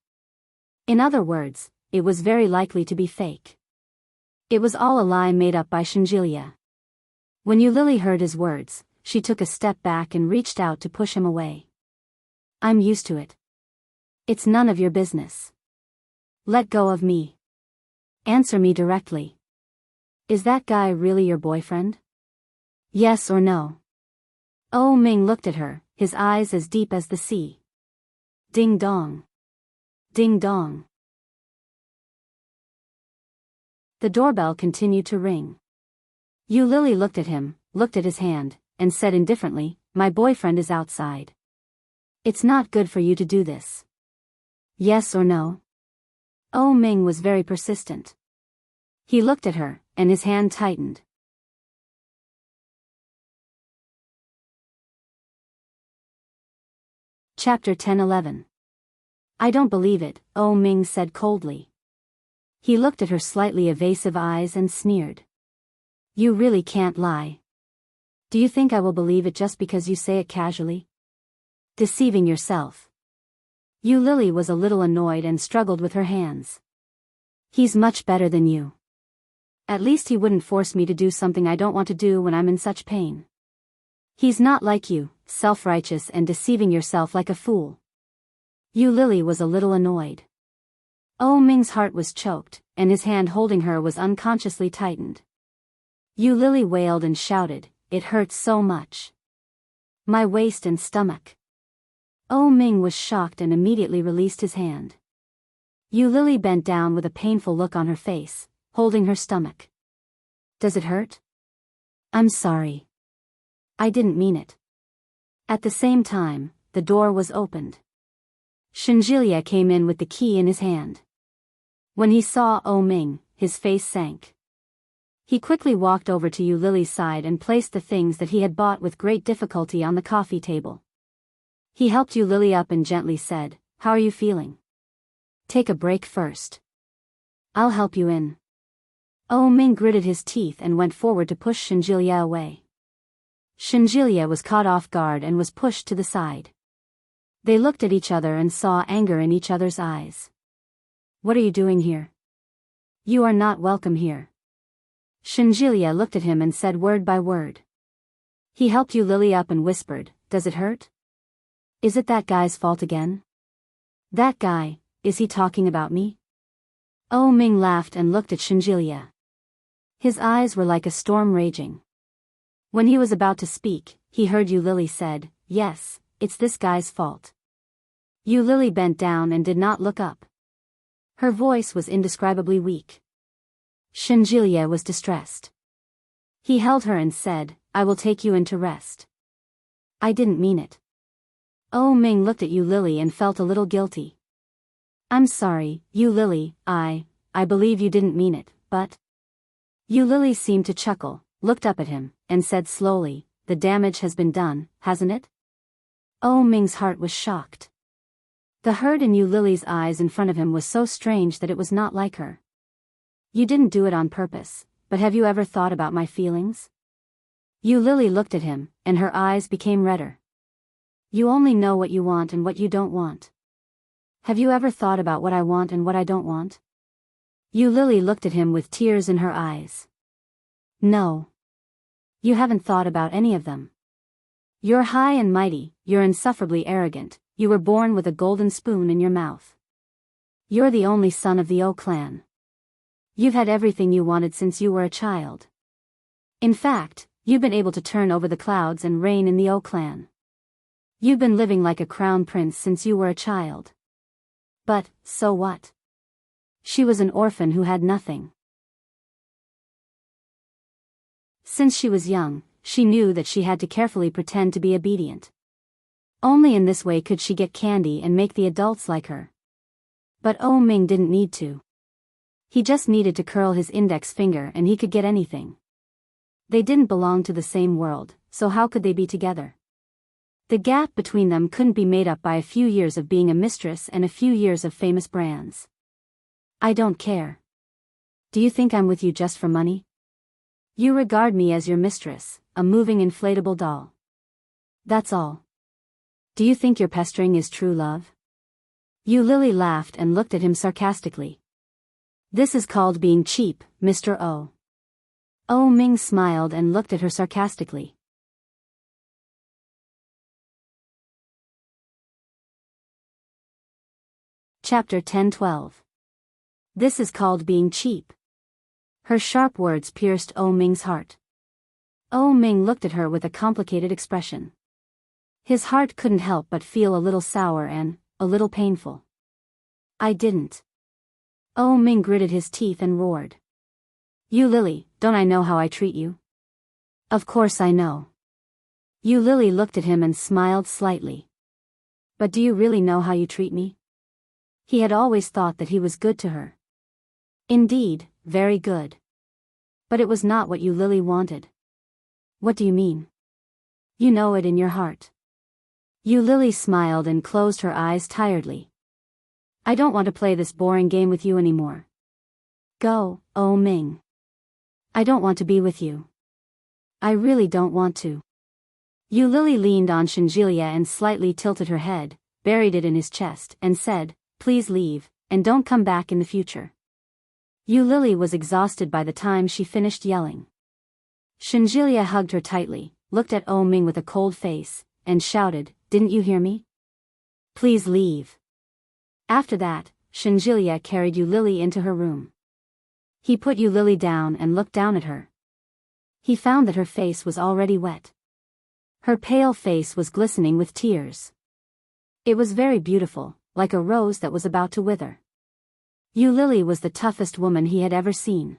S1: In other words, it was very likely to be fake. It was all a lie made up by Shenjilia. When Yu Lily heard his words, she took a step back and reached out to push him away. "I'm used to it. It's none of your business. Let go of me. Answer me directly. Is that guy really your boyfriend? Yes or no?" Oh Ming looked at her, his eyes as deep as the sea. Ding dong. Ding dong. The doorbell continued to ring. Yu Lily looked at him, looked at his hand, and said indifferently, "My boyfriend is outside. It's not good for you to do this. Yes or no?" Oh Ming was very persistent. He looked at her, and his hand tightened. Chapter 10-11. "I don't believe it," Oh Ming said coldly. He looked at her slightly evasive eyes and sneered. "You really can't lie. Do you think I will believe it just because you say it casually? Deceiving yourself." Yu Lily was a little annoyed and struggled with her hands. "He's much better than you. At least he wouldn't force me to do something I don't want to do when I'm in such pain. He's not like you, self-righteous and deceiving yourself like a fool." Yu Lily was a little annoyed. Oh Ming's heart was choked, and his hand holding her was unconsciously tightened. Yu Lily wailed and shouted, "It hurts so much. My waist and stomach." Oh Ming was shocked and immediately released his hand. Yu Lily bent down with a painful look on her face, holding her stomach. "Does it hurt? I'm sorry. I didn't mean it." At the same time, the door was opened. Shinjilia came in with the key in his hand. When he saw Oh Ming, his face sank. He quickly walked over to Yu Lily's side and placed the things that he had bought with great difficulty on the coffee table. He helped Yu Lily up and gently said, "How are you feeling? Take a break first. I'll help you in." Oh Ming gritted his teeth and went forward to push Shinjilia away. Shinjilia was caught off guard and was pushed to the side. They looked at each other and saw anger in each other's eyes. "What are you doing here? You are not welcome here." Shinjilia looked at him and said word by word. He helped Yu Lily up and whispered, "Does it hurt? Is it that guy's fault again? That guy, is he talking about me?" Oh Ming laughed and looked at Shinjilia. His eyes were like a storm raging. When he was about to speak, he heard Yu Lily said, "Yes, it's this guy's fault." Yu Lily bent down and did not look up. Her voice was indescribably weak. Shinjilia was distressed. He held her and said, "I will take you in to rest." "I didn't mean it." Oh Ming looked at Yu Lily and felt a little guilty. "I'm sorry, Yu Lily, I believe you didn't mean it, but..." Yu Lily seemed to chuckle, looked up at him, and said slowly, "The damage has been done, hasn't it?" Oh Ming's heart was shocked. The hurt in Yu Lily's eyes in front of him was so strange that it was not like her. "You didn't do it on purpose, but have you ever thought about my feelings?" Yu Lily looked at him, and her eyes became redder. "You only know what you want and what you don't want. Have you ever thought about what I want and what I don't want?" Yu Lily looked at him with tears in her eyes. "No. You haven't thought about any of them. You're high and mighty, you're insufferably arrogant, you were born with a golden spoon in your mouth. You're the only son of the O clan. You've had everything you wanted since you were a child. In fact, you've been able to turn over the clouds and reign in the O clan. You've been living like a crown prince since you were a child. But, so what? She was an orphan who had nothing. Since she was young, she knew that she had to carefully pretend to be obedient. Only in this way could she get candy and make the adults like her. But Oh Ming didn't need to. He just needed to curl his index finger and he could get anything. They didn't belong to the same world, so how could they be together? The gap between them couldn't be made up by a few years of being a mistress and a few years of famous brands. "I don't care. Do you think I'm with you just for money? You regard me as your mistress, a moving inflatable doll. That's all. Do you think your pestering is true love?" Yu Lily laughed and looked at him sarcastically. "This is called being cheap, Mr. O." Oh Ming smiled and looked at her sarcastically. Chapter 10-12. This is called being cheap. Her sharp words pierced Oh Ming's heart. Oh Ming looked at her with a complicated expression. His heart couldn't help but feel a little sour and a little painful. "I didn't." Oh Ming gritted his teeth and roared. You Lily, don't I know how I treat you? Of course I know. You Lily looked at him and smiled slightly. But do you really know how you treat me? He had always thought that he was good to her. Indeed, very good. But it was not what you Lily wanted. What do you mean? You know it in your heart. You Lily smiled and closed her eyes tiredly. I don't want to play this boring game with you anymore. Go, Oh Ming. I don't want to be with you. I really don't want to. Yu Lily leaned on Shinjilia and slightly tilted her head, buried it in his chest, and said, Please leave, and don't come back in the future. Yu Lily was exhausted by the time she finished yelling. Shinjilia hugged her tightly, looked at Oh Ming with a cold face, and shouted, Didn't you hear me? Please leave. After that, Shinjilia carried Yu Lily into her room. He put Yu Lily down and looked down at her. He found that her face was already wet. Her pale face was glistening with tears. It was very beautiful, like a rose that was about to wither. Yu Lily was the toughest woman he had ever seen.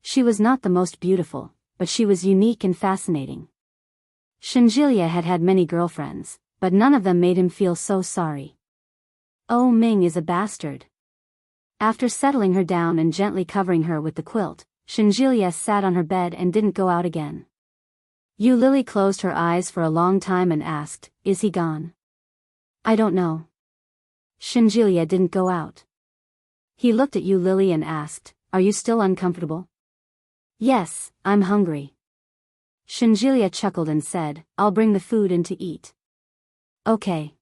S1: She was not the most beautiful, but she was unique and fascinating. Shinjilia had had many girlfriends, but none of them made him feel so sorry. Oh Ming is a bastard. After settling her down and gently covering her with the quilt, Shinjilia sat on her bed and didn't go out again. Yu Lily closed her eyes for a long time and asked, Is he gone? I don't know. Shinjilia didn't go out. He looked at Yu Lily and asked, Are you still uncomfortable? Yes, I'm hungry. Shinjilia chuckled and said, I'll bring the food in to eat. Okay.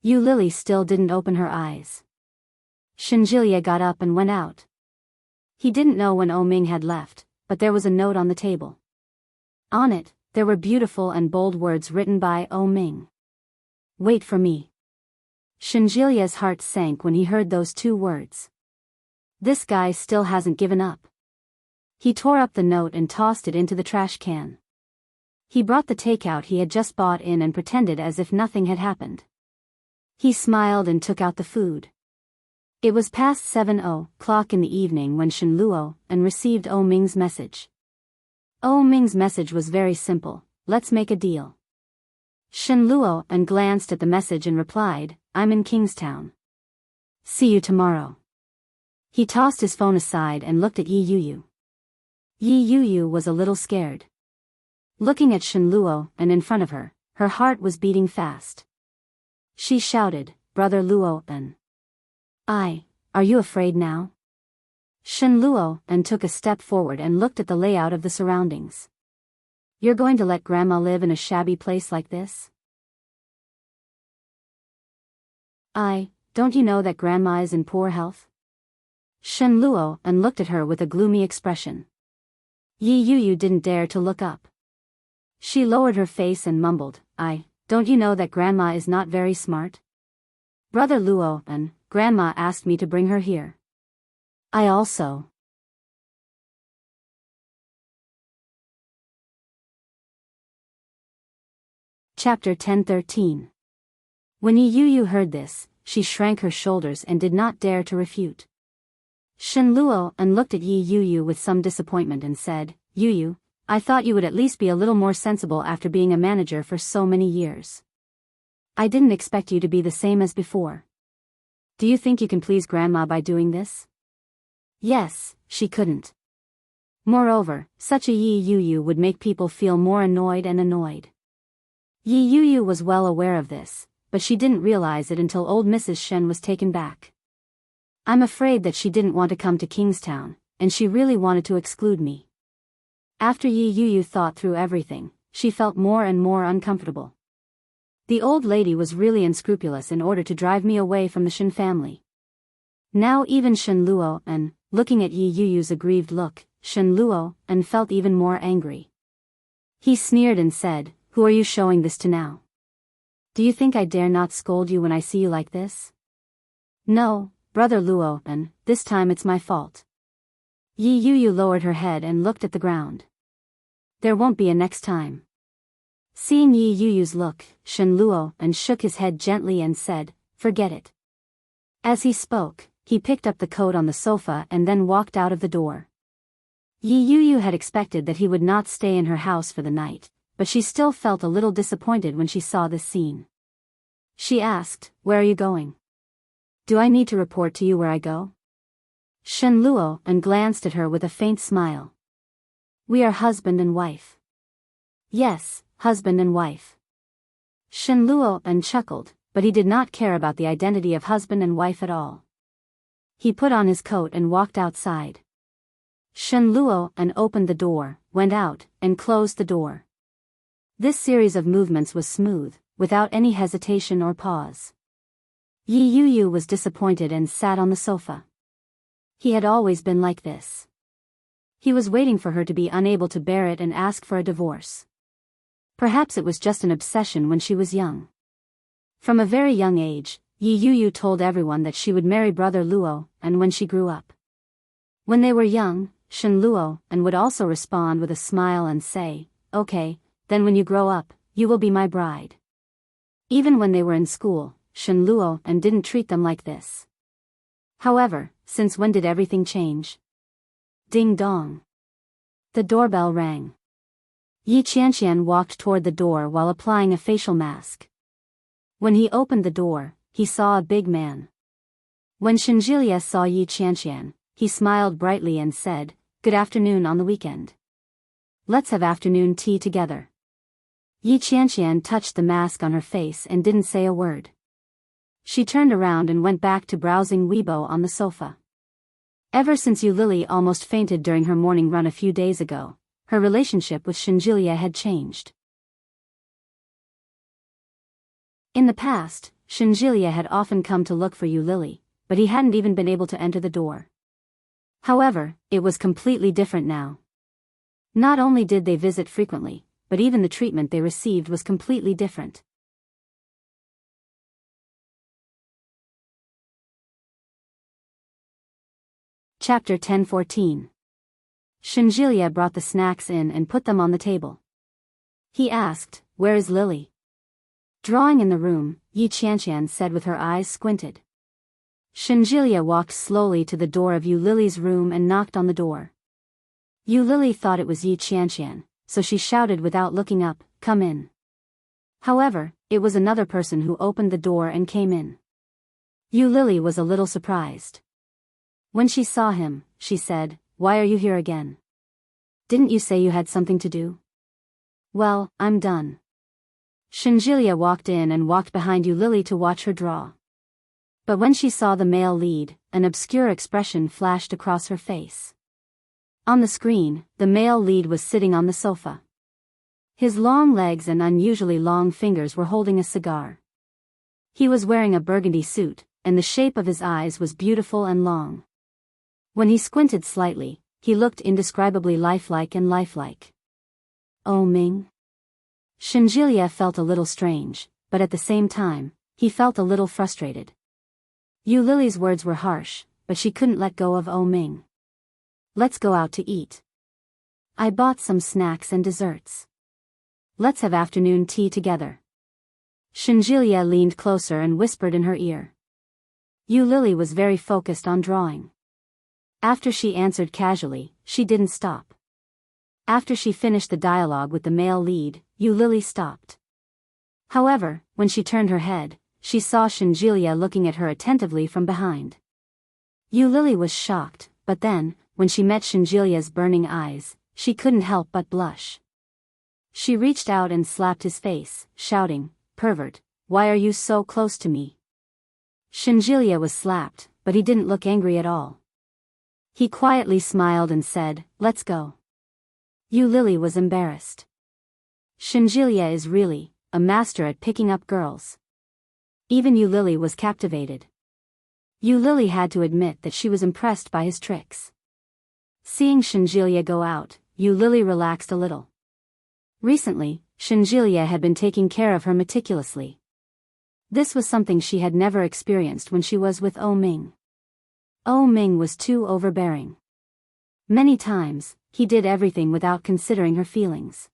S1: Yu Lily still didn't open her eyes. Shinjilia got up and went out. He didn't know when Oh Ming had left, but there was a note on the table. On it, there were beautiful and bold words written by Oh Ming. Wait for me. Shinjilia's heart sank when he heard those two words. This guy still hasn't given up. He tore up the note and tossed it into the trash can. He brought the takeout he had just bought in and pretended as if nothing had happened. He smiled and took out the food. It was past 7:00 in the evening when Shen Luo and received Oh Ming's message. Oh Ming's message was very simple, let's make a deal. Shen Luo and glanced at the message and replied, I'm in Kingstown. See you tomorrow. He tossed his phone aside and looked at Yi Yuyu. Yi Yuyu was a little scared. Looking at Shen Luo and in front of her, her heart was beating fast. She shouted, Brother Luo and are you afraid now? Shen Luo and took a step forward and looked at the layout of the surroundings. You're going to let Grandma live in a shabby place like this? Don't you know that Grandma is in poor health? Shen Luo and looked at her with a gloomy expression. Yi Yuyu didn't dare to look up. She lowered her face and mumbled, don't you know that Grandma is not very smart? Brother Luo and Grandma asked me to bring her here. I also. Chapter 10:13. When Yi Yuyu heard this, she shrank her shoulders and did not dare to refute. Shen Luo and looked at Yi Yuyu with some disappointment and said, Yuyu, I thought you would at least be a little more sensible after being a manager for so many years. I didn't expect you to be the same as before. Do you think you can please Grandma by doing this? Yes, she couldn't. Moreover, such a Yi Yuyu would make people feel more annoyed and annoyed. Yi Yuyu was well aware of this, but she didn't realize it until old Mrs. Shen was taken back. I'm afraid that she didn't want to come to Kingstown, and she really wanted to exclude me. After Yi Yuyu thought through everything, she felt more and more uncomfortable. The old lady was really unscrupulous in order to drive me away from the Shen family. Now even Shen Luo and, looking at Yi Yuyu's aggrieved look, Shen Luo and felt even more angry. He sneered and said, Who are you showing this to now? Do you think I dare not scold you when I see you like this? No, Brother Luo and, this time it's my fault. Yi Yuyu lowered her head and looked at the ground. There won't be a next time. Seeing Yi Yuyu's look, Shen Luo and shook his head gently and said, Forget it. As he spoke, he picked up the coat on the sofa and then walked out of the door. Yi Yuyu had expected that he would not stay in her house for the night, but she still felt a little disappointed when she saw this scene. She asked, "Where are you going? Do I need to report to you where I go?" Shen Luo and glanced at her with a faint smile. "We are husband and wife." "Yes, husband and wife." Shen Luo and chuckled, but he did not care about the identity of husband and wife at all. He put on his coat and walked outside. Shen Luo and opened the door, went out, and closed the door. This series of movements was smooth, without any hesitation or pause. Yi Yuyu was disappointed and sat on the sofa. He had always been like this. He was waiting for her to be unable to bear it and ask for a divorce. Perhaps it was just an obsession when she was young. From a very young age, Yi Yuyu told everyone that she would marry brother Luo, and when she grew up. When they were young, Shen Luo and would also respond with a smile and say, "Okay, then when you grow up, you will be my bride." Even when they were in school, Shen Luo and didn't treat them like this. However, since when did everything change? Ding dong. The doorbell rang. Yi Qianqian walked toward the door while applying a facial mask. When he opened the door, he saw a big man. When Shenjilia saw Yi Qianqian, he smiled brightly and said, "Good afternoon on the weekend. Let's have afternoon tea together." Yi Qianqian touched the mask on her face and didn't say a word. She turned around and went back to browsing Weibo on the sofa. Ever since Yu Lily almost fainted during her morning run a few days ago, her relationship with Shenjilia had changed. In the past, Shenjilia had often come to look for Yu Lily, but he hadn't even been able to enter the door. However, it was completely different now. Not only did they visit frequently, but even the treatment they received was completely different. Chapter 10:14. Shenjilia brought the snacks in and put them on the table. He asked, "Where is Lily?" Drawing in the room, Yi Qianqian said with her eyes squinted. Shenjilia walked slowly to the door of Yu Lily's room and knocked on the door. Yu Lily thought it was Yi Qianqian, so she shouted without looking up, "Come in." However, it was another person who opened the door and came in. Yu Lily was a little surprised. When she saw him, she said, "Why are you here again? Didn't you say you had something to do?" "Well, I'm done." Shenjilia walked in and walked behind Yu Lily to watch her draw. But when she saw the male lead, an obscure expression flashed across her face. On the screen, the male lead was sitting on the sofa. His long legs and unusually long fingers were holding a cigar. He was wearing a burgundy suit, and the shape of his eyes was beautiful and long. When he squinted slightly, he looked indescribably lifelike and lifelike. "Oh Ming?" Shenjilia felt a little strange, but at the same time, he felt a little frustrated. Yu Lily's words were harsh, but she couldn't let go of Oh Ming. "Let's go out to eat. I bought some snacks and desserts. Let's have afternoon tea together." Shenjilia leaned closer and whispered in her ear. Yu Lily was very focused on drawing. After she answered casually, she didn't stop. After she finished the dialogue with the male lead, Yu Lily stopped. However, when she turned her head, she saw Shenjilia looking at her attentively from behind. Yu Lily was shocked, but then, when she met Shenjilia's burning eyes, she couldn't help but blush. She reached out and slapped his face, shouting, "Pervert, why are you so close to me?" Shenjilia was slapped, but he didn't look angry at all. He quietly smiled and said, "Let's go." Yu Lily was embarrassed. Shenjilia is really a master at picking up girls. Even Yu Lily was captivated. Yu Lily had to admit that she was impressed by his tricks. Seeing Shenjilia go out, Yu Lily relaxed a little. Recently, Shenjilia had been taking care of her meticulously. This was something she had never experienced when she was with Oh Ming. Oh Ming was too overbearing. Many times, he did everything without considering her feelings.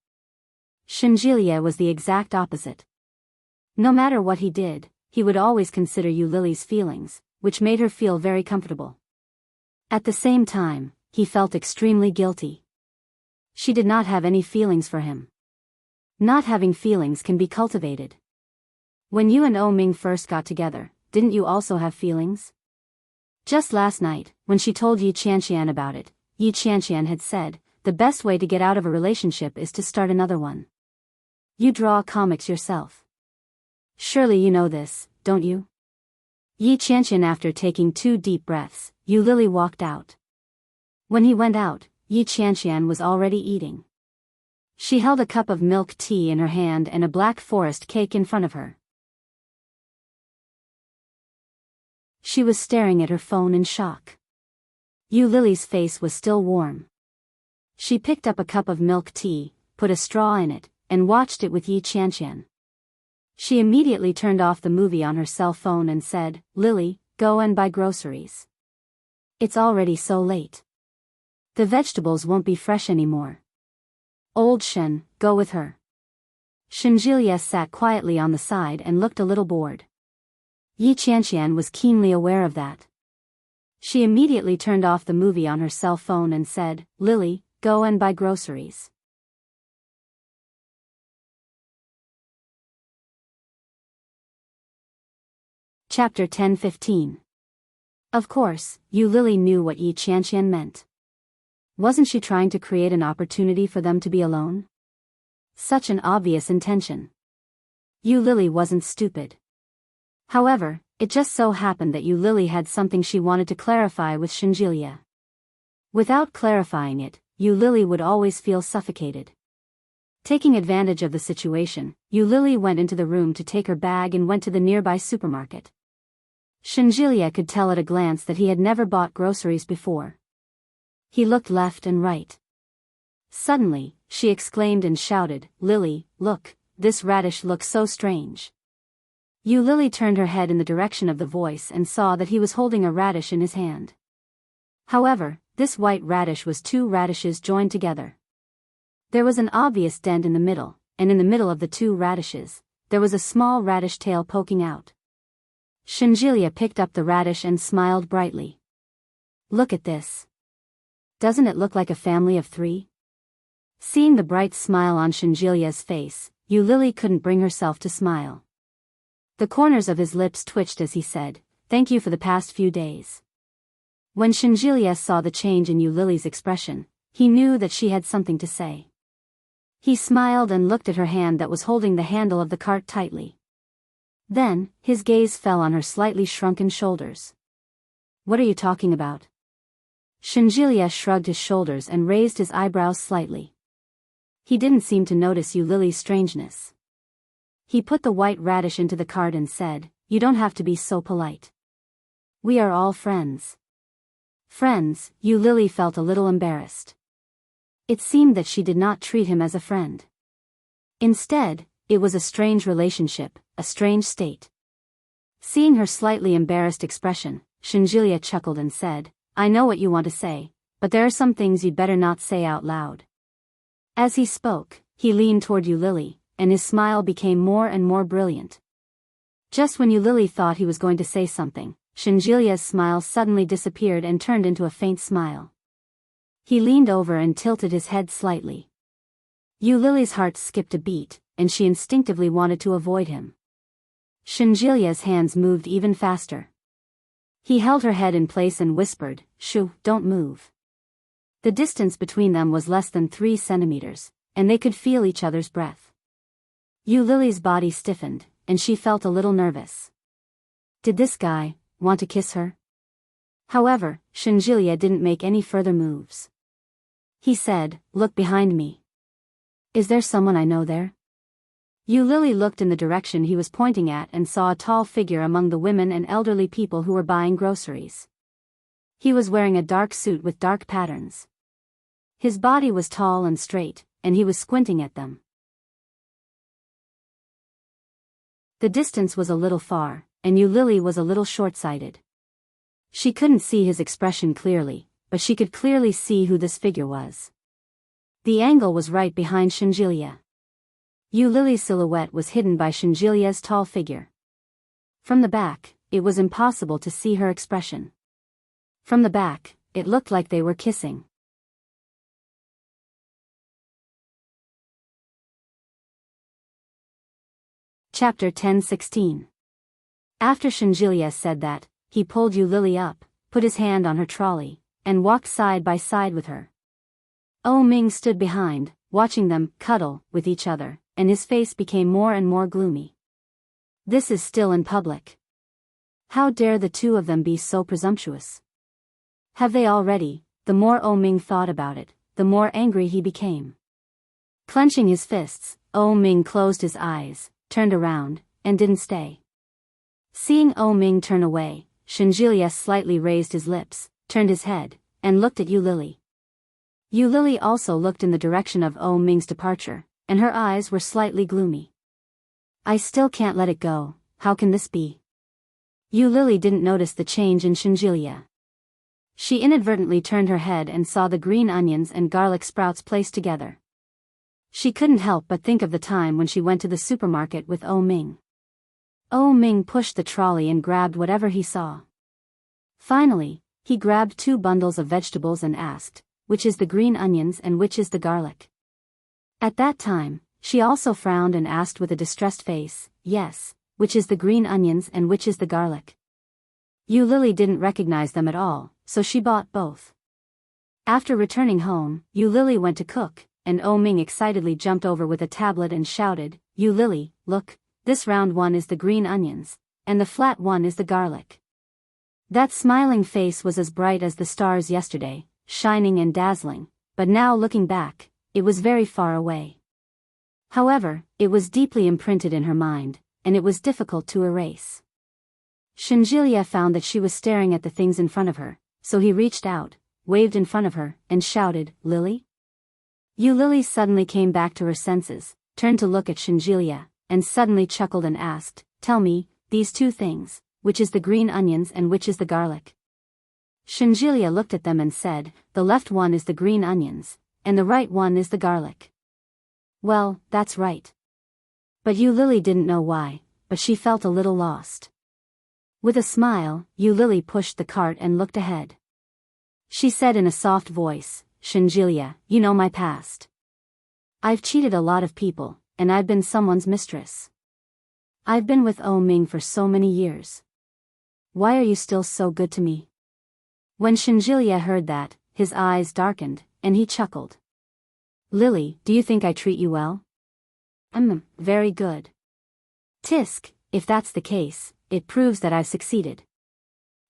S1: Shenjilia was the exact opposite. No matter what he did, he would always consider Yu Lily's feelings, which made her feel very comfortable. At the same time, he felt extremely guilty. She did not have any feelings for him. Not having feelings can be cultivated. When you and Ming first got together, didn't you also have feelings? Just last night, when she told Yi Qianqian about it, Yi Qianqian had said, the best way to get out of a relationship is to start another one. You draw comics yourself. Surely you know this, don't you? Yi Qianqian, after taking 2 deep breaths, Yu Lily walked out. When he went out, Yi Qianqian was already eating. She held a cup of milk tea in her hand and a black forest cake in front of her. She was staring at her phone in shock. Yu Lily's face was still warm. She picked up a cup of milk tea, put a straw in it, and watched it with Yi Qianqian. She immediately turned off the movie on her cell phone and said, Lily, go and buy groceries. It's already so late. The vegetables won't be fresh anymore. Old Shen, go with her. Shenjilia sat quietly on the side and looked a little bored. Yi Qianqian was keenly aware of that. She immediately turned off the movie on her cell phone and said, Lily, go and buy groceries. Chapter 10-15. Of course, Yu Lily knew what Yi Qianqian meant. Wasn't she trying to create an opportunity for them to be alone? Such an obvious intention. Yu Lily wasn't stupid. However, it just so happened that Yu Lily had something she wanted to clarify with Shenjilia. Without clarifying it, Yu Lily would always feel suffocated. Taking advantage of the situation, Yu Lily went into the room to take her bag and went to the nearby supermarket. Shenjilia could tell at a glance that he had never bought groceries before. He looked left and right. Suddenly, she exclaimed and shouted, Lily, look, this radish looks so strange. Yu Lily turned her head in the direction of the voice and saw that he was holding a radish in his hand. However, this white radish was 2 radishes joined together. There was an obvious dent in the middle, and in the middle of the 2 radishes, there was a small radish tail poking out. Shenjilia picked up the radish and smiled brightly. Look at this. Doesn't it look like a family of 3? Seeing the bright smile on Shenjilia's face, Yu Lily couldn't bring herself to smile. The corners of his lips twitched as he said, Thank you for the past few days. When Shenjilia saw the change in Yu Lily's expression, he knew that she had something to say. He smiled and looked at her hand that was holding the handle of the cart tightly. Then, his gaze fell on her slightly shrunken shoulders. What are you talking about? Shenjilia shrugged his shoulders and raised his eyebrows slightly. He didn't seem to notice Yu Lily's strangeness. He put the white radish into the cart and said, You don't have to be so polite. We are all friends. Friends, Yu Lily felt a little embarrassed. It seemed that she did not treat him as a friend. Instead, it was a strange relationship, a strange state. Seeing her slightly embarrassed expression, Shenjilia chuckled and said, I know what you want to say, but there are some things you'd better not say out loud. As he spoke, he leaned toward Yu Lily, and his smile became more and more brilliant. Just when Yu Lily thought he was going to say something, Shenjilia's smile suddenly disappeared and turned into a faint smile. He leaned over and tilted his head slightly. Yu Lily's heart skipped a beat, and she instinctively wanted to avoid him. Shenjilia's hands moved even faster. He held her head in place and whispered, Shoo, don't move. The distance between them was less than 3 centimeters, and they could feel each other's breath. Yu Lily's body stiffened, and she felt a little nervous. Did this guy want to kiss her? However, Shenjilia didn't make any further moves. He said, Look behind me. Is there someone I know there? Yu Lily looked in the direction he was pointing at and saw a tall figure among the women and elderly people who were buying groceries. He was wearing a dark suit with dark patterns. His body was tall and straight, and he was squinting at them. The distance was a little far, and Yu Lily was a little short-sighted. She couldn't see his expression clearly, but she could clearly see who this figure was. The angle was right behind Shenjilia. Yu Lily's silhouette was hidden by Shenjilia's tall figure. From the back, it was impossible to see her expression. From the back, it looked like they were kissing. Chapter 10:16. After Shenjilia said that, he pulled Yu Lily up, put his hand on her trolley, and walked side by side with her. Oh Ming stood behind, watching them cuddle with each other, and his face became more and more gloomy. This is still in public. How dare the two of them be so presumptuous? Have they already? The more Oh Ming thought about it, the more angry he became. Clenching his fists, Oh Ming closed his eyes, turned around, and didn't stay. Seeing Oh Ming turn away, Shenjilia slightly raised his lips, turned his head, and looked at Yu Lily. Yu Lily also looked in the direction of Oh Ming's departure, and her eyes were slightly gloomy. I still can't let it go, how can this be? Yu Lily didn't notice the change in Shenjilia. She inadvertently turned her head and saw the green onions and garlic sprouts placed together. She couldn't help but think of the time when she went to the supermarket with Oh Ming. Oh Ming pushed the trolley and grabbed whatever he saw. Finally, he grabbed 2 bundles of vegetables and asked, which is the green onions and which is the garlic? At that time, she also frowned and asked with a distressed face, yes, which is the green onions and which is the garlic? Yu Lily didn't recognize them at all, so she bought both. After returning home, Yu Lily went to cook, and Oh Ming excitedly jumped over with a tablet and shouted, Yu Lily, look, this round one is the green onions, and the flat one is the garlic. That smiling face was as bright as the stars yesterday, shining and dazzling, but now looking back, it was very far away. However, it was deeply imprinted in her mind, and it was difficult to erase. Shenjilia found that she was staring at the things in front of her, so he reached out, waved in front of her, and shouted, Lily? Yu Lily suddenly came back to her senses, turned to look at Shenjilia, and suddenly chuckled and asked, tell me, these 2 things, which is the green onions and which is the garlic? Shenjilia looked at them and said, the left one is the green onions, and the right one is the garlic. Well, that's right. But Yu Lily didn't know why, but she felt a little lost. With a smile, Yu Lily pushed the cart and looked ahead. She said in a soft voice, Shenjilia, you know my past. I've cheated a lot of people, and I've been someone's mistress. I've been with Oh Ming for so many years. Why are you still so good to me? When Shenjilia heard that, his eyes darkened, and he chuckled. Lily, do you think I treat you well? Very good. Tisk, if that's the case, it proves that I've succeeded.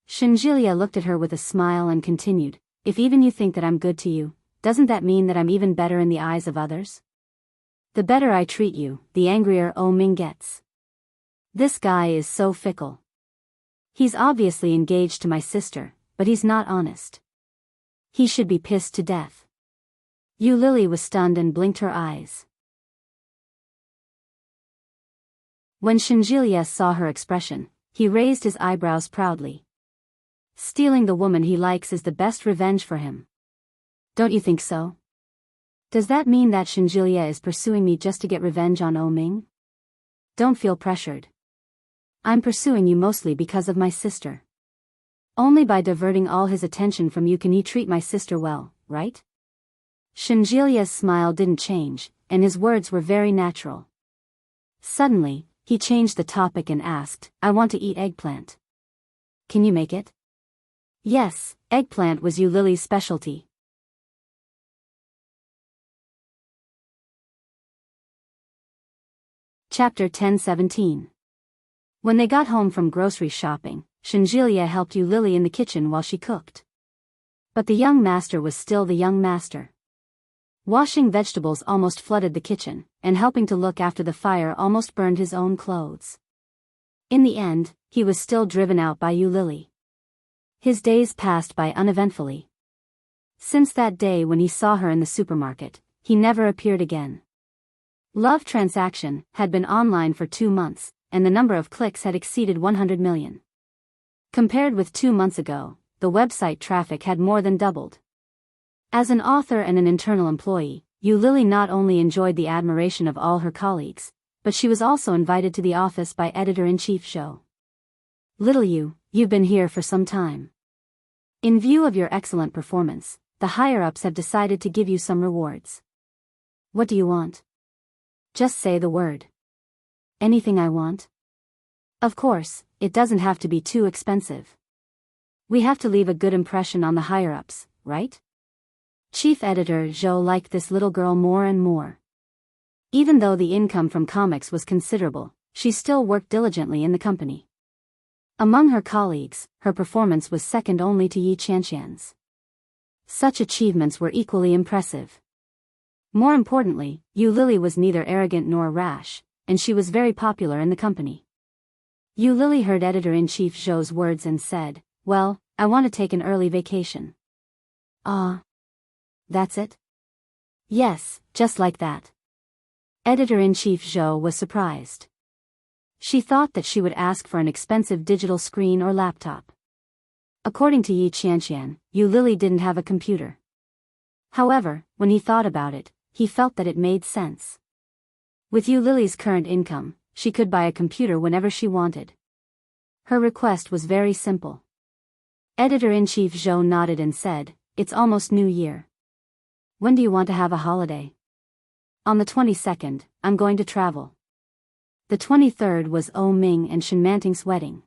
S1: Shenjilia looked at her with a smile and continued, if even you think that I'm good to you, doesn't that mean that I'm even better in the eyes of others? The better I treat you, the angrier Oh Ming gets. This guy is so fickle. He's obviously engaged to my sister, but he's not honest. He should be pissed to death. Yu Lily was stunned and blinked her eyes. When Shenjilia saw her expression, he raised his eyebrows proudly. Stealing the woman he likes is the best revenge for him. Don't you think so? Does that mean that Shenjilia is pursuing me just to get revenge on Oh Ming? Don't feel pressured. I'm pursuing you mostly because of my sister. Only by diverting all his attention from you can he treat my sister well, right? Shenjilia's smile didn't change, and his words were very natural. Suddenly, he changed the topic and asked, I want to eat eggplant. Can you make it? Yes, eggplant was Yu Lily's specialty. Chapter 10:17. When they got home from grocery shopping, Shenjilia helped Yu Lily in the kitchen while she cooked. But the young master was still the young master. Washing vegetables almost flooded the kitchen, and helping to look after the fire almost burned his own clothes. In the end, he was still driven out by Yu Lily. His days passed by uneventfully. Since that day when he saw her in the supermarket, he never appeared again. Love Transaction had been online for 2 months, and the number of clicks had exceeded 100 million. Compared with 2 months ago, the website traffic had more than doubled. As an author and an internal employee, Yu Lily not only enjoyed the admiration of all her colleagues, but she was also invited to the office by Editor-in-Chief Zhou. Little Yu, you've been here for some time. In view of your excellent performance, the higher-ups have decided to give you some rewards. What do you want? Just say the word. Anything I want? Of course, it doesn't have to be too expensive. We have to leave a good impression on the higher-ups, right? Chief editor Zhou liked this little girl more and more. Even though the income from comics was considerable, she still worked diligently in the company. Among her colleagues, her performance was second only to Yi Qianqian's. Such achievements were equally impressive. More importantly, Yu Lily was neither arrogant nor rash, and she was very popular in the company. Yu Lily heard editor-in-chief Zhou's words and said, "Well, I want to take an early vacation." "Ah. That's it?" "Yes, just like that." Editor-in-chief Zhou was surprised. She thought that she would ask for an expensive digital screen or laptop. According to Yi Qianqian, Yu Lily didn't have a computer. However, when he thought about it, he felt that it made sense. With Yu Lily's current income, she could buy a computer whenever she wanted. Her request was very simple. Editor-in-chief Zhou nodded and said, "It's almost New Year. When do you want to have a holiday?" "On the 22nd, I'm going to travel." The 23rd was Ming and Shen Manting's wedding.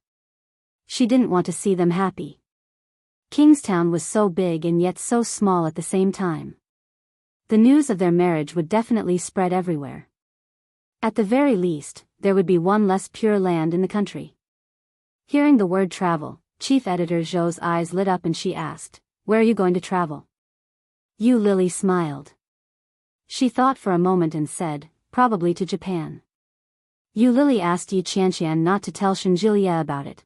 S1: She didn't want to see them happy. Kingstown was so big and yet so small at the same time. The news of their marriage would definitely spread everywhere. At the very least, there would be one less pure land in the country. Hearing the word travel, chief editor Zhou's eyes lit up and she asked, "Where are you going to travel?" Yu Lily smiled. She thought for a moment and said, "Probably to Japan." Yu Lily asked Yi Qianqian not to tell Shen Jilie about it.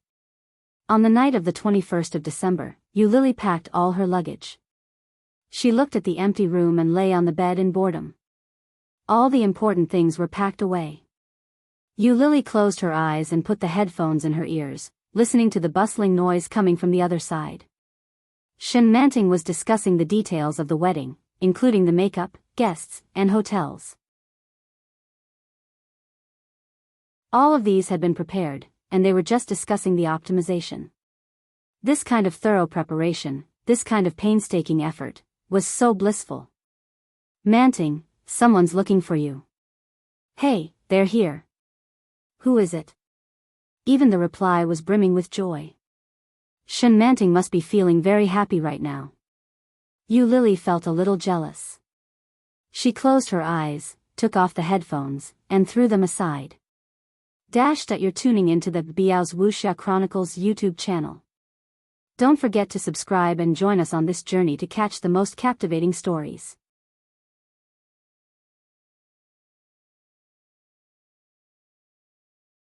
S1: On the night of the 21st of December, Yu Lily packed all her luggage. She looked at the empty room and lay on the bed in boredom. All the important things were packed away. Yu Lily closed her eyes and put the headphones in her ears, listening to the bustling noise coming from the other side. Shen Manting was discussing the details of the wedding, including the makeup, guests, and hotels. All of these had been prepared, and they were just discussing the optimization. This kind of thorough preparation, this kind of painstaking effort, was so blissful. "Manting, someone's looking for you." "Hey, they're here." "Who is it?" Even the reply was brimming with joy. Shen Manting must be feeling very happy right now. Yu Lily felt a little jealous. She closed her eyes, took off the headphones, and threw them aside. You're tuning into the Biyao's Wuxia Chronicles YouTube channel. Don't forget to subscribe and join us on this journey to catch the most captivating stories.